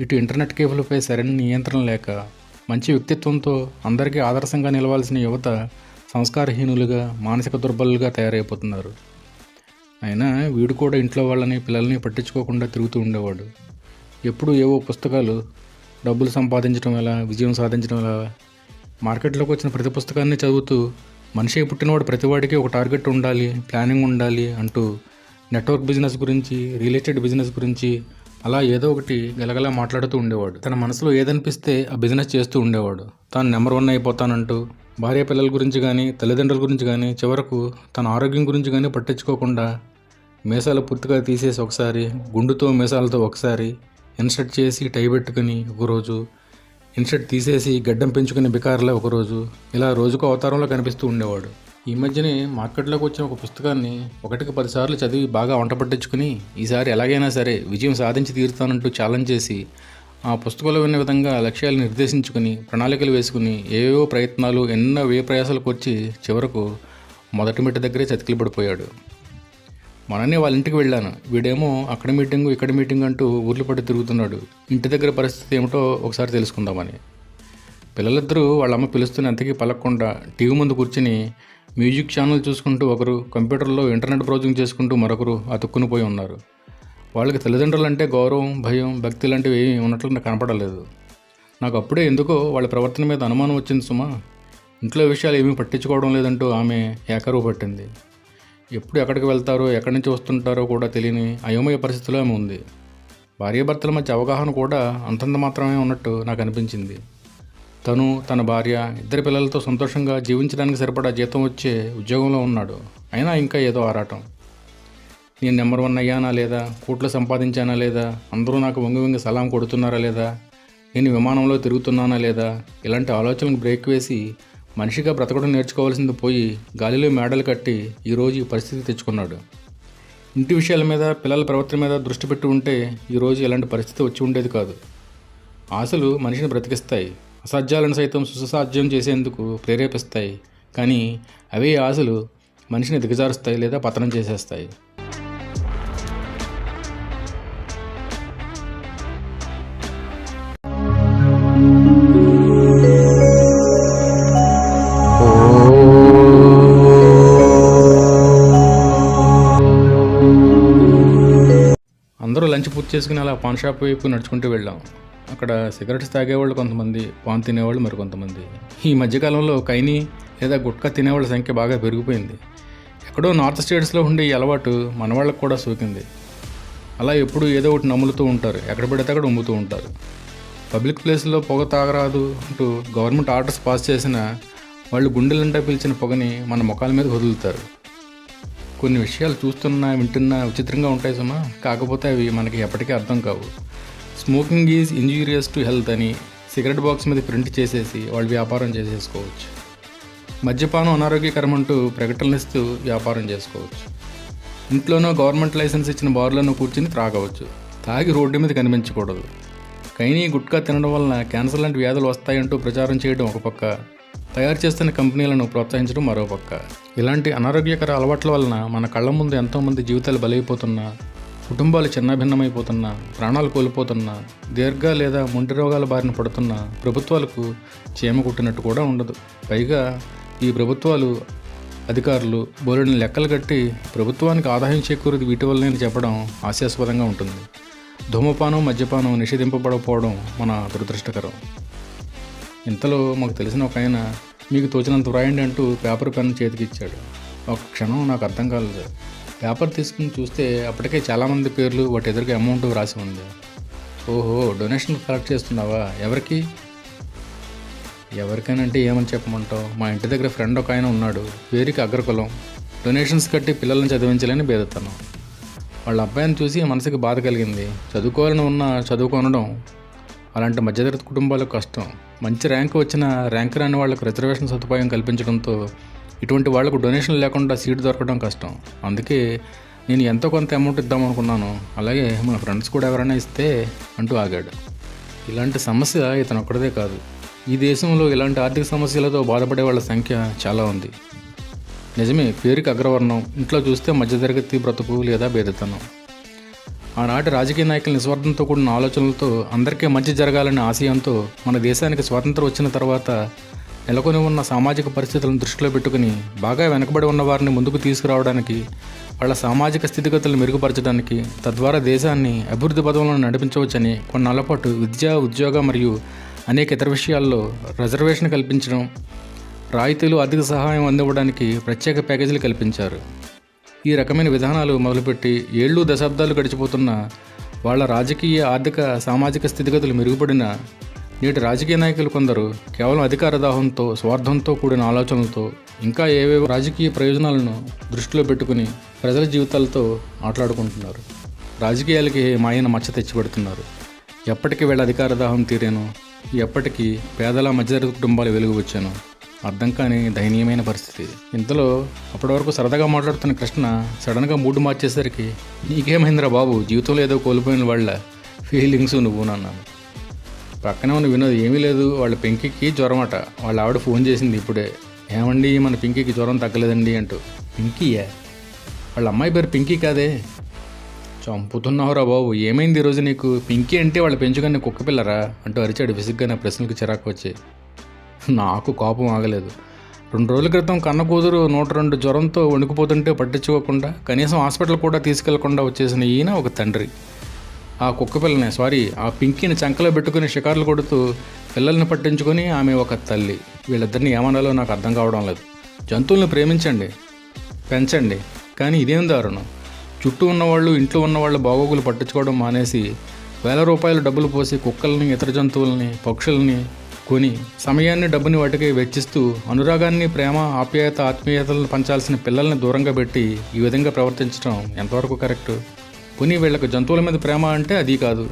ఇటు ఇంటర్నెట్ కేఫ్లపై సరైన నియంత్రణ లేక, మంచి వ్యక్తిత్వంతో అందరికీ ఆదర్శంగా నిలవాల్సిన యువత సంస్కారహీనులుగా, మానసిక దుర్బలుగా తయారైపోతున్నారు. అయినా వీడు కూడా ఇంట్లో వాళ్ళని, పిల్లల్ని పట్టించుకోకుండా తిరుగుతూ ఉండేవాడు. ఎప్పుడు ఏవో పుస్తకాలు, డబ్బులు సంపాదించడం ఎలా, విజయం సాధించడం ఎలా, మార్కెట్లోకి వచ్చిన ప్రతి పుస్తకాన్ని చదువుతూ మనిషి పుట్టినవాడు ప్రతివాడికి ఒక టార్గెట్ ఉండాలి, ప్లానింగ్ ఉండాలి అంటూ నెట్వర్క్ బిజినెస్ గురించి, రియల్ ఎస్టేట్ బిజినెస్ గురించి అలా ఏదో ఒకటి గలగలా మాట్లాడుతూ ఉండేవాడు. తన మనసులో ఏదనిపిస్తే ఆ బిజినెస్ చేస్తూ ఉండేవాడు. తాను నెంబర్ 1 అయిపోతానంటూ భార్య పిల్లల గురించి కానీ, తల్లిదండ్రుల గురించి కానీ, చివరకు తన ఆరోగ్యం గురించి కానీ పట్టించుకోకుండా మీసాలు పూర్తిగా తీసేసి ఒకసారి, గుండుతో మీసాలతో ఒకసారి, ఇన్షర్ట్ చేసి టై పెట్టుకుని ఒకరోజు, ఇన్షర్ట్ తీసేసి గడ్డం పెంచుకుని బికార్లా ఒకరోజు, ఇలా రోజుకు అవతారంలో కనిపిస్తూ ఉండేవాడు. ఈ మధ్యనే మార్కెట్లోకి వచ్చిన ఒక పుస్తకాన్ని ఒకటికి 10 సార్లు చదివి బాగా వంట పట్టించుకుని ఈసారి ఎలాగైనా సరే విజయం సాధించి తీరుతానంటూ ఛాలెంజ్ చేసి ఆ పుస్తకంలో ఉన్న విధంగా లక్ష్యాలు నిర్దేశించుకుని ప్రణాళికలు వేసుకుని ఏవేవో ప్రయత్నాలు ఎన్నో ప్రయాసాలకు వచ్చి చివరకు మొదటి మెట్టు దగ్గరే చతికిలు పడిపోయాడు. మొన్ననే వాళ్ళ ఇంటికి వెళ్ళాను. వీడేమో అక్కడ మీటింగు ఇక్కడ మీటింగ్ అంటూ ఊర్లు పట్టి తిరుగుతున్నాడు. ఇంటి దగ్గర పరిస్థితి ఏమిటో ఒకసారి తెలుసుకుందామని. పిల్లలిద్దరూ వాళ్ళ అమ్మ పిలుస్తున్న ఎంతకీ పలకకుండా టీవీ ముందు కూర్చుని మ్యూజిక్ ఛానల్ చూసుకుంటూ ఒకరు, కంప్యూటర్లో ఇంటర్నెట్ బ్రౌజింగ్ చేసుకుంటూ మరొకరు అతుక్కునిపోయి ఉన్నారు. వాళ్ళకి తల్లిదండ్రులు అంటే గౌరవం, భయం, భక్తి లాంటివి ఏమీ ఉన్నట్లు నాకు కనపడలేదు. నాకు అప్పుడే ఎందుకో వాళ్ళ ప్రవర్తన మీద అనుమానం వచ్చింది సుమా. ఇంట్లో విషయాలు ఏమీ పట్టించుకోవడం లేదంటూ ఆమె ఏకరువు పట్టింది. ఎప్పుడు ఎక్కడికి వెళ్తారో ఎక్కడి నుంచి వస్తుంటారో కూడా తెలియని అయోమయ పరిస్థితిలో ఆమె ఉంది. భార్యాభర్తల మధ్య అవగాహన కూడా అంతంత మాత్రమే ఉన్నట్టు నాకు అనిపించింది. తను, తన భార్య, ఇద్దరి పిల్లలతో సంతోషంగా జీవించడానికి సరిపడా జీతం వచ్చే ఉద్యోగంలో ఉన్నాడు. అయినా ఇంకా ఏదో ఆరాటం. నేను నెంబర్ 1 అయ్యానా లేదా, కోట్లు సంపాదించానా లేదా, అందరూ నాకు వంగి సలాం కొడుతున్నారా లేదా, నేను విమానంలో తిరుగుతున్నానా లేదా, ఇలాంటి ఆలోచనలకు బ్రేక్ వేసి మనిషిగా బ్రతకడం నేర్చుకోవాల్సింది పోయి గాలిలో మేడలు కట్టి ఈరోజు ఈ పరిస్థితి తెచ్చుకున్నాడు. ఇంటి విషయాల మీద, పిల్లల ప్రవర్తన మీద దృష్టి పెట్టి ఉంటే ఈరోజు ఇలాంటి పరిస్థితి వచ్చి ఉండేది కాదు. ఆశలు మనిషిని బ్రతికిస్తాయి, అసాధ్యాలను సైతం సుసాధ్యం చేసేందుకు ప్రేరేపిస్తాయి. కానీ అవే ఆశలు మనిషిని దిగజారుస్తాయి లేదా పతనం చేసేస్తాయి. అందరూ లంచ్ పూర్తి చేసుకుని అలా పాన్ షాప్ వైపు నడుచుకుంటూ వెళ్ళాం. అక్కడ సిగరెట్స్ తాగేవాళ్ళు కొంతమంది, పాన్ తినేవాళ్ళు మరికొంతమంది. ఈ మధ్యకాలంలో కైని లేదా గుట్కా తినేవాళ్ళ సంఖ్య బాగా పెరిగిపోయింది. ఎక్కడో నార్త్ స్టేట్స్లో ఉండే ఈ అలవాటు మన వాళ్ళకు కూడా సోకింది. అలా ఎప్పుడు ఏదో ఒకటి నమ్ములుతూ ఉంటారు, ఎక్కడ పడితే అక్కడ ఉమ్ముతూ ఉంటారు. పబ్లిక్ ప్లేస్లో పొగ తాగరాదు అంటూ గవర్నమెంట్ ఆర్డర్స్ పాస్ చేసిన వాళ్ళు గుండెలంటే పిలిచిన పొగని మన ముఖాల మీద వదులుతారు. కొన్ని విషయాలు చూస్తున్నా వింటున్నా విచిత్రంగా ఉంటాయి సుమా. కాకపోతే అవి మనకి ఎప్పటికీ అర్థం కావు. Smoking is injurious to health అని సిగరెట్ బాక్స్ మీద ప్రింట్ చేసేసి వాళ్ళు వ్యాపారం చేసేసుకోవచ్చు. మద్యపానం అనారోగ్యకరం అంటూ ప్రకటనలు ఇస్తూ వ్యాపారం చేసుకోవచ్చు. ఇంట్లోనో గవర్నమెంట్ లైసెన్స్ ఇచ్చిన బార్లను కూర్చుని త్రాగవచ్చు. తాగి రోడ్డు మీద కనిపించకూడదు. కైనీ గుట్కా తినడం వలన క్యాన్సర్ లాంటి వ్యాధులు వస్తాయంటూ ప్రచారం చేయడం ఒక పక్క, తయారు చేస్తున్న కంపెనీలను ప్రోత్సహించడం మరో పక్క. ఇలాంటి అనారోగ్యకర అలవాట్ల వలన మన కళ్ళ ముందు ఎంతోమంది జీవితాలు బలైపోతున్నా, కుటుంబాలు చిన్నభిన్నమైపోతున్నా, ప్రాణాలు కోల్పోతున్నా, దీర్ఘ లేదా మొంటి రోగాల బారిన పడుతున్నా ప్రభుత్వాలకు చీమ కుట్టినట్టు కూడా ఉండదు. పైగా ఈ ప్రభుత్వాలు, అధికారులు బోలెడని లెక్కలు కట్టి ప్రభుత్వానికి ఆదాయం చేకూరేది వీటి వల్లనే చెప్పడం హాస్యాస్పదంగా ఉంటుంది. ధూమపానం, మద్యపానం నిషేధింపబడకపోవడం మన దురదృష్టకరం. ఇంతలో మాకు తెలిసిన ఒక ఆయన మీకు తోచినంత వ్రాయండి అంటూ పేపర్ పెన్ చేతికిచ్చాడు. ఒక క్షణం నాకు అర్థం కాలేదు. పేపర్ తీసుకుని చూస్తే అప్పటికే చాలామంది పేర్లు వాటి ఎదురుగా అమౌంట్ రాసి ఉంది. ఓహో, డొనేషన్ కలెక్ట్ చేస్తున్నావా? ఎవరికి? ఎవరికైనా ఏమని చెప్పమంటావు? మా ఇంటి దగ్గర ఫ్రెండ్ ఒక ఆయన ఉన్నాడు. పేరుకి అగ్రకులం. డొనేషన్స్ కట్టి పిల్లల్ని చదివించలేని బేదతనం. వాళ్ళ అబ్బాయిని చూసి మనసుకి బాధ కలిగింది. చదువుకోవాలని ఉన్న చదువుకొనడం అలాంటి మధ్యతరగతి కుటుంబాలకు కష్టం. మంచి ర్యాంకు వచ్చిన ర్యాంక్ రాని వాళ్ళకు రిజర్వేషన్ సదుపాయం కల్పించడంతో ఇటువంటి వాళ్లకు డొనేషన్ లేకుండా సీటు దొరకడం కష్టం. అందుకే నేను ఎంతో కొంత అమౌంట్ ఇద్దామనుకున్నాను. అలాగే మన ఫ్రెండ్స్ కూడా ఎవరైనా ఇస్తే అంటూ ఆగాడు. ఇలాంటి సమస్య ఇతను ఒక్కడిదే కాదు. ఈ దేశంలో ఇలాంటి ఆర్థిక సమస్యలతో బాధపడే వాళ్ళ సంఖ్య చాలా ఉంది. నిజమే, పేరుకి అగ్రవర్ణం, ఇంట్లో చూస్తే మధ్యతరగతి బ్రతుకు లేదా బేదతనం. ఆనాటి రాజకీయ నాయకుల నిస్వార్థంతో కూడిన ఆలోచనలతో అందరికీ మంచి జరగాలనే ఆశయంతో మన దేశానికి స్వాతంత్రం వచ్చిన తర్వాత నెలకొని ఉన్న సామాజిక పరిస్థితులను దృష్టిలో పెట్టుకుని బాగా వెనకబడి ఉన్న వారిని ముందుకు తీసుకురావడానికి, వాళ్ళ సామాజిక స్థితిగతులను మెరుగుపరచడానికి, తద్వారా దేశాన్ని అభివృద్ధి పదంలో నడిపించవచ్చని కొన్నాళ్ల పాటు విద్య, ఉద్యోగ మరియు అనేక ఇతర విషయాల్లో రిజర్వేషన్ కల్పించడం, రాయితీలు, ఆర్థిక సహాయం అందివ్వడానికి ప్రత్యేక ప్యాకేజీలు కల్పించారు. ఈ రకమైన విధానాలు మొదలుపెట్టి ఏళ్ళు దశాబ్దాలు గడిచిపోతున్న వాళ్ళ రాజకీయ, ఆర్థిక, సామాజిక స్థితిగతులు మెరుగుపడిన నేటి రాజకీయ నాయకులు కొందరు కేవలం అధికార దాహంతో, స్వార్థంతో కూడిన ఆలోచనలతో, ఇంకా ఏవేవో రాజకీయ ప్రయోజనాలను దృష్టిలో పెట్టుకుని ప్రజల జీవితాలతో ఆటలాడుకుంటున్నారు. రాజకీయాలకి మాయన మచ్చ తెచ్చిపెడుతున్నారు. ఎప్పటికీ వీళ్ళ అధికార దాహం తీరేను, ఎప్పటికీ పేదల మధ్యతరగతి కుటుంబాలు వెలుగు వచ్చాను. అర్థం కాని దయనీయమైన పరిస్థితి. ఇంతలో అప్పటి వరకు సరదాగా మాట్లాడుతున్న కృష్ణ సడన్గా మూడు మార్చేసరికి, నీకేమైందిరా బాబు, జీవితంలో ఏదో కోల్పోయిన వాళ్ళ ఫీలింగ్స్ నువ్వు అన్నాను. పక్కనే ఉన్న వినోద్, ఏమీ లేదు, వాళ్ళ పింకీకి జ్వరం అట, వాళ్ళ ఆవిడ ఫోన్ చేసింది ఇప్పుడే. ఏమండి మన పింకీకి జ్వరం తగ్గలేదండి అంటూ. పింకీయా? వాళ్ళ అమ్మాయి పేరు పింకీ కాదే? చంపుతున్నావురా బాబు, ఏమైంది ఈరోజు నీకు? పింకీ అంటే వాళ్ళ పెంచుకునే కుక్క పిల్లరా అంటూ అరిచాడు విసిగ్గా నా ప్రశ్నలకు చిరాకు వచ్చి. నాకు కోపం ఆగలేదు. 2 రోజుల క్రితం కన్న కూతురు 102 జ్వరంతో వణికిపోతుంటే పట్టించుకోకుండా కనీసం హాస్పిటల్ కూడా తీసుకెళ్లకుండా వచ్చేసిన ఈయన ఒక తండ్రి. ఆ కుక్క పిల్లని, ఆ పింకీని చంకలో పెట్టుకుని షికార్లు కొడుతూ పిల్లల్ని పట్టించుకొని ఆమె ఒక తల్లి. వీళ్ళిద్దరిని ఏమనాలో నాకు అర్థం కావడం లేదు. జంతువులను ప్రేమించండి, పెంచండి, కానీ ఇదేం దారుణం. చుట్టూ ఉన్నవాళ్ళు, ఇంట్లో ఉన్నవాళ్ళు బాగోగులు పట్టించుకోవడం మానేసి వేల రూపాయలు డబ్బులు పోసి కుక్కల్ని, ఇతర జంతువుల్ని, పక్షుల్ని కొని సమయాన్ని, డబ్బుని వాటికి వెచ్చిస్తూ అనురాగాన్ని, ప్రేమ, ఆప్యాయత, ఆత్మీయతలను పంచాల్సిన పిల్లల్ని దూరంగా పెట్టి ఈ విధంగా ప్రవర్తించడం ఎంతవరకు కరెక్టు? కొని వీళ్ళకు జంతువుల మీద ప్రేమ అంటే అది కాదు.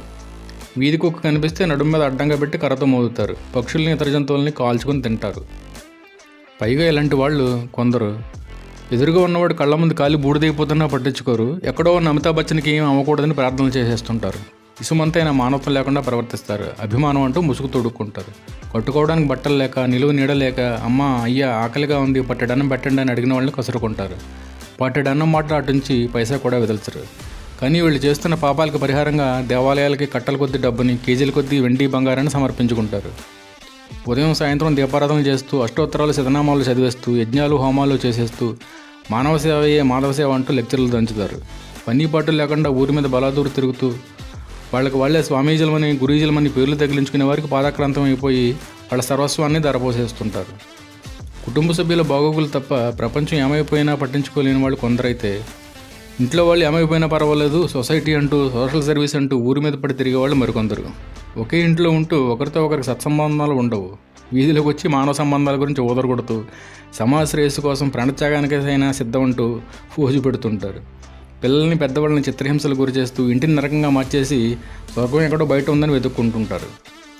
వీధి కుక్క కనిపిస్తే నడుము మీద అడ్డంగా పెట్టి కర్రతో మోదుతారు, పక్షుల్ని, ఇతర జంతువుల్ని కాల్చుకొని తింటారు. పైగా ఇలాంటి వాళ్ళు కొందరు ఎదురుగా ఉన్నవాడు కళ్ళ ముందు కాలి బూడిదైపోతున్నా పట్టించుకోరు. ఎక్కడో ఉన్న అమితాబ్ బచ్చన్కి ఏం అవ్వకూడదని ప్రార్థనలు చేసేస్తుంటారు. ఇసుమంతైన మానవత్వం లేకుండా ప్రవర్తిస్తారు. అభిమానం అంటూ ముసుగు తొడుక్కుంటారు. కట్టుకోవడానికి బట్టలు లేక, నిలువ నీడ లేక, అమ్మ అయ్యా ఆకలిగా ఉంది పట్టెడన్నం పెట్టండి అని అడిగిన వాళ్ళని కసురుకుంటారు. పట్టెడన్నం మాట అటుంచి పైసా కూడా వదల్చరు. కానీ వీళ్ళు చేస్తున్న పాపాలకు పరిహారంగా దేవాలయాలకి కట్టల కొద్ది డబ్బుని, కేజీల కొద్ది వెండి బంగారాన్ని సమర్పించుకుంటారు. ఉదయం సాయంత్రం దీపారాధనలు చేస్తూ, అష్టోత్తరాలు, శతనామాలు చదివేస్తూ, యజ్ఞాలు, హోమాలు చేసేస్తూ మానవ సేవయే మాధవ సేవ అంటూ లెక్చర్లు దంచుతారు. పని పాటలు లేకుండా ఊరి మీద బలాదూరు తిరుగుతూ వాళ్ళకి వాళ్ళే స్వామీజలమని, గురీజలమని పేర్లు తగిలించుకునే వారికి పాదాక్రాంతం అయిపోయి వాళ్ళ సర్వస్వాన్ని ధరపోసేస్తుంటారు. కుటుంబ సభ్యుల బాగోగులు తప్ప ప్రపంచం ఏమైపోయినా పట్టించుకోలేని వాళ్ళు కొందరైతే, ఇంట్లో వాళ్ళు ఏమైపోయినా పర్వాలేదు, సొసైటీ అంటూ, సోషల్ సర్వీస్ అంటూ ఊరి మీద పడి తిరిగేవాళ్ళు మరికొందరు. ఒకే ఇంట్లో ఉంటూ ఒకరితో ఒకరికి సత్సంబంధాలు ఉండవు. వీధిలోకి వచ్చి మానవ సంబంధాల గురించి ఊదరగొడుతూ సమాజ శ్రేయస్సు కోసం ప్రాణత్యాగానికైనా సిద్ధం అంటూ ఫోజు పెడుతుంటారు. పిల్లల్ని, పెద్దవాళ్ళని చిత్రహింసలు గురి చేస్తూ ఇంటిని నరకంగా మార్చేసి స్వర్గం ఎక్కడో బయట ఉందని వెతుక్కుంటుంటారు.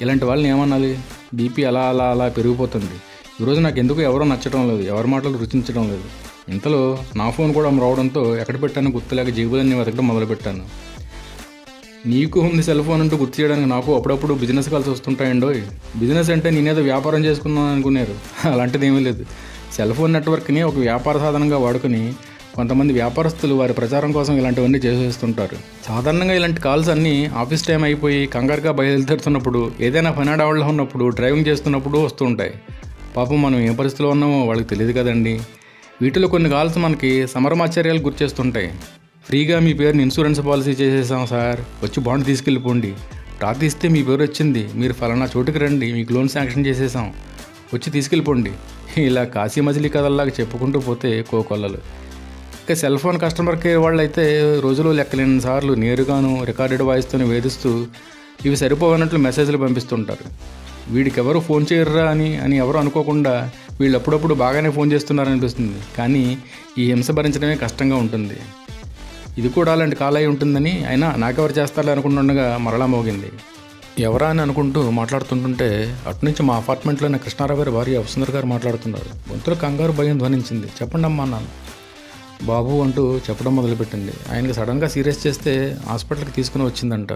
ఇలాంటి వాళ్ళని ఏమనాలి? బీపీ అలా అలా అలా పెరిగిపోతుంది. ఈరోజు నాకు ఎందుకు ఎవరో నచ్చడం లేదు, ఎవరి మాటలు రుచించడం లేదు. ఇంతలో నా ఫోన్ కూడా రావడంతో ఎక్కడ పెట్టానో గుర్తులేక జేబులన్నీ వెతకడం మొదలుపెట్టాను. నీకు ఉంది సెల్ ఫోన్ అంటూ గుర్తు చేయడానికి నాకు అప్పుడప్పుడు బిజినెస్ కాల్స్ వస్తుంటాయండోయ్. బిజినెస్ అంటే నేనేదో వ్యాపారం చేసుకున్నాను అనుకున్నారు. అలాంటిది ఏమీ లేదు. సెల్ ఫోన్ నెట్వర్క్ని ఒక వ్యాపార సాధనంగా వాడుకుని కొంతమంది వ్యాపారస్తులు వారి ప్రచారం కోసం ఇలాంటివన్నీ చేసేస్తుంటారు. సాధారణంగా ఇలాంటి కాల్స్ అన్నీ ఆఫీస్ టైం అయిపోయి కంగారుగా బయలుదేరుతున్నప్పుడు, ఏదైనా పనాడావాళ్ళలో ఉన్నప్పుడు, డ్రైవింగ్ చేస్తున్నప్పుడు వస్తూ ఉంటాయి. పాపం మనం ఏ పరిస్థితిలో ఉన్నామో వాళ్ళకి తెలియదు కదండి. వీటిలో కొన్ని కాల్స్ మనకి సమరమాచర్యాలు గుర్చేస్తుంటాయి. ఫ్రీగా మీ పేరుని ఇన్సూరెన్స్ పాలసీ చేసేసాం సార్, వచ్చి బాండ్ తీసుకెళ్ళిపోండి, టాక్ తీస్తే మీ పేరు వచ్చింది, మీరు ఫలానా చోటుకి రండి, మీకు లోన్ శాంక్షన్ చేసేసాం, వచ్చి తీసుకెళ్ళిపోండి. ఇలా కాశీ మజిలీ కథల్లాగా చెప్పుకుంటూ పోతే కోకొల్లలు. ఇక సెల్ ఫోన్ కస్టమర్ కేర్ వాళ్ళు అయితే రోజులో లెక్కలేని సార్లు నేరుగాను రికార్డెడ్ వాయిస్తోని వేధిస్తూ ఇవి సరిపోవన్నట్లు మెసేజ్లు పంపిస్తుంటారు. వీడికి ఎవరు ఫోన్ చేయర్రా అని ఎవరు అనుకోకుండా వీళ్ళు అప్పుడప్పుడు బాగానే ఫోన్ చేస్తున్నారనిపిస్తుంది. కానీ ఈ హింస భరించడమే కష్టంగా ఉంటుంది. ఇది కూడా అలాంటి కాల్ అయి ఉంటుందని, అయినా నాకెవరు చేస్తారని అనుకుంటుండగా మరలా మోగింది. ఎవరా అని అనుకుంటూ మాట్లాడుతుంటుంటే అటునుంచి మా అపార్ట్మెంట్లోనే కృష్ణారావు గారి భార్య వసుంధర గారు మాట్లాడుతున్నారు. గొంతులో కంగారు, భయం ధ్వనించింది. చెప్పండి అమ్మా అన్నాను. బాబు అంటూ చెప్పడం మొదలుపెట్టింది. ఆయనకి సడన్గా సీరియస్ చేస్తే హాస్పిటల్కి తీసుకుని వచ్చిందంట.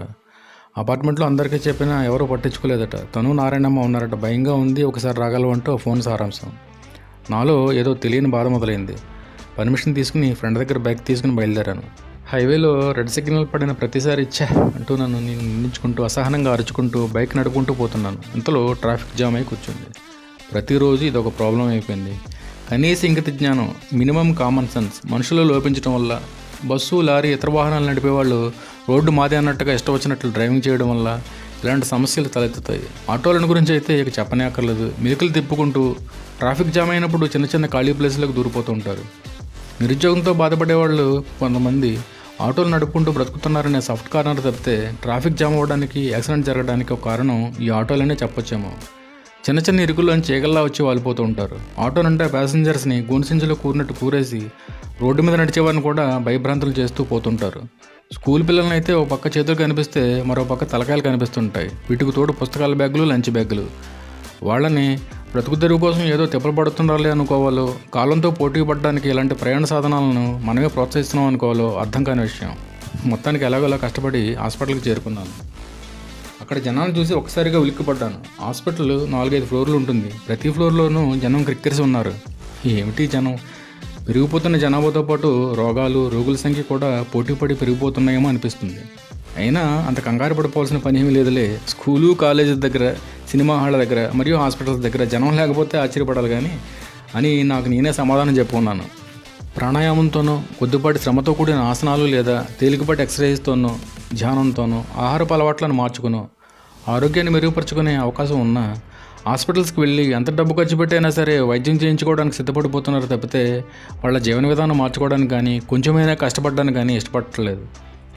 అపార్ట్మెంట్లో అందరికీ చెప్పినా ఎవరూ పట్టించుకోలేదట. తను నారాయణమ్మ ఉన్నారట. భయంగా ఉంది, ఒకసారి రాగలవంటూ ఫోన్ సారాంశం. నాలో ఏదో తెలియని బాధ మొదలైంది. పర్మిషన్ తీసుకుని ఫ్రెండ్ దగ్గర బైక్ తీసుకుని బయలుదేరాను. హైవేలో రెడ్ సిగ్నల్ పడిన ప్రతిసారి ఇచ్చా అంటూ నన్ను నేను నిందించుకుంటూ అసహనంగా అరుచుకుంటూ బైక్ నడుపుకుంటూ పోతున్నాను. ఇంతలో ట్రాఫిక్ జామ్ అయి కూర్చుంది. ప్రతిరోజు ఇది ఒక ప్రాబ్లం అయిపోయింది. కనీస ఇంగిత జ్ఞానం, మినిమం కామన్ సెన్స్ మనుషులు లోపించడం వల్ల బస్సు, లారీ, ఇతర వాహనాలు నడిపేవాళ్ళు రోడ్డు మాదే అన్నట్టుగా ఇష్టం వచ్చినట్లు డ్రైవింగ్ చేయడం వల్ల ఇలాంటి సమస్యలు తలెత్తుతాయి. ఆటోలను గురించి అయితే ఇక చెప్పనే అక్కర్లేదు. మిలుకలు తిప్పుకుంటూ ట్రాఫిక్ జామ్ అయినప్పుడు చిన్న చిన్న ఖాళీ ప్లేసులకు దూరిపోతూ ఉంటారు. నిరుద్యోగంతో బాధపడేవాళ్ళు కొంతమంది ఆటోలు నడుపుకుంటూ బ్రతుకుతున్నారనే సాఫ్ట్ కార్నర్ తప్పితే ట్రాఫిక్ జామ్ అవ్వడానికి, యాక్సిడెంట్ జరగడానికి ఒక కారణం ఈ ఆటోలనే చెప్పొచ్చేమో. చిన్న చిన్న ఇరుకుల్లోని చీకల్లా వచ్చి వాలిపోతూ ఉంటారు. ఆటోనంటే ప్యాసింజర్స్ని గూన్సింజలో కూరినట్టు కూరేసి రోడ్డు మీద నడిచేవారిని కూడా భయభ్రాంతులు చేస్తూ పోతుంటారు. స్కూల్ పిల్లలని అయితే ఓ పక్క చేతులు కనిపిస్తే మరో పక్క తలకాయలు కనిపిస్తుంటాయి. వీటికి తోడు పుస్తకాల బ్యాగులు, లంచ్ బ్యాగులు. వాళ్ళని బ్రతుకు తెరువు కోసం ఏదో తిప్పలు పడుతుండాలి అనుకోవాలో, కాలంతో పోటీ పడడానికి ఇలాంటి ప్రయాణ సాధనాలను మనమే ప్రోత్సహిస్తున్నాం అనుకోవాలో అర్థం కాని విషయం. మొత్తానికి ఎలాగోలా కష్టపడి హాస్పిటల్కి చేరుకున్నాను. అక్కడ జనాలను చూసి ఒక్కసారిగా ఉలిక్కిపడ్డాను. హాస్పిటల్ 4-5 ఫ్లోర్లు ఉంటుంది. ప్రతి ఫ్లోర్లోనూ జనం క్రిక్కెర్స్ ఉన్నారు. ఏమిటి జనం! పెరిగిపోతున్న జనాభాతో పాటు రోగుల సంఖ్య కూడా పోటీపడి పెరిగిపోతున్నాయేమో అనిపిస్తుంది. అయినా అంత కంగారు పడిపోవాల్సిన పని ఏమీ లేదులే. స్కూలు, కాలేజీల దగ్గర, సినిమా హాళ్ళ దగ్గర మరియు హాస్పిటల్స్ దగ్గర జనం లేకపోతే ఆశ్చర్యపడాలి కానీ అని నాకు నేనే సమాధానం చెప్పుకున్నాను. ప్రాణాయామంతోనో, కొద్దిపాటి శ్రమతో కూడిన ఆసనాలు లేదా తేలికపాటి ఎక్సర్సైజ్తోనో, ధ్యానంతోనో, ఆహారపు అలవాట్లను మార్చుకునో ఆరోగ్యాన్ని మెరుగుపరుచుకునే అవకాశం ఉన్నా హాస్పిటల్స్కి వెళ్ళి ఎంత డబ్బు ఖర్చు పెట్టైనా సరే వైద్యం చేయించుకోవడానికి సిద్ధపడిపోతున్నారు తప్పితే వాళ్ళ జీవన విధానం మార్చుకోవడానికి కానీ కొంచెమైనా కష్టపడడానికి కానీ ఇష్టపడట్లేదు.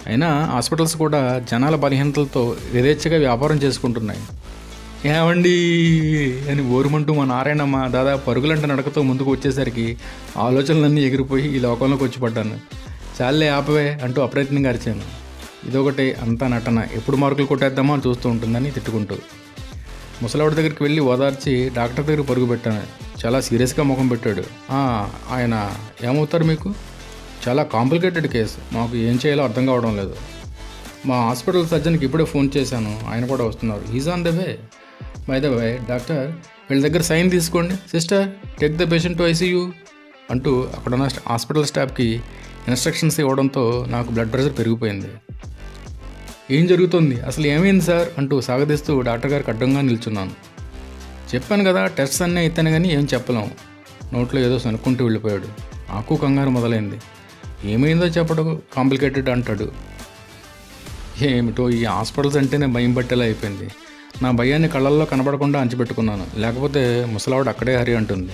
అయినా హాస్పిటల్స్ కూడా జనాల బలహీనతలతో యథేచ్ఛగా వ్యాపారం చేసుకుంటున్నాయి. ఏమండి అని ఓరుమంటూ మా నారాయణమ్మ దాదాపు పరుగులంట నడకతో ముందుకు వచ్చేసరికి ఆలోచనలన్నీ ఎగిరిపోయి ఈ లోకంలోకి వచ్చి పడ్డాను. చాలే ఆపవే అంటూ అప్రయత్నంగా అరిచాను. ఇదొకటి అంతా నటన, ఎప్పుడు మార్కులు కొట్టేద్దామో అని చూస్తూ ఉంటుందని తిట్టుకుంటూ ముసలావిడ దగ్గరికి వెళ్ళి ఓదార్చి డాక్టర్ దగ్గర పరుగు పెట్టాను. చాలా సీరియస్గా ముఖం పెట్టాడు. ఆయన ఏమవుతారు మీకు? చాలా కాంప్లికేటెడ్ కేసు, మాకు ఏం చేయాలో అర్థం కావడం లేదు. మా హాస్పిటల్ సర్జన్కి ఇప్పుడే ఫోన్ చేశాను, ఆయన కూడా వస్తున్నారు. Is on the way. By the way doctor, వీళ్ళ దగ్గర సైన్ తీసుకోండి. Sister, take the patient to ICU అంటూ అక్కడున్న హాస్పిటల్ స్టాఫ్కి ఇన్స్ట్రక్షన్స్ ఇవ్వడంతో నాకు బ్లడ్ ప్రెషర్ పెరిగిపోయింది. ఏం జరుగుతుంది, అసలు ఏమైంది సార్ అంటూ సాగదీస్తూ డాక్టర్ గారికి అడ్డంగా నిల్చున్నాను. చెప్పాను కదా, టెస్ట్స్ అన్నీ అయితేనే కానీ ఏం చెప్పలేం. నోట్లో ఏదో సనుక్కుంటూ వెళ్ళిపోయాడు. నాకు కంగారు మొదలైంది. ఏమైందో చెప్పడం కాంప్లికేటెడ్ అంటాడు. ఏమిటో ఈ హాస్పిటల్స్ అంటేనే భయం పట్టేలా అయిపోయింది. నా భయాన్ని కళ్ళల్లో కనబడకుండా అంచిపెట్టుకున్నాను. లేకపోతే ముసలావిడ అక్కడే హరి అంటుంది.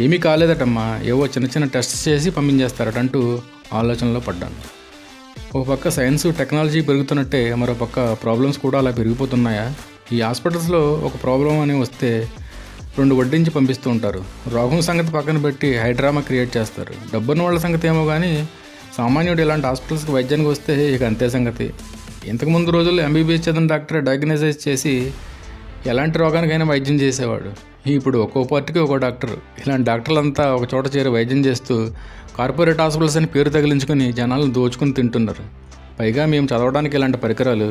ఏమీ కాలేదటమ్మా, ఏవో చిన్న చిన్న టెస్ట్ చేసి పంపించేస్తారటంటూ ఆలోచనలో పడ్డాను. ఒక పక్క సైన్స్ టెక్నాలజీ పెరుగుతున్నట్టే మరో పక్క ప్రాబ్లమ్స్ కూడా అలా పెరిగిపోతున్నాయా? ఈ హాస్పిటల్స్లో ఒక ప్రాబ్లం అని వస్తే 2 వడ్డించి పంపిస్తూ ఉంటారు. రోగం సంగతి పక్కన పెట్టి హైడ్రామా క్రియేట్ చేస్తారు. డబ్బున్న వాళ్ళ సంగతి ఏమో కానీ సామాన్యుడు ఇలాంటి హాస్పిటల్స్కి వైద్యానికి వస్తే ఇక అంతే సంగతి. ఇంతకుముందు రోజుల్లో ఎంబీబీఎస్ చదివిన డాక్టర్ డయాగ్నోసిస్ చేసి ఎలాంటి రోగానికైనా వైద్యం చేసేవాడు. ఇప్పుడు ఒక్కో పార్టీకి ఒక్కో డాక్టర్. ఇలాంటి డాక్టర్లంతా ఒక చోట చేరి వైద్యం చేస్తూ కార్పొరేట్ హాస్పిటల్స్ అని పేరు తగిలించుకొని జనాలను దోచుకుని తింటున్నారు. పైగా మేము చదవడానికి ఇలాంటి పరికరాలు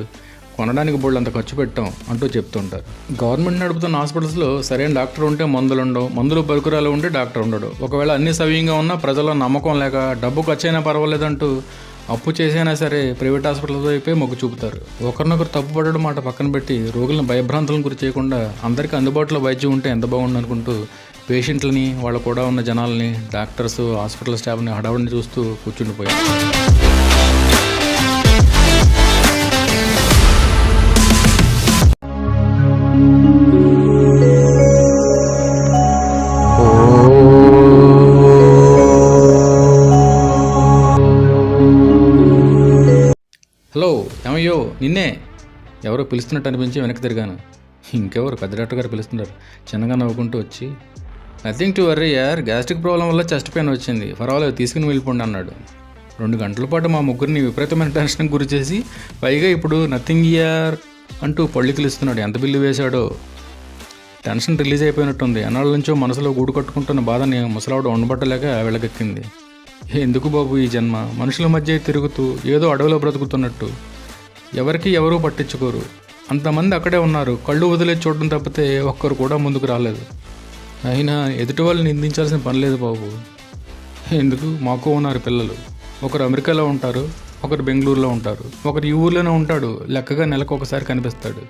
కొనడానికి బోళ్ళు అంత ఖర్చు పెట్టాం అంటూ చెప్తుంటారు. గవర్నమెంట్ నడుపుతున్న హాస్పిటల్స్లో సరైన డాక్టర్ ఉంటే మందులు ఉండవు, మందులు పరికరాలు ఉంటే డాక్టర్ ఉండడు. ఒకవేళ అన్ని సవ్యంగా ఉన్నా ప్రజల్లో నమ్మకం లేక డబ్బు ఖర్చు అయినా పర్వాలేదంటూ అప్పు చేసైనా సరే ప్రైవేట్ హాస్పిటల్స్ వైపే మొగ్గు చూపుతారు. ఒకరినొకరు తప్పుపడడం మాట పక్కన పెట్టి రోగులను భయభ్రాంతులను గురి చేయకుండా అందరికీ అందుబాటులో వైద్యం ఉంటే ఎంత బాగుండు అనుకుంటూ పేషెంట్లని, వాళ్ళు కూడా ఉన్న జనాలని, డాక్టర్స్, హాస్పిటల్ స్టాఫ్ని హడావుడిని చూస్తూ కూర్చుండిపోయారు. హలో, ఏమయ్యో నిన్నే ఎవరో పిలుస్తున్నట్టు అనిపించి వెనక్కి తిరిగాను. ఇంకెవరు? పెద్ద డాక్టర్ గారు పిలుస్తున్నారు. చిన్నగా నవ్వుకుంటూ వచ్చి, నథింగ్ టు వర్రీ యార్, గ్యాస్ట్రిక్ ప్రాబ్లం వల్ల చెస్ట్ పెయిన్ వచ్చింది, పర్వాలేదు తీసుకుని వెళ్ళిపోండి అన్నాడు. 2 గంటల పాటు మా ముగ్గురిని విపరీతమైన టెన్షన్కి గురి చేసి పైగా ఇప్పుడు నథింగ్ ఇయర్ అంటూ పళ్ళికిలిస్తున్నాడు. ఎంత బిల్లు వేశాడో. టెన్షన్ రిలీజ్ అయిపోయినట్టుంది. అన్నాళ్ళ నుంచో మనసులో గూడు కట్టుకుంటున్న బాధని ముసలావిడ ఉండబట్టలేక వెళ్ళగక్కింది. ఎందుకు బాబు ఈ జన్మ, మనుషుల మధ్య తిరుగుతూ ఏదో అడవిలో బ్రతుకుతున్నట్టు. ఎవరికి ఎవరూ పట్టించుకోరు. అంతమంది అక్కడే ఉన్నారు, కళ్ళు వదిలే చూడడం తప్పితే ఒక్కరు కూడా ముందుకు రాలేదు. అయినా ఎదుటి వాళ్ళు నిందించాల్సిన పని లేదు బాబు. ఎందుకు, మాకు ఉన్నారు పిల్లలు. ఒకరు అమెరికాలో ఉంటారు, ఒకరు బెంగళూరులో ఉంటారు, ఒకరు ఈ ఊర్లోనే ఉంటాడు. లెక్కగా నెలకు ఒకసారి కనిపిస్తాడు.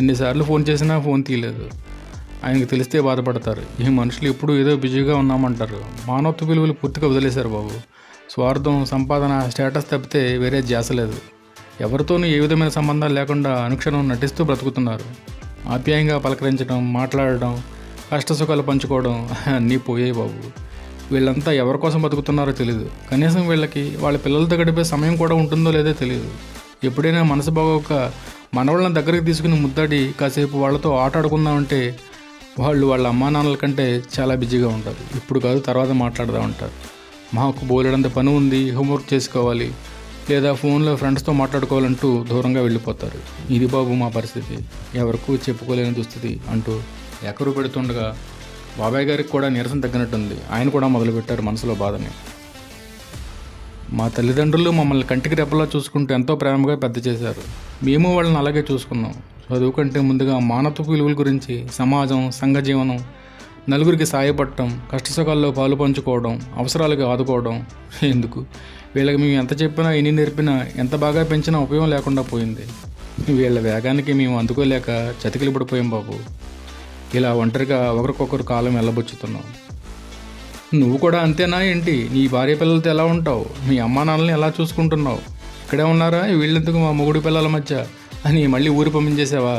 ఎన్నిసార్లు ఫోన్ చేసినా ఫోన్ తీయలేదు. ఆయనకు తెలిస్తే బాధపడతారు. ఈ మనుషులు ఎప్పుడు ఏదో బిజీగా ఉన్నామంటారు. మానవత్వ విలువలు పూర్తిగా వదిలేశారు బాబు. స్వార్థం, సంపాదన, స్టేటస్ తప్పితే వేరే ధ్యాస లేదు. ఎవరితోనూ ఏ విధమైన సంబంధాలు లేకుండా అనుక్షణం నటిస్తూ బ్రతుకుతున్నారు. ఆప్యాయంగా పలకరించడం, మాట్లాడడం, కష్టసుఖాలు పంచుకోవడం అన్నీ పోయాయి బాబు. వీళ్ళంతా ఎవరి కోసం బతుకుతున్నారో తెలియదు. కనీసం వీళ్ళకి వాళ్ళ పిల్లలతో గడిపే సమయం కూడా ఉంటుందో లేదో తెలియదు. ఎప్పుడైనా మనసు బాగోక మనవాళ్ళని దగ్గరికి తీసుకుని ముద్దాడి కాసేపు వాళ్ళతో ఆట ఆడుకుందామంటే వాళ్ళు వాళ్ళ అమ్మా నాన్నల కంటే చాలా బిజీగా ఉంటారు. ఇప్పుడు కాదు తర్వాత మాట్లాడదామంటారు. మాకు బోలెడంత పని ఉంది, హోంవర్క్ చేసుకోవాలి, లేదా ఫోన్లో ఫ్రెండ్స్తో మాట్లాడుకోవాలంటూ దూరంగా వెళ్ళిపోతారు. ఇది బాబు మా పరిస్థితి, ఎవరికూ చెప్పుకోలేని దుస్థితి అంటూ ఎకరు పెడుతుండగా బాబాయ్ గారికి కూడా నీరసం తగ్గినట్టుంది. ఆయన కూడా మొదలుపెట్టారు మనసులో బాధని. మా తల్లిదండ్రులు మమ్మల్ని కంటికి రెప్పలా చూసుకుంటూ ఎంతో ప్రేమగా పెద్ద చేశారు. మేము వాళ్ళని అలాగే చూసుకున్నాం. చదువు కంటే ముందుగా మానవత్వ విలువల గురించి, సమాజం, సంఘ జీవనం, నలుగురికి సాయపడటం, కష్టసుఖాల్లో పాలు పంచుకోవడం, అవసరాలకు ఆదుకోవడం. ఎందుకు వీళ్ళకి మేము ఎంత చెప్పినా, ఎన్ని నేర్పినా, ఎంత బాగా పెంచినా ఉపయోగం లేకుండా పోయింది. వీళ్ళ వేగానికి మేము అందుకోలేక చతికిలు పడిపోయాం బాబు. ఇలా ఒంటరిగా ఒకరికొకరు కాలం వెళ్ళబుచ్చుతున్నాం. నువ్వు కూడా అంతేనా ఏంటి? నీ భార్య పిల్లలతో ఎలా ఉంటావు? మీ అమ్మా నాన్నల్ని ఎలా చూసుకుంటున్నావు? ఇక్కడే ఉన్నారా? వీళ్ళెందుకు మా మొగుడు పిల్లల మధ్య అని మళ్ళీ ఊరి పంపించేసావా?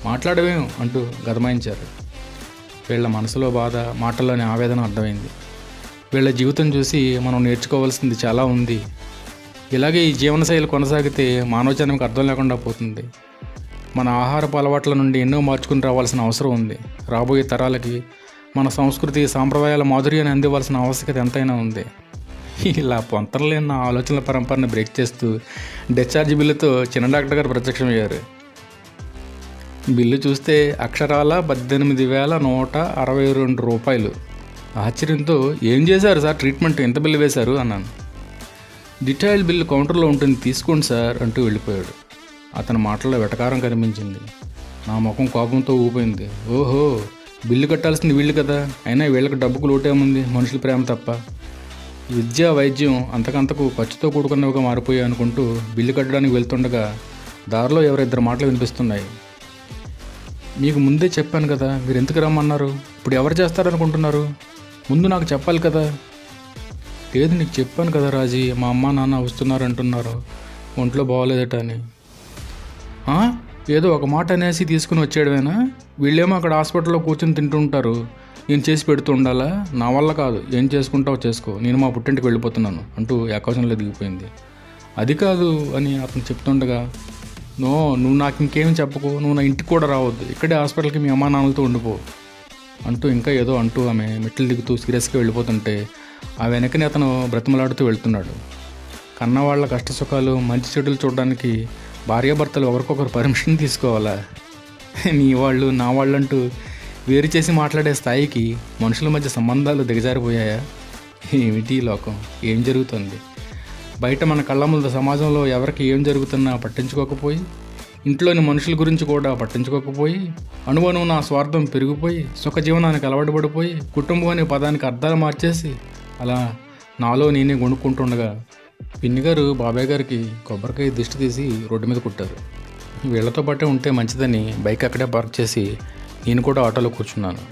మాట్లాడవేం అంటూ గదమాయించారు. వీళ్ళ మనసులో బాధ, మాటల్లోని ఆవేదన అర్థమైంది. వీళ్ళ జీవితం చూసి మనం నేర్చుకోవాల్సింది చాలా ఉంది. ఇలాగే ఈ జీవనశైలి కొనసాగితే మానవ జన్మకు అర్థం లేకుండా పోతుంది. మన ఆహారపు అలవాట్ల నుండి ఎన్నో మార్చుకుని రావాల్సిన అవసరం ఉంది. రాబోయే తరాలకి మన సంస్కృతి, సాంప్రదాయాల మాధుర్యాన్ని అందివ్వాల్సిన ఆవశ్యకత ఎంతైనా ఉంది. ఇలా పొంతరలేని నా ఆలోచనల పరంపరని బ్రేక్ చేస్తూ డిశ్చార్జ్ బిల్లుతో చిన్న డాక్టర్ గారు ప్రత్యక్షమయ్యారు. బిల్లు చూస్తే అక్షరాల 18,162 రూపాయలు. ఆశ్చర్యంతో, ఏం చేశారు సార్ ట్రీట్మెంట్, ఎంత బిల్లు వేశారు అన్నాను. డీటెయిల్ బిల్లు కౌంటర్లో ఉంటుంది, తీసుకోండి సార్ అంటూ వెళ్ళిపోయాడు. అతని మాటల్లో వెటకారం కనిపించింది. నా ముఖం కోపంతో ఊపోయింది. ఓహో, బిల్లు కట్టాల్సింది వీళ్ళు కదా, అయినా వీళ్ళకి డబ్బుకు లోటేముంది, మనుషుల ప్రేమ తప్ప. విద్య, వైద్యం అంతకంతకు ఖర్చుతో కూడుకున్నవిగా మారిపోయాయి అనుకుంటూ బిల్లు కట్టడానికి వెళ్తుండగా దారిలో ఎవరిద్దరు మాటలు వినిపిస్తున్నాయి. మీకు ముందే చెప్పాను కదా, మీరు ఎందుకు రమ్మన్నారు? ఇప్పుడు ఎవరు చేస్తారనుకుంటున్నారు? ముందు నాకు చెప్పాలి కదా. లేదు, నీకు చెప్పాను కదా రాజీ, మా అమ్మ నాన్న వస్తున్నారు అంటున్నారు, ఒంట్లో బాగోలేదట అని. ఏదో ఒక మాట అనేసి తీసుకుని వచ్చేయడమేనా? వీళ్ళేమో అక్కడ హాస్పిటల్లో కూర్చొని తింటుంటారు, నేను చేసి పెడుతూ ఉండాలా? నా వల్ల కాదు, ఏం చేసుకుంటావో చేసుకో, నేను మా పుట్టింటికి వెళ్ళిపోతున్నాను అంటూ ఏకాశంలో దిగిపోయింది. అది కాదు అని అతను చెప్తుండగా, నో, నువ్వు నాకు ఇంకేం చెప్పకు, నువ్వు నా ఇంటికి కూడా రావద్దు, ఇక్కడే హాస్పిటల్కి మీ అమ్మా నాన్నలతో ఉండిపో అంటూ ఇంకా ఏదో అంటూ ఆమె మెట్లు దిగుతూ సీరియస్గా వెళ్ళిపోతుంటే ఆ వెనకని అతను బ్రతిమలాడుతూ వెళ్తున్నాడు. కన్నవాళ్ల కష్టసుఖాలు, మంచి చెడులు చూడడానికి భార్యాభర్తలు ఒకరికొకరు పర్మిషన్ తీసుకోవాలా? నీ వాళ్ళు నా వాళ్ళంటూ వేరు చేసి మాట్లాడే స్థాయికి మనుషుల మధ్య సంబంధాలు దిగజారిపోయాయా? ఏమిటి లోకం, ఏం జరుగుతుంది? బయట మన కళ్ళ ముందు సమాజంలో ఎవరికి ఏం జరుగుతున్నా పట్టించుకోకపోయి, ఇంట్లోని మనుషుల గురించి కూడా పట్టించుకోకపోయి, అణువణువు నా స్వార్థం పెరిగిపోయి, సుఖజీవనానికి అలవాటు పడిపోయి, కుటుంబం అనే పదానికి అర్థాలు మార్చేసి అలా నాలో నేనే కొనుక్కుంటుండగా పిన్నిగారు బాబాయ్ గారికి కొబ్బరికాయ దిష్టి తీసి రోడ్డు మీద కుట్టారు. వీళ్లతో పాటే ఉంటే మంచిదని బైక్ అక్కడే పార్క్ చేసి నేను కూడా ఆటోలో కూర్చున్నాను.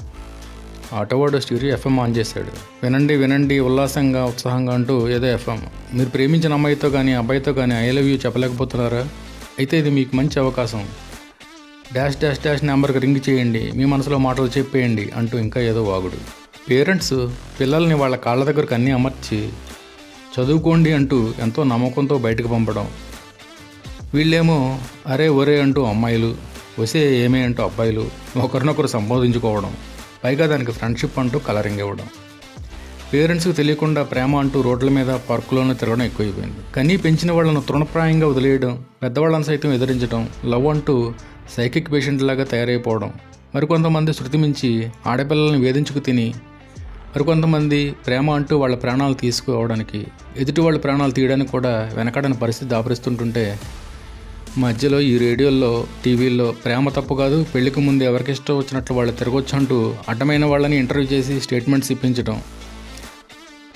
ఆటోవాడు స్టీరియో ఎఫ్ఎం ఆన్ చేశాడు. వినండి వినండి, ఉల్లాసంగా ఉత్సాహంగా అంటూ ఏదో ఎఫ్ఎం. మీరు ప్రేమించిన అమ్మాయితో కానీ అబ్బాయితో కానీ ఐ లవ్ యూ చెప్పలేకపోతున్నారా? అయితే ఇది మీకు మంచి అవకాశం. డాష్ డాష్ డాష్ నెంబర్కి రింగ్ చేయండి, మీ మనసులో మాటలు చెప్పేయండి అంటూ ఇంకా ఏదో వాగుడు. పేరెంట్స్ పిల్లల్ని వాళ్ళ కాళ్ళ దగ్గరకు అన్నీ అమర్చి చదువుకోండి అంటూ ఎంతో నమ్మకంతో బయటకు పంపడం. వీళ్ళేమో అరే ఒరే అంటూ అమ్మాయిలు, వసే ఏమే అంటూ అబ్బాయిలు ఒకరినొకరు సంబోధించుకోవడం, పైగా దానికి ఫ్రెండ్షిప్ అంటూ కలరింగ్ ఇవ్వడం. పేరెంట్స్కి తెలియకుండా ప్రేమ అంటూ రోడ్ల మీద, పార్కులోనే తిరగడం ఎక్కువైపోయింది. కనీ పెంచిన వాళ్ళను తృణప్రాయంగా వదిలేయడం, పెద్దవాళ్ళని సైతం ఎదిరించడం, లవ్ అంటూ సైకిక్ పేషెంట్లాగా తయారైపోవడం. మరికొంతమంది శృతి మించి ఆడపిల్లల్ని వేధించుకు తిని, మరికొంతమంది ప్రేమ అంటూ వాళ్ళ ప్రాణాలు తీసుకోవడానికి, ఎదుటి వాళ్ళ ప్రాణాలు తీయడానికి కూడా వెనకాడని పరిస్థితి దాపరిస్తుంటుంటే, మధ్యలో ఈ రేడియోల్లో, టీవీల్లో ప్రేమ తప్పు కాదు, పెళ్లికి ముందు ఎవరికి ఇష్టం వచ్చినట్లు వాళ్ళు తిరగొచ్చు అంటూ అడ్డమైన వాళ్ళని ఇంటర్వ్యూ చేసి స్టేట్మెంట్స్ ఇప్పించడం,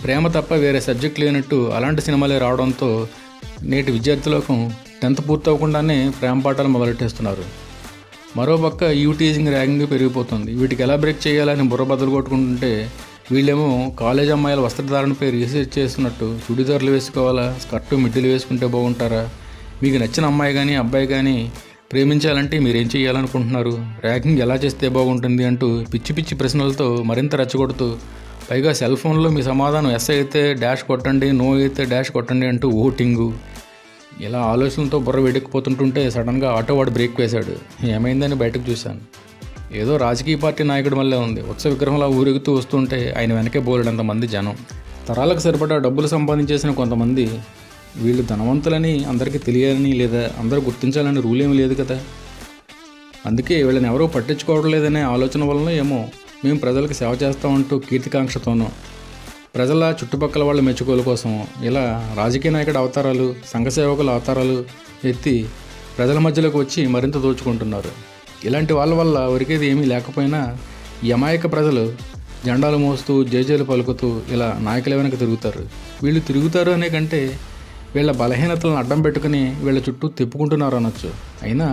ప్రేమ తప్ప వేరే సబ్జెక్ట్ లేనట్టు అలాంటి సినిమాలే రావడంతో నేటి విద్యార్థులకు 10th పూర్తవకుండానే ప్రేమ పాఠాలు మొదలెట్టేస్తున్నారు. మరోపక్క టీజింగ్, ర్యాగింగ్ పెరిగిపోతుంది. వీటికి ఎలా బ్రేక్ చేయాలని బుర్ర బదులు కొట్టుకుంటుంటే, వీళ్ళేమో కాలేజ్ అమ్మాయిల వస్త్రధారణపై రీసెర్చ్ చేస్తున్నట్టు చుడిదారులు వేసుకోవాలా, స్కర్టు మిడ్డీలు వేసుకుంటే బాగుంటారా, మీకు నచ్చిన అమ్మాయి కానీ అబ్బాయి కానీ ప్రేమించాలంటే మీరేం చేయాలనుకుంటున్నారు, ర్యాగింగ్ ఎలా చేస్తే బాగుంటుంది అంటూ పిచ్చి పిచ్చి ప్రశ్నలతో మరింత రెచ్చగొడుతూ, పైగా సెల్ ఫోన్లో మీ సమాధానం ఎస్ అయితే డాష్ కొట్టండి, నో అయితే డాష్ కొట్టండి అంటూ ఓటింగు. ఇలా ఆలోచనలతో బుర్ర వేడెక్కిపోతుంటుంటే సడన్గా ఆటోవాడు బ్రేక్ వేశాడు. ఏమైందని బయటకు చూశాను. ఏదో రాజకీయ పార్టీ నాయకుడి వల్లే ఉంది. ఉత్సవ విగ్రహంలా ఊరెగుతూ వస్తుంటే ఆయన వెనకే బోలెడంతమంది జనం. తరాలకు సరిపడా డబ్బులు సంపాదించేసిన కొంతమంది. వీళ్ళు ధనవంతులని అందరికీ తెలియాలని లేదా అందరూ గుర్తించాలని రూల్ ఏమీ లేదు కదా. అందుకే వీళ్ళని ఎవరూ పట్టించుకోవడం లేదనే ఆలోచన వలన ఏమో మేము ప్రజలకు సేవ చేస్తామంటూ కీర్తికాంక్షతోనూ ప్రజల చుట్టుపక్కల వాళ్ళ మెచ్చుకోలు కోసం ఇలా రాజకీయ నాయకుడి అవతారాలు, సంఘ సేవకుల అవతారాలు ఎత్తి ప్రజల మధ్యలోకి వచ్చి మరింత దోచుకుంటున్నారు. ఇలాంటి వాళ్ళ వల్ల ఒరికేది ఏమీ లేకపోయినా ఈ అమాయక ప్రజలు జెండాలు మోస్తూ జేజేలు పలుకుతూ ఇలా నాయకుల వెనక తిరుగుతారు. వీళ్ళు తిరుగుతారు అనే కంటే వీళ్ళ బలహీనతలను అడ్డం పెట్టుకుని వీళ్ళ చుట్టూ తిప్పుకుంటున్నారు అనొచ్చు. అయినా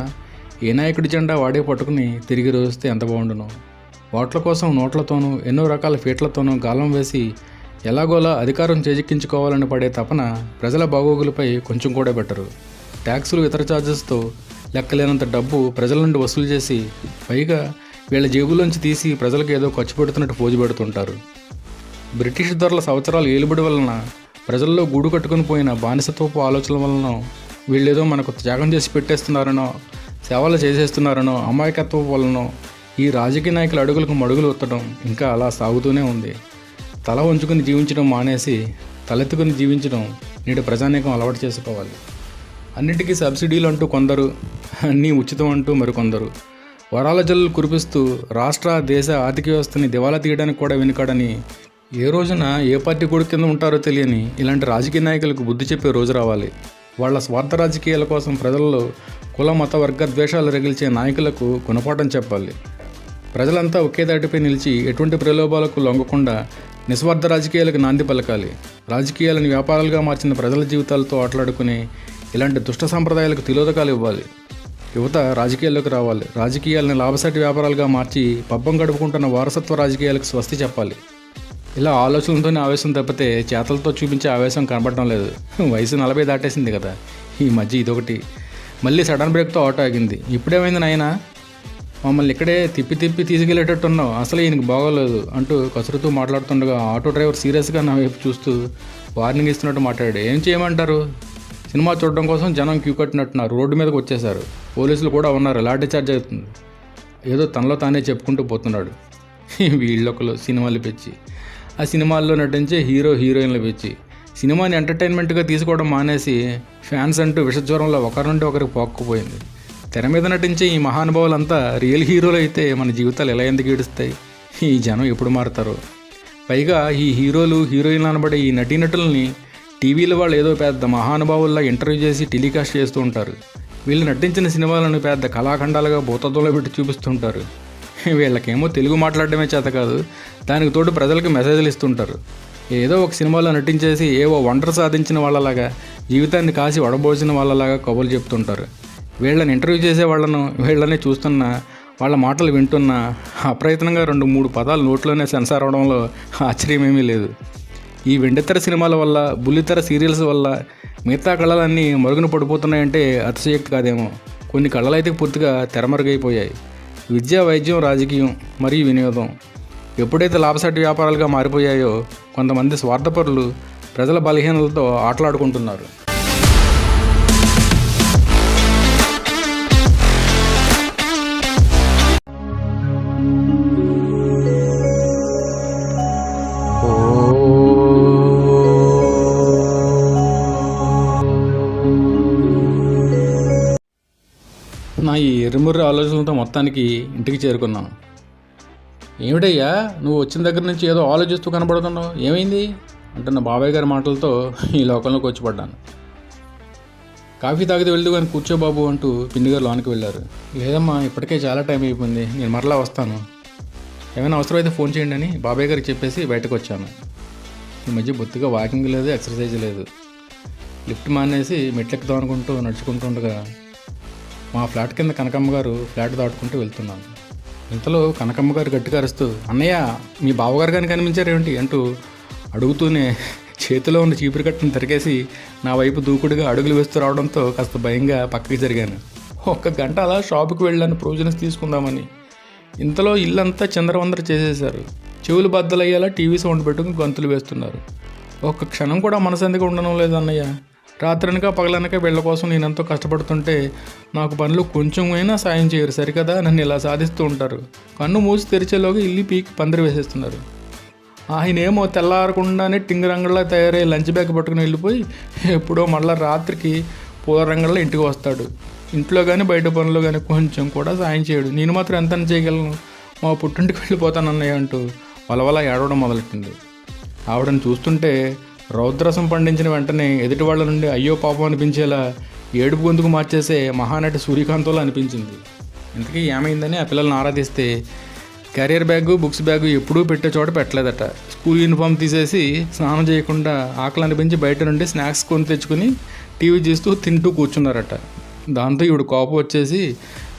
ఏ నాయకుడి జెండా వాడే పట్టుకుని తిరిగి రోజుస్తే ఎంత బాగుండును. ఓట్ల కోసం నోట్లతోనూ ఎన్నో రకాల ఫీట్లతోనూ గాలం వేసి ఎలాగోలా అధికారం చేజిక్కించుకోవాలని పడే తపన ప్రజల బాగోగులపై కొంచెం కూడా పెట్టరు. ట్యాక్సులు, ఇతర ఛార్జెస్తో లెక్కలేనంత డబ్బు ప్రజల నుండి వసూలు చేసి పైగా వీళ్ళ జేబులోంచి తీసి ప్రజలకు ఏదో ఖర్చు పెడుతున్నట్టు పోజు పెడుతుంటారు. బ్రిటిష్ దొరల సంవత్సరాలు ఏలుబడి వలన ప్రజల్లో గూడు కట్టుకుని పోయిన బానిసత్వపు ఆలోచనల వలన వీళ్ళేదో మనకు త్యాగం చేసి పెట్టేస్తున్నారనో, సేవలు చేసేస్తున్నారనో అమాయకత్వం వలనో ఈ రాజకీయ నాయకుల అడుగులకు మడుగులు ఒత్తడం ఇంకా అలా సాగుతూనే ఉంది. తల వంచుకుని జీవించడం మానేసి తలెత్తుకుని జీవించడం నేడు ప్రజానీకం అలవాటు చేసుకోవాలి. అన్నిటికీ సబ్సిడీలు అంటూ కొందరు, అన్నీ ఉచితం అంటూ మరికొందరు వరాల జల్లులు కురిపిస్తూ రాష్ట్ర, దేశ ఆర్థిక వ్యవస్థని దివాలా తీయడానికి కూడా వెనుకాడని ఏ రోజున ఏ పార్టీ కొడుకు కింద ఉంటారో తెలియని ఇలాంటి రాజకీయ నాయకులకు బుద్ధి చెప్పే రోజు రావాలి. వాళ్ళ స్వార్థ రాజకీయాల కోసం ప్రజల్లో కుల, మత, వర్గ ద్వేషాలు రగిల్చే నాయకులకు గుణపాఠం చెప్పాలి. ప్రజలంతా ఒకే దాటిపై నిలిచి ఎటువంటి ప్రలోభాలకు లొంగకుండా నిస్వార్థ రాజకీయాలకు నాంది పలకాలి. రాజకీయాలను వ్యాపారాలుగా మార్చిన ప్రజల జీవితాలతో ఆటలాడుకుని ఇలాంటి దుష్ట సంప్రదాయాలకు తిలోదకాలు ఇవ్వాలి. యువత రాజకీయాల్లోకి రావాలి. రాజకీయాలను లాభసాటి వ్యాపారాలుగా మార్చి పబ్బం గడుపుకుంటున్న వారసత్వ రాజకీయాలకు స్వస్తి చెప్పాలి. ఇలా ఆలోచనలతోనే ఆవేశం తప్పితే చేతలతో చూపించే ఆవేశం కనబడడం లేదు. వయసు 40 దాటేసింది కదా, ఈ మధ్య ఇదొకటి. మళ్ళీ సడన్ బ్రేక్తో ఆటో ఆగింది. ఇప్పుడేమైంది నాయనా, మమ్మల్ని ఇక్కడే తిప్పి తిప్పి తీసుకెళ్లేటట్టున్నావు, అసలు ఈయనకి బాగోలేదు అంటూ కసురుతూ మాట్లాడుతుండగా ఆటో డ్రైవర్ సీరియస్గా నా వైపు చూస్తూ వార్నింగ్ ఇస్తున్నట్టు మాట్లాడాడు. ఏం చేయమంటారు, సినిమా చూడడం కోసం జనం క్యూ కట్టినట్టున్నారు, రోడ్డు మీదకి వచ్చేశారు, పోలీసులు కూడా ఉన్నారు, లాఠీ చార్జ్ అవుతుంది, ఏదో తనలో తానే చెప్పుకుంటూ పోతున్నాడు. వీళ్ళొకరు సినిమాలు పెంచి, ఆ సినిమాల్లో నటించే హీరోయిన్లు పెంచి సినిమాని ఎంటర్టైన్మెంట్గా తీసుకోవడం మానేసి ఫ్యాన్స్ అంటూ విషజ్వరంలో ఒకరి నుండి ఒకరికి పోకపోయింది. తెర మీద నటించే ఈ మహానుభావులంతా రియల్ హీరోలు అయితే మన జీవితాలు ఎలా ఎందుకు ఏడుస్తాయి? ఈ జనం ఎప్పుడు మారుతారో. పైగా ఈ హీరోలు, హీరోయిన్లు అనబడే ఈ నటీనటుల్ని టీవీలో వాళ్ళు ఏదో పెద్ద మహానుభావుల్లా ఇంటర్వ్యూ చేసి టెలికాస్ట్ చేస్తూ ఉంటారు. వీళ్ళు నటించిన సినిమాలను పెద్ద కళాఖండాలుగా భూతద్దంలో పెట్టి చూపిస్తుంటారు. వీళ్ళకేమో తెలుగు మాట్లాడడమే చేత కాదు, దానికి తోడు ప్రజలకు మెసేజ్లు ఇస్తుంటారు. ఏదో ఒక సినిమాలో నటించేసి ఏవో వండర్ సాధించిన వాళ్ళలాగా, జీవితాన్ని కాసి వడబోసిన వాళ్ళలాగా కబుర్లు చెప్తుంటారు. వీళ్ళని ఇంటర్వ్యూ చేసే వీళ్ళనే చూస్తున్నా, వాళ్ళ మాటలు వింటున్నా అప్రయత్నంగా 2-3 పదాలు నోట్లోనే సెన్సార్ అవడంలో ఆశ్చర్యమేమీ లేదు. ఈ వెండితెర సినిమాల వల్ల, బుల్లితెర సీరియల్స్ వల్ల మిగతా కళలన్నీ మరుగున పడిపోతున్నాయంటే అతిశయోక్తి కాదేమో. కొన్ని కళలైతే పూర్తిగా తెరమరుగైపోయాయి. విద్య, వైద్యం, రాజకీయం మరియు వినోదం ఎప్పుడైతే లాభసాటి వ్యాపారాలుగా మారిపోయాయో కొంతమంది స్వార్థపరులు ప్రజల బలహీనతలతో ఆటలాడుకుంటున్నారు. నా ఈ ఎర్రముర్రి ఆలోచనలతో మొత్తానికి ఇంటికి చేరుకున్నాను. ఏమిటయ్యా, నువ్వు వచ్చిన దగ్గర నుంచి ఏదో ఆలోచిస్తూ కనబడుతున్నావు, ఏమైంది అంటున్న బాబాయ్ గారి మాటలతో ఈ లోకంలోకి వచ్చి పడ్డాను. కాఫీ తాగితే వెళ్తూ కానీ కూర్చోబాబు అంటూ పిన్ని గారు లోనికి వెళ్ళారు. లేదమ్మా, ఇప్పటికే చాలా టైం అయిపోయింది, నేను మరలా వస్తాను, ఏమైనా అవసరమైతే ఫోన్ చేయండి అని బాబాయ్ గారికి చెప్పేసి బయటకు వచ్చాను. ఈ మధ్య బొత్తిగా వాకింగ్ లేదు, ఎక్సర్సైజ్ లేదు. లిఫ్ట్ మానేసి మెట్లెక్కుదాం అనుకుంటూ నడుచుకుంటుండగా మా ఫ్లాట్ కింద కనకమ్మ గారు ఫ్లాట్ దాటుకుంటూ వెళ్తున్నాను. ఇంతలో కనకమ్మ గారు గట్టిగా అరుస్తూ, అన్నయ్య మీ బావగారు కానీ కనిపించారేమిటి అంటూ అడుగుతూనే చేతిలో ఉన్న చీపురు కట్టను తిరిగేసి నా వైపు దూకుడుగా అడుగులు వేస్తూ రావడంతో కాస్త భయంగా పక్కకి జరిగాను. 1 గంట అలా షాపుకి వెళ్ళాను ప్రొవిజన్స్ తీసుకుందామని. ఇంతలో ఇల్లంతా చిందరవందర చేసేశారు. చెవులు బద్దలయ్యేలా టీవీ సౌండ్ పెట్టుకుని గంతులు వేస్తున్నారు. 1 క్షణం కూడా మనసెందుకు ఉండడం లేదు అన్నయ్య. రాత్రనక పగలనక వీళ్ళ కోసం నేనెంతో కష్టపడుతుంటే నాకు పనులు కొంచెమైనా సాయం చేయరు సరికదా, నన్ను ఇలా సాధిస్తూ ఉంటారు. కన్ను మూసి తెరిచేలోగా ఇల్లు పీకి పందిరి వేసేస్తున్నారు. ఆయనేమో తెల్లారకుండానే టింగరంగల్లా తయారై లంచ్ బ్యాగ్ పట్టుకుని వెళ్ళిపోయి ఎప్పుడో మళ్ళీ రాత్రికి పూల రంగంలో ఇంటికి వస్తాడు. ఇంట్లో కానీ బయట పనుల్లో కానీ కొంచెం కూడా సాయం చేయడు. నేను మాత్రం ఎంత చేయగలను, మా పుట్టింటికి వెళ్ళిపోతానన్నయ్య అంటూ వలవల ఏడవడం మొదలెట్టింది. ఆవిడని చూస్తుంటే రౌద్రసం పండించిన వెంటనే ఎదుటి వాళ్ళ నుండి అయ్యో పాపం అనిపించేలా ఏడుపు గొంతుకు మార్చేసే మహానటి సూర్యకాంత్లో అనిపించింది. ఇంతకీ ఏమైందని ఆ పిల్లల్ని ఆరాధిస్తే క్యారియర్ బ్యాగు, బుక్స్ బ్యాగు ఎప్పుడూ పెట్టే చోట పెట్టలేదట. స్కూల్ యూనిఫామ్ తీసేసి స్నానం చేయకుండా ఆకలి అనిపించి బయట నుండి స్నాక్స్ కొని తెచ్చుకుని టీవీ చూస్తూ తింటూ కూర్చున్నారట. దాంతో ఈవిడ కోపం వచ్చేసి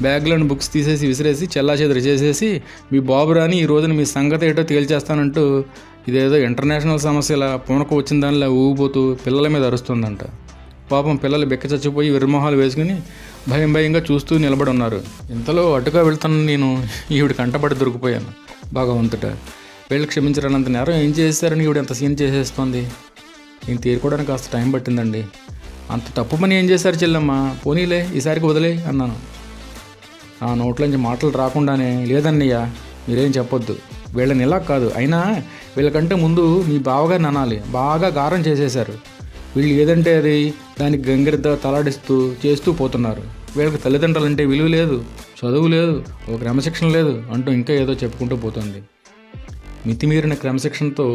బ్యాగ్లోని బుక్స్ తీసేసి విసిరేసి చెల్లాచెదరు చేసేసి మీ బాబు రాని ఈ రోజున మీ సంగతి ఏటో తేల్చేస్తానంటూ ఇదేదో ఇంటర్నేషనల్ సమస్యలా పూనకు వచ్చిన దానిలా ఊగిపోతూ పిల్లల మీద అరుస్తుందంట. పాపం పిల్లలు బెక్క చచ్చిపోయి విర్మోహాలు వేసుకుని భయంగా చూస్తూ నిలబడి ఉన్నారు. ఇంతలో అటుగా వెళ్తున్న నేను ఈవిడ కంటపడి దొరికిపోయాను. భగవంతుట, వీళ్ళు క్షమించరానంత నేరం ఏం చేశారని ఈవిడ ఎంత సీన్ చేసేస్తోంది. నేను తీరుకోవడానికి కాస్త టైం పట్టిందండి. అంత తప్పు పని ఏం చేశారు చెల్లమ్మ, పోనీలే ఈసారికి వదిలే అన్నాను. ఆ నోట్లోంచి మాటలు రాకుండానే లేదన్నయ్య మీరేం చెప్పొద్దు, వీళ్ళని ఇలా కాదు, అయినా వీళ్ళకంటే ముందు మీ బావగారిని అనాలి, బాగా గారం చేసేశారు. వీళ్ళు ఏదంటే అది దానికి గంగిరితో తలాడిస్తూ చేస్తూ పోతున్నారు. వీళ్ళకి తల్లిదండ్రులంటే విలువ లేదు, చదువు లేదు, ఒక క్రమశిక్షణ లేదు అంటూ ఇంకా ఏదో చెప్పుకుంటూ పోతుంది. మితిమీరిన క్రమశిక్షణతో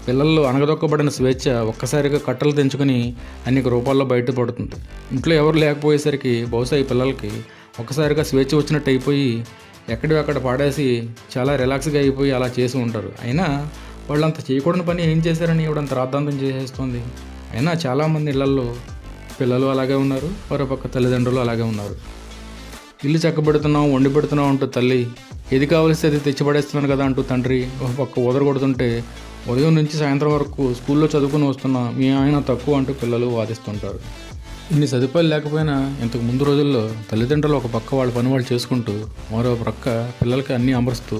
పిల్లల్లో అణగదొక్కబడిన స్వేచ్ఛ ఒక్కసారిగా కట్టలు తెంచుకొని అనేక రూపాల్లో బయటపడుతుంది. ఇంట్లో ఎవరు లేకపోయేసరికి బహుశా ఈ పిల్లలకి ఒక్కసారిగా స్వేచ్ఛ వచ్చినట్టు అయిపోయి ఎక్కడివి అక్కడ పాడేసి చాలా రిలాక్స్గా అయిపోయి అలా చేసి ఉంటారు. అయినా వాళ్ళంత చేయకూడని పని ఏం చేశారని ఇవ్వడంత రాద్ధాంతం చేసేస్తుంది. అయినా చాలామంది ఇళ్లల్లో పిల్లలు అలాగే ఉన్నారు, మరోపక్క తల్లిదండ్రులు అలాగే ఉన్నారు. ఇల్లు చక్కబెడుతున్నాం, వండి పెడుతున్నాం అంటూ తల్లి, ఏది కావలిస్తే అది తెచ్చిపడేస్తున్నాను కదా అంటూ తండ్రి ఒక పక్క కొడుతుంటే ఉదయం నుంచి సాయంత్రం వరకు స్కూల్లో చదువుకుని వస్తున్న మీ ఆయన తక్కువ అంటూ పిల్లలు వాదిస్తుంటారు. ఇన్ని సదుపాయాలు లేకపోయినా ఇంతకు ముందు రోజుల్లో తల్లిదండ్రులు ఒక పక్క వాళ్ళ పని వాళ్ళు చేసుకుంటూ మరో పక్క పిల్లలకి అన్నీ అమరుస్తూ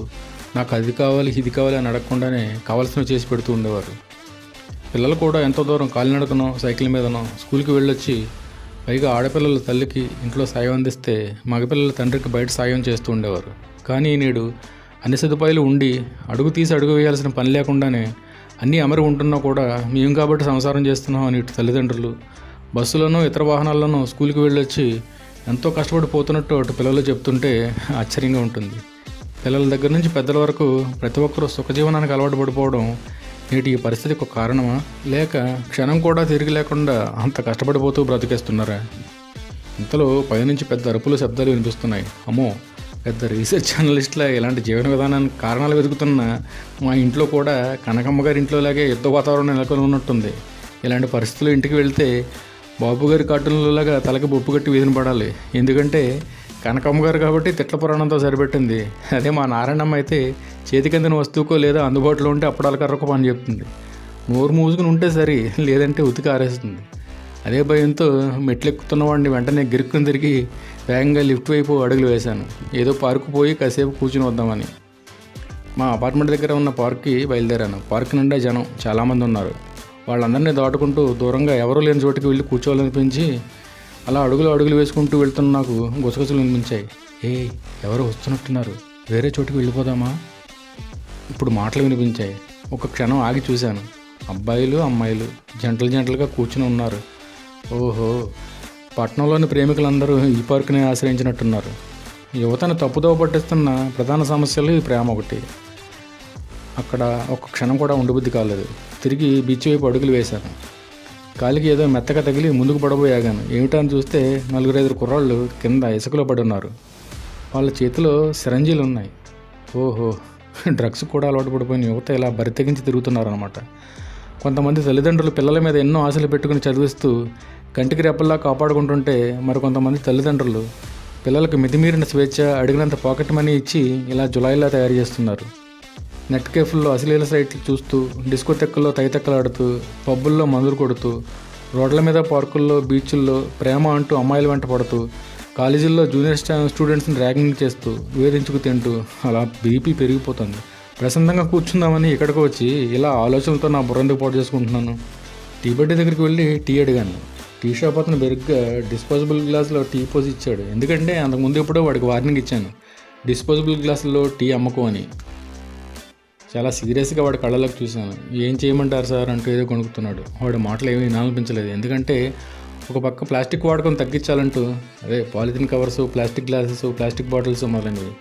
నాకు అది కావాలి ఇది కావాలి అని అడగకుండానే కావాల్సినవి చేసి పెడుతూ ఉండేవారు. పిల్లలు కూడా ఎంతో దూరం కాలినడకనో సైకిల్ మీదనో స్కూల్కి వెళ్ళొచ్చి పైగా ఆడపిల్లల తల్లికి ఇంట్లో సాయం అందిస్తే మగపిల్లల తండ్రికి బయట సాయం చేస్తూ ఉండేవారు. కానీ నేడు అన్ని సదుపాయాలు ఉండి అడుగు తీసి అడుగు వేయాల్సిన పని లేకుండానే అన్నీ అమరి ఉంటున్నా కూడా మేము కాబట్టి సంసారం చేస్తున్నాం అని ఇటు తల్లిదండ్రులు బస్సులోనూ ఇతర వాహనాల్లోనూ స్కూల్కి వెళ్ళొచ్చి ఎంతో కష్టపడిపోతున్నట్టు అటు పిల్లలు చెప్తుంటే ఆశ్చర్యంగా ఉంటుంది. పిల్లల దగ్గర నుంచి పెద్దల వరకు ప్రతి ఒక్కరూ సుఖజీవనానికి అలవాటు పడిపోవడం నేటి ఈ పరిస్థితికి ఒక కారణమా, లేక క్షణం కూడా తిరిగి లేకుండా అంత కష్టపడిపోతూ బ్రతికేస్తున్నారా? ఇంతలో పైనుంచి పెద్ద అరుపులు శబ్దాలు వినిపిస్తున్నాయి. అమ్మో, పెద్ద రీసెర్చ్ జర్నలిస్ట్లా ఇలాంటి జీవన విధానానికి కారణాలు వెతుకుతున్న మా ఇంట్లో కూడా కనకమ్మ గారి ఇంట్లోలాగే యుద్ధ వాతావరణం నెలకొని ఉన్నట్టుంది. ఇలాంటి పరిస్థితులు ఇంటికి వెళ్తే బాబు గారి కార్టూన్లలాగా తలకి బొప్పు కట్టి వీధిని పడాలి. ఎందుకంటే కనకమ్మ గారు కాబట్టి తిట్ల పురాణంతో సరిపెట్టింది. అదే మా నారాయణమ్మ అయితే చేతికందిన వస్తువుకో లేదా అందుబాటులో ఉంటే అప్పడాల కర్రకు పని చెప్తుంది. నోరు మూసుకుని ఉంటే సరి, లేదంటే ఉతికి ఆరేస్తుంది. అదే భయంతో మెట్లెక్కుతున్న వాడిని వెంటనే గిరుక్కుని తిరిగి వేగంగా లిఫ్ట్ వైపు అడుగులు వేశాను. ఏదో పార్కు పోయి కాసేపు కూర్చుని వద్దామని. మా అపార్ట్మెంట్ దగ్గర ఉన్న పార్క్కి బయలుదేరాను. పార్క్ నిండా జనం చాలామంది ఉన్నారు. వాళ్ళందరినీ దాటుకుంటూ దూరంగా ఎవరూ లేని చోటికి వెళ్ళి కూర్చోవాలనిపించి అలా అడుగులు వేసుకుంటూ వెళ్తున్న నాకు గుసగుసలు వినిపించాయి. ఎవరో వస్తున్నట్టున్నారు, వేరే చోటికి వెళ్ళిపోదామా? ఇప్పుడు మాటలు వినిపించాయి. ఒక క్షణం ఆగి చూశాను. అబ్బాయిలు అమ్మాయిలు జంటలుగా కూర్చుని ఉన్నారు. ఓహో, పట్టణంలోని ప్రేమికులందరూ ఈ పార్కుని ఆశ్రయించినట్టున్నారు. యువతను తప్పుదోవ పట్టిస్తున్న ప్రధాన సమస్యలు ఈ ప్రేమ ఒకటి. అక్కడ ఒక్క క్షణం కూడా ఉండబుద్ధి కాలేదు. తిరిగి బీచ్ వైపు అడుగులు వేశాను. కాలికి ఏదో మెత్తగా తగిలి ముందుకు పడబోయాగాను. ఏమిటని చూస్తే 4-5 కుర్రాళ్ళు కింద ఇసుకలో పడి ఉన్నారు. వాళ్ళ చేతిలో సిరంజీలు ఉన్నాయి. ఓహో, డ్రగ్స్ కూడా అలవాటు పడిపోయిన యువత ఇలా బరితెగించి తిరుగుతున్నారనమాట. కొంతమంది తల్లిదండ్రులు పిల్లల మీద ఎన్నో ఆశలు పెట్టుకుని చదివిస్తూ కంటికి రెప్పల్లా కాపాడుకుంటుంటే, మరికొంతమంది తల్లిదండ్రులు పిల్లలకు మితిమీరిన స్వేచ్ఛ, అడిగినంత పాకెట్ మనీ ఇచ్చి ఇలా జులాయిలా తయారు చేస్తున్నారు. నెట్ కేఫుల్లో అశ్లీల సైట్లు చూస్తూ, డిస్కోటెక్కుల్లో తైతెక్కలాడుతూ, పబ్బుల్లో మందులు కొడుతూ, రోడ్ల మీద పార్కుల్లో బీచ్ల్లో ప్రేమ అంటూ అమ్మాయిల వెంట పడుతూ, కాలేజీల్లో జూనియర్ స్టూడెంట్స్ని ర్యాగింగ్ చేస్తూ వేధించుకు తింటూ అలా బీపీ పెరిగిపోతుంది. ప్రశాంతంగా కూర్చుందామని ఇక్కడికి వచ్చి ఇలా ఆలోచనలతో నా బుర్రందుకు పాటు చేసుకుంటున్నాను. టీ బడ్డీ దగ్గరికి వెళ్ళి టీ అడిగాను. టీ షాప్ అతను బెరుగ్గా డిస్పోజబుల్ గ్లాసులో టీ పోసి ఇచ్చాడు. ఎందుకంటే అంతకుముందు ఎప్పుడో వాడికి వార్నింగ్ ఇచ్చాను, డిస్పోజబుల్ గ్లాసుల్లో టీ అమ్మకు అని. చాలా సీరియస్గా వాడి కళ్ళలోకి చూశాను. ఏం చేయమంటారు సార్ అంటూ ఏదో కొనుక్కుతున్నాడు. వాడి మాటలు ఏమీ వినాలనిపించలేదు. ఎందుకంటే ఒక పక్క ప్లాస్టిక్ వాడకం తగ్గించాలంటూ polythene covers, plastic glasses, plastic bottles మొదలైనవి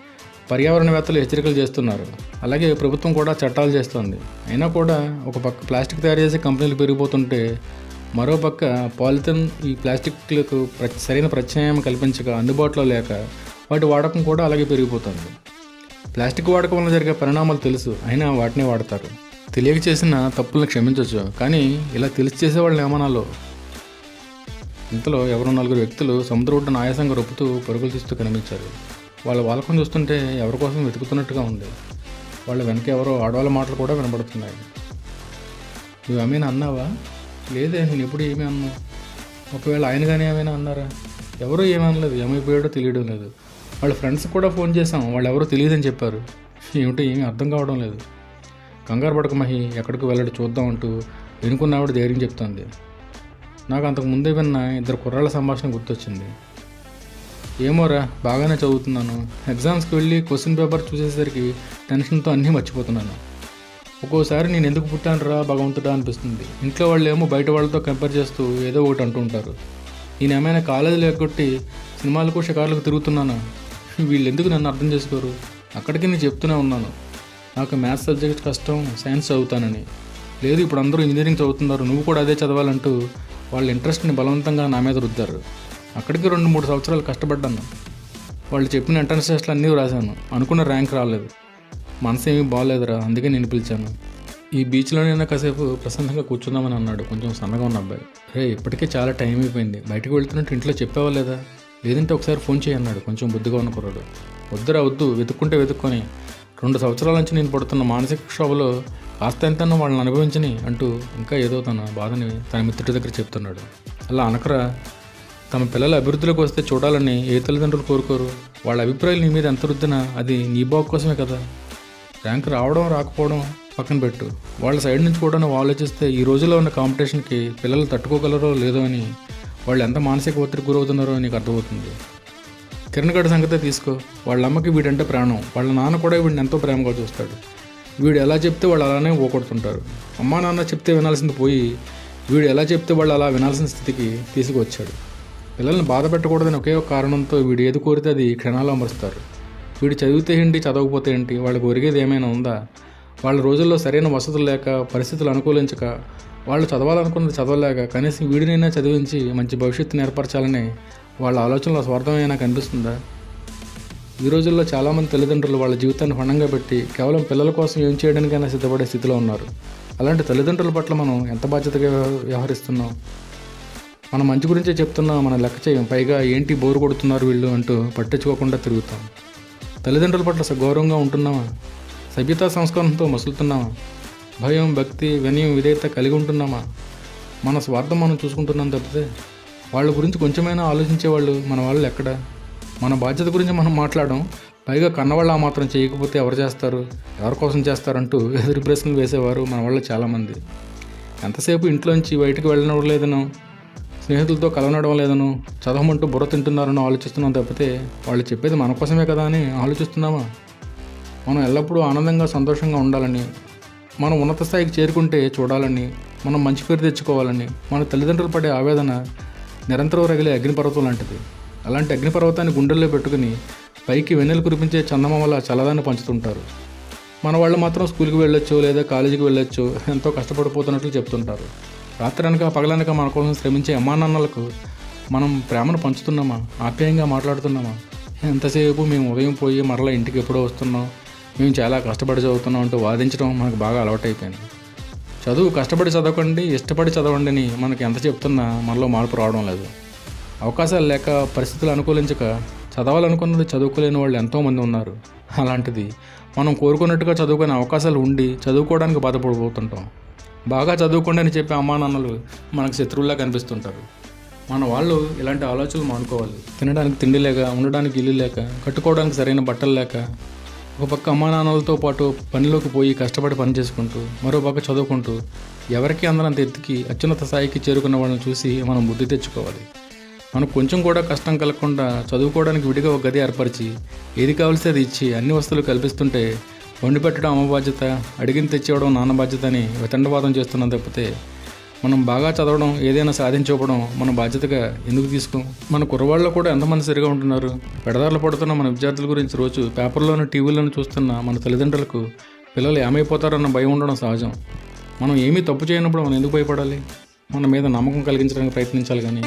పర్యావరణవేత్తలు హెచ్చరికలు చేస్తున్నారు. అలాగే ప్రభుత్వం కూడా చట్టాలు చేస్తుంది. అయినా కూడా ఒక పక్క ప్లాస్టిక్ తయారు చేసే కంపెనీలు పెరిగిపోతుంటే మరోపక్క పాలిథిన్ ఈ ప్లాస్టిక్లకు సరైన ప్రత్యామ్నాయం కల్పించక అందుబాటులో లేక వాటి వాడకం కూడా అలాగే పెరిగిపోతుంది. ప్లాస్టిక్ వాడకం వల్ల జరిగే పరిణామాలు తెలుసు, అయినా వాటినే వాడతారు. తెలియక చేసిన తప్పులను క్షమించవచ్చు, కానీ ఇలా తెలిసి చేసేవాళ్ళని ఏమనాలో. ఇంతలో ఎవరో 4 వ్యక్తులు సముద్ర ఒడ్డున ఆయాసంగా రొప్పుతూ పరుగులు తీస్తూ కనిపించారు. వాళ్ళ వాలకం చూస్తుంటే ఎవరి కోసం వెతుకుతున్నట్టుగా ఉంది. వాళ్ళ వెనక ఎవరో ఆడవాళ్ళ మాటలు కూడా వినబడుతున్నాయి. నువ్వు ఏమైనా అన్నావా? లేదే, నేను ఎప్పుడు ఏమీ అన్నా. ఒకవేళ ఆయన కానీ ఏమైనా అన్నారా? ఎవరో ఏమనలేదు, ఏమైపోయాడో తెలియడం లేదు. వాళ్ళ ఫ్రెండ్స్ కూడా ఫోన్ చేశాం, వాళ్ళు ఎవరో తెలియదని చెప్పారు. ఏమిటో ఏమీ అర్థం కావడం లేదు. కంగారు పడక మహి, ఎక్కడికి వెళ్ళడు చూద్దాం అంటూ వెనుకున్నావిడ ధైర్యం చెప్తోంది. నాకు అంతకు ముందే విన్న 2 కుర్రాళ్ళ సంభాషణ గుర్తొచ్చింది. ఏమోరా, బాగానే చదువుతున్నాను. ఎగ్జామ్స్కి వెళ్ళి క్వశ్చన్ పేపర్ చూసేసరికి టెన్షన్తో అన్నీ మర్చిపోతున్నాను. ఒక్కోసారి నేను ఎందుకు పుట్టానురా భగవంతుడా అనిపిస్తుంది. ఇంట్లో వాళ్ళు ఏమో బయట వాళ్ళతో కంపేర్ చేస్తూ ఏదో ఒకటి అంటూ ఉంటారు. నేను ఏమైనా కాలేజీలో ఎగ్గొట్టి సినిమాలకు షికార్లకు తిరుగుతున్నాను. వీళ్ళు ఎందుకు నన్ను అర్థం చేసుకోరు? అక్కడికి నేను చెప్తూనే ఉన్నాను, నాకు మ్యాథ్స్ సబ్జెక్ట్ కష్టం, సైన్స్ చదువుతానని. లేదు, ఇప్పుడు అందరూ ఇంజనీరింగ్ చదువుతున్నారు, నువ్వు కూడా అదే చదవాలంటూ వాళ్ళ ఇంట్రెస్ట్ని బలవంతంగా నా మీద రుద్దారు. అక్కడికి 2-3 సంవత్సరాలు కష్టపడ్డాను. వాళ్ళు చెప్పిన ఎంట్రన్స్ టెస్ట్లు అన్నీ రాశాను. అనుకున్న ర్యాంక్ రాలేదు. మనసు ఏమీ బాగాలేదురా, అందుకే నేను పిలిచాను. ఈ బీచ్లోనైనా కాసేపు ప్రశాంతంగా కూర్చుందామని అన్నాడు కొంచెం సన్నగా ఉన్న అబ్బాయి. ఇప్పటికే చాలా టైం అయిపోయింది, బయటకు వెళ్తున్నట్టు ఇంట్లో చెప్పావా లేదా? లేదంటే ఒకసారి ఫోన్ చేయన్నాడు కొంచెం బుద్ధిగా ఉన్న కుర్రాడు. వద్దురా వద్దు, వెతుక్కుంటే వెతుక్కొని 2 సంవత్సరాల నుంచి నేను పడుతున్న మానసిక క్షోభలో కాస్త ఎంతన్నా వాళ్ళని అనుభవించని అంటూ ఇంకా ఏదో తన బాధని తన మిత్రుడి దగ్గర చెప్తున్నాడు. అలా అనకరా, తమ పిల్లల అభివృద్ధిలోకి వస్తే చూడాలని ఏ తల్లిదండ్రులు కోరుకోరు? వాళ్ళ అభిప్రాయాలు నీ మీద ఎంత రుద్దినా అది నీ బాగు కోసమే కదా. ర్యాంక్ రావడం రాకపోవడం పక్కన పెట్టు, వాళ్ళ సైడ్ నుంచి కూడా నువ్వు ఆలోచిస్తే ఈ రోజుల్లో ఉన్న కాంపిటీషన్కి పిల్లలు తట్టుకోగలరో లేదో అని, వాళ్ళు ఎంత మానసిక ఒత్తిడికి గురవుతున్నారో నీకు అర్థమవుతుంది. కిరణ్ గడి సంగతే తీసుకో. వాళ్ళ అమ్మకి వీడంటే ప్రాణం, వాళ్ళ నాన్న కూడా వీడిని ఎంతో ప్రేమగా చూస్తాడు. వీడు ఎలా చెప్తే వాళ్ళు అలానే ఓకొడుతుంటారు. అమ్మా నాన్న చెప్తే వినాల్సింది పోయి వీడు ఎలా చెప్తే వాళ్ళు అలా వినాల్సిన స్థితికి తీసుకువచ్చాడు. పిల్లల్ని బాధ పెట్టకూడదని ఒకే ఒక కారణంతో వీడు ఏది కోరితే అది క్షణాలు అమరుస్తారు. వీడు చదివితే ఏంటి, చదవకపోతే ఏంటి, వాళ్ళకి ఒరిగేది ఏమైనా ఉందా? వాళ్ళ రోజుల్లో సరైన వసతులు లేక, పరిస్థితులు అనుకూలించక, వాళ్ళు చదవాలనుకున్నది చదవలేక కనీసం వీడినైనా చదివించి మంచి భవిష్యత్తుని ఏర్పరచాలని వాళ్ళ ఆలోచనలో స్వార్థమైనా కనిపిస్తుందా? ఈ రోజుల్లో చాలామంది తల్లిదండ్రులు వాళ్ళ జీవితాన్ని హొండంగా పెట్టి కేవలం పిల్లల కోసం ఏం చేయడానికైనా సిద్ధపడే స్థితిలో ఉన్నారు. అలాంటి తల్లిదండ్రుల పట్ల మనం ఎంత బాధ్యతగా వ్యవహరిస్తున్నాం? మనం మంచి గురించే చెప్తున్నాం, మనం లెక్క చేయం. పైగా ఏంటి బోరు కొడుతున్నారు వీళ్ళు అంటూ పట్టించుకోకుండా తిరుగుతాం. తల్లిదండ్రుల పట్ల గౌరవంగా ఉంటున్నామా? సభ్యతా సంస్కారంతో మసులుతున్నామా? భయం, భక్తి, వినయం, విధేయత కలిగి ఉంటున్నామా? మన స్వార్థం మనం చూసుకుంటున్నాం తప్పితే వాళ్ళ గురించి కొంచెమైనా ఆలోచించేవాళ్ళు మన వాళ్ళు ఎక్కడ? మన బాధ్యత గురించి మనం మాట్లాడడం, పైగా కన్నవాళ్ళు ఆ మాత్రం చేయకపోతే ఎవరు చేస్తారు, ఎవరి కోసం చేస్తారంటూ ఎదురు ప్రశ్నలు వేసేవారు మన వాళ్ళు చాలామంది. ఎంతసేపు ఇంట్లోంచి బయటకు వెళ్ళడం లేదనో, స్నేహితులతో కలవనడం లేదనో, చదవమంటూ బుర్ర తింటున్నారనో ఆలోచిస్తున్నాం తప్పితే వాళ్ళు చెప్పేది మన కోసమే కదా అని ఆలోచిస్తున్నామా? మనం ఎల్లప్పుడూ ఆనందంగా సంతోషంగా ఉండాలని, మనం ఉన్నత స్థాయికి చేరుకుంటే చూడాలని, మనం మంచి పేరు తెచ్చుకోవాలని మన తల్లిదండ్రులు పడే ఆవేదన నిరంతరం రగిలే అగ్నిపర్వతం లాంటిది. అలాంటి అగ్నిపర్వతాన్ని గుండెల్లో పెట్టుకుని పైకి వెన్నెలు కురిపించే చందమామల చల్లదాన్ని పంచుతుంటారు. మన వాళ్ళు మాత్రం స్కూల్కి వెళ్ళొచ్చు లేదా కాలేజీకి వెళ్ళొచ్చు ఎంతో కష్టపడిపోతున్నట్లు చెప్తుంటారు. రాత్రనక పగలనక మన కోసం శ్రమించే అమ్మానాన్నలకు మనం ప్రేమను పంచుతున్నామా? ఆప్యాయంగా మాట్లాడుతున్నామా? ఎంతసేపు మేము ఉదయం పోయి మరలా ఇంటికి ఎప్పుడో వస్తున్నాం, మేము చాలా కష్టపడి చదువుతున్నాం అంటూ వాదించడం మనకు బాగా అలవాటైపోయింది. చదువు కష్టపడి చదవకండి, ఇష్టపడి చదవండి అని మనకి ఎంత చెప్తున్నా మనలో మార్పు రావడం లేదు. అవకాశాలు లేక, పరిస్థితులు అనుకూలించక చదవాలనుకున్నది చదువుకోలేని వాళ్ళు ఎంతోమంది ఉన్నారు. అలాంటిది మనం కోరుకున్నట్టుగా చదువుకునే అవకాశాలు ఉండి చదువుకోవడానికి బాధపడిపోతుంటాం. బాగా చదువుకోండి అని చెప్పే అమ్మా నాన్నలు మనకు శత్రువుల్లా కనిపిస్తుంటారు. మన వాళ్ళు ఇలాంటి ఆలోచనలు మానుకోవాలి. తినడానికి తిండి లేక, ఉండడానికి ఇల్లు లేక, కట్టుకోవడానికి సరైన బట్టలు లేక, ఒక పక్క అమ్మా నాన్నలతో పాటు పనిలోకి పోయి కష్టపడి పని చేసుకుంటూ, మరో పక్క చదువుకుంటూ ఎవరికి అందరంత ఎత్తుకి అత్యున్నత స్థాయికి చేరుకున్న వాళ్ళని చూసి మనం బుద్ధి తెచ్చుకోవాలి. మనకు కొంచెం కూడా కష్టం కలగకుండా చదువుకోవడానికి విడిగా ఒక గది ఏర్పరిచి ఏది కావాల్సి అది ఇచ్చి అన్ని వస్తువులు కల్పిస్తుంటే వండి పెట్టడం అమ్మ బాధ్యత, అడిగిన తెచ్చివ్వడం నాన్న బాధ్యత అని వితండవాదం చేస్తున్నాం తప్పితే మనం బాగా చదవడం, ఏదైనా సాధించకపోవడం మన బాధ్యతగా ఎందుకు తీసుకోం? మన కుర్రవాళ్ళు కూడా ఎంతమంది సరిగా ఉంటున్నారు? పెడదారులు పడుతున్న మన విద్యార్థుల గురించి రోజు పేపర్లోను, టీవీలోను చూస్తున్న మన తల్లిదండ్రులకు పిల్లలు ఏమైపోతారన్న భయం ఉండడం సహజం. మనం ఏమీ తప్పు చేయనప్పుడు మనం ఎందుకు భయపడాలి? మన మీద నమ్మకం కలిగించడానికి ప్రయత్నించాలి కానీ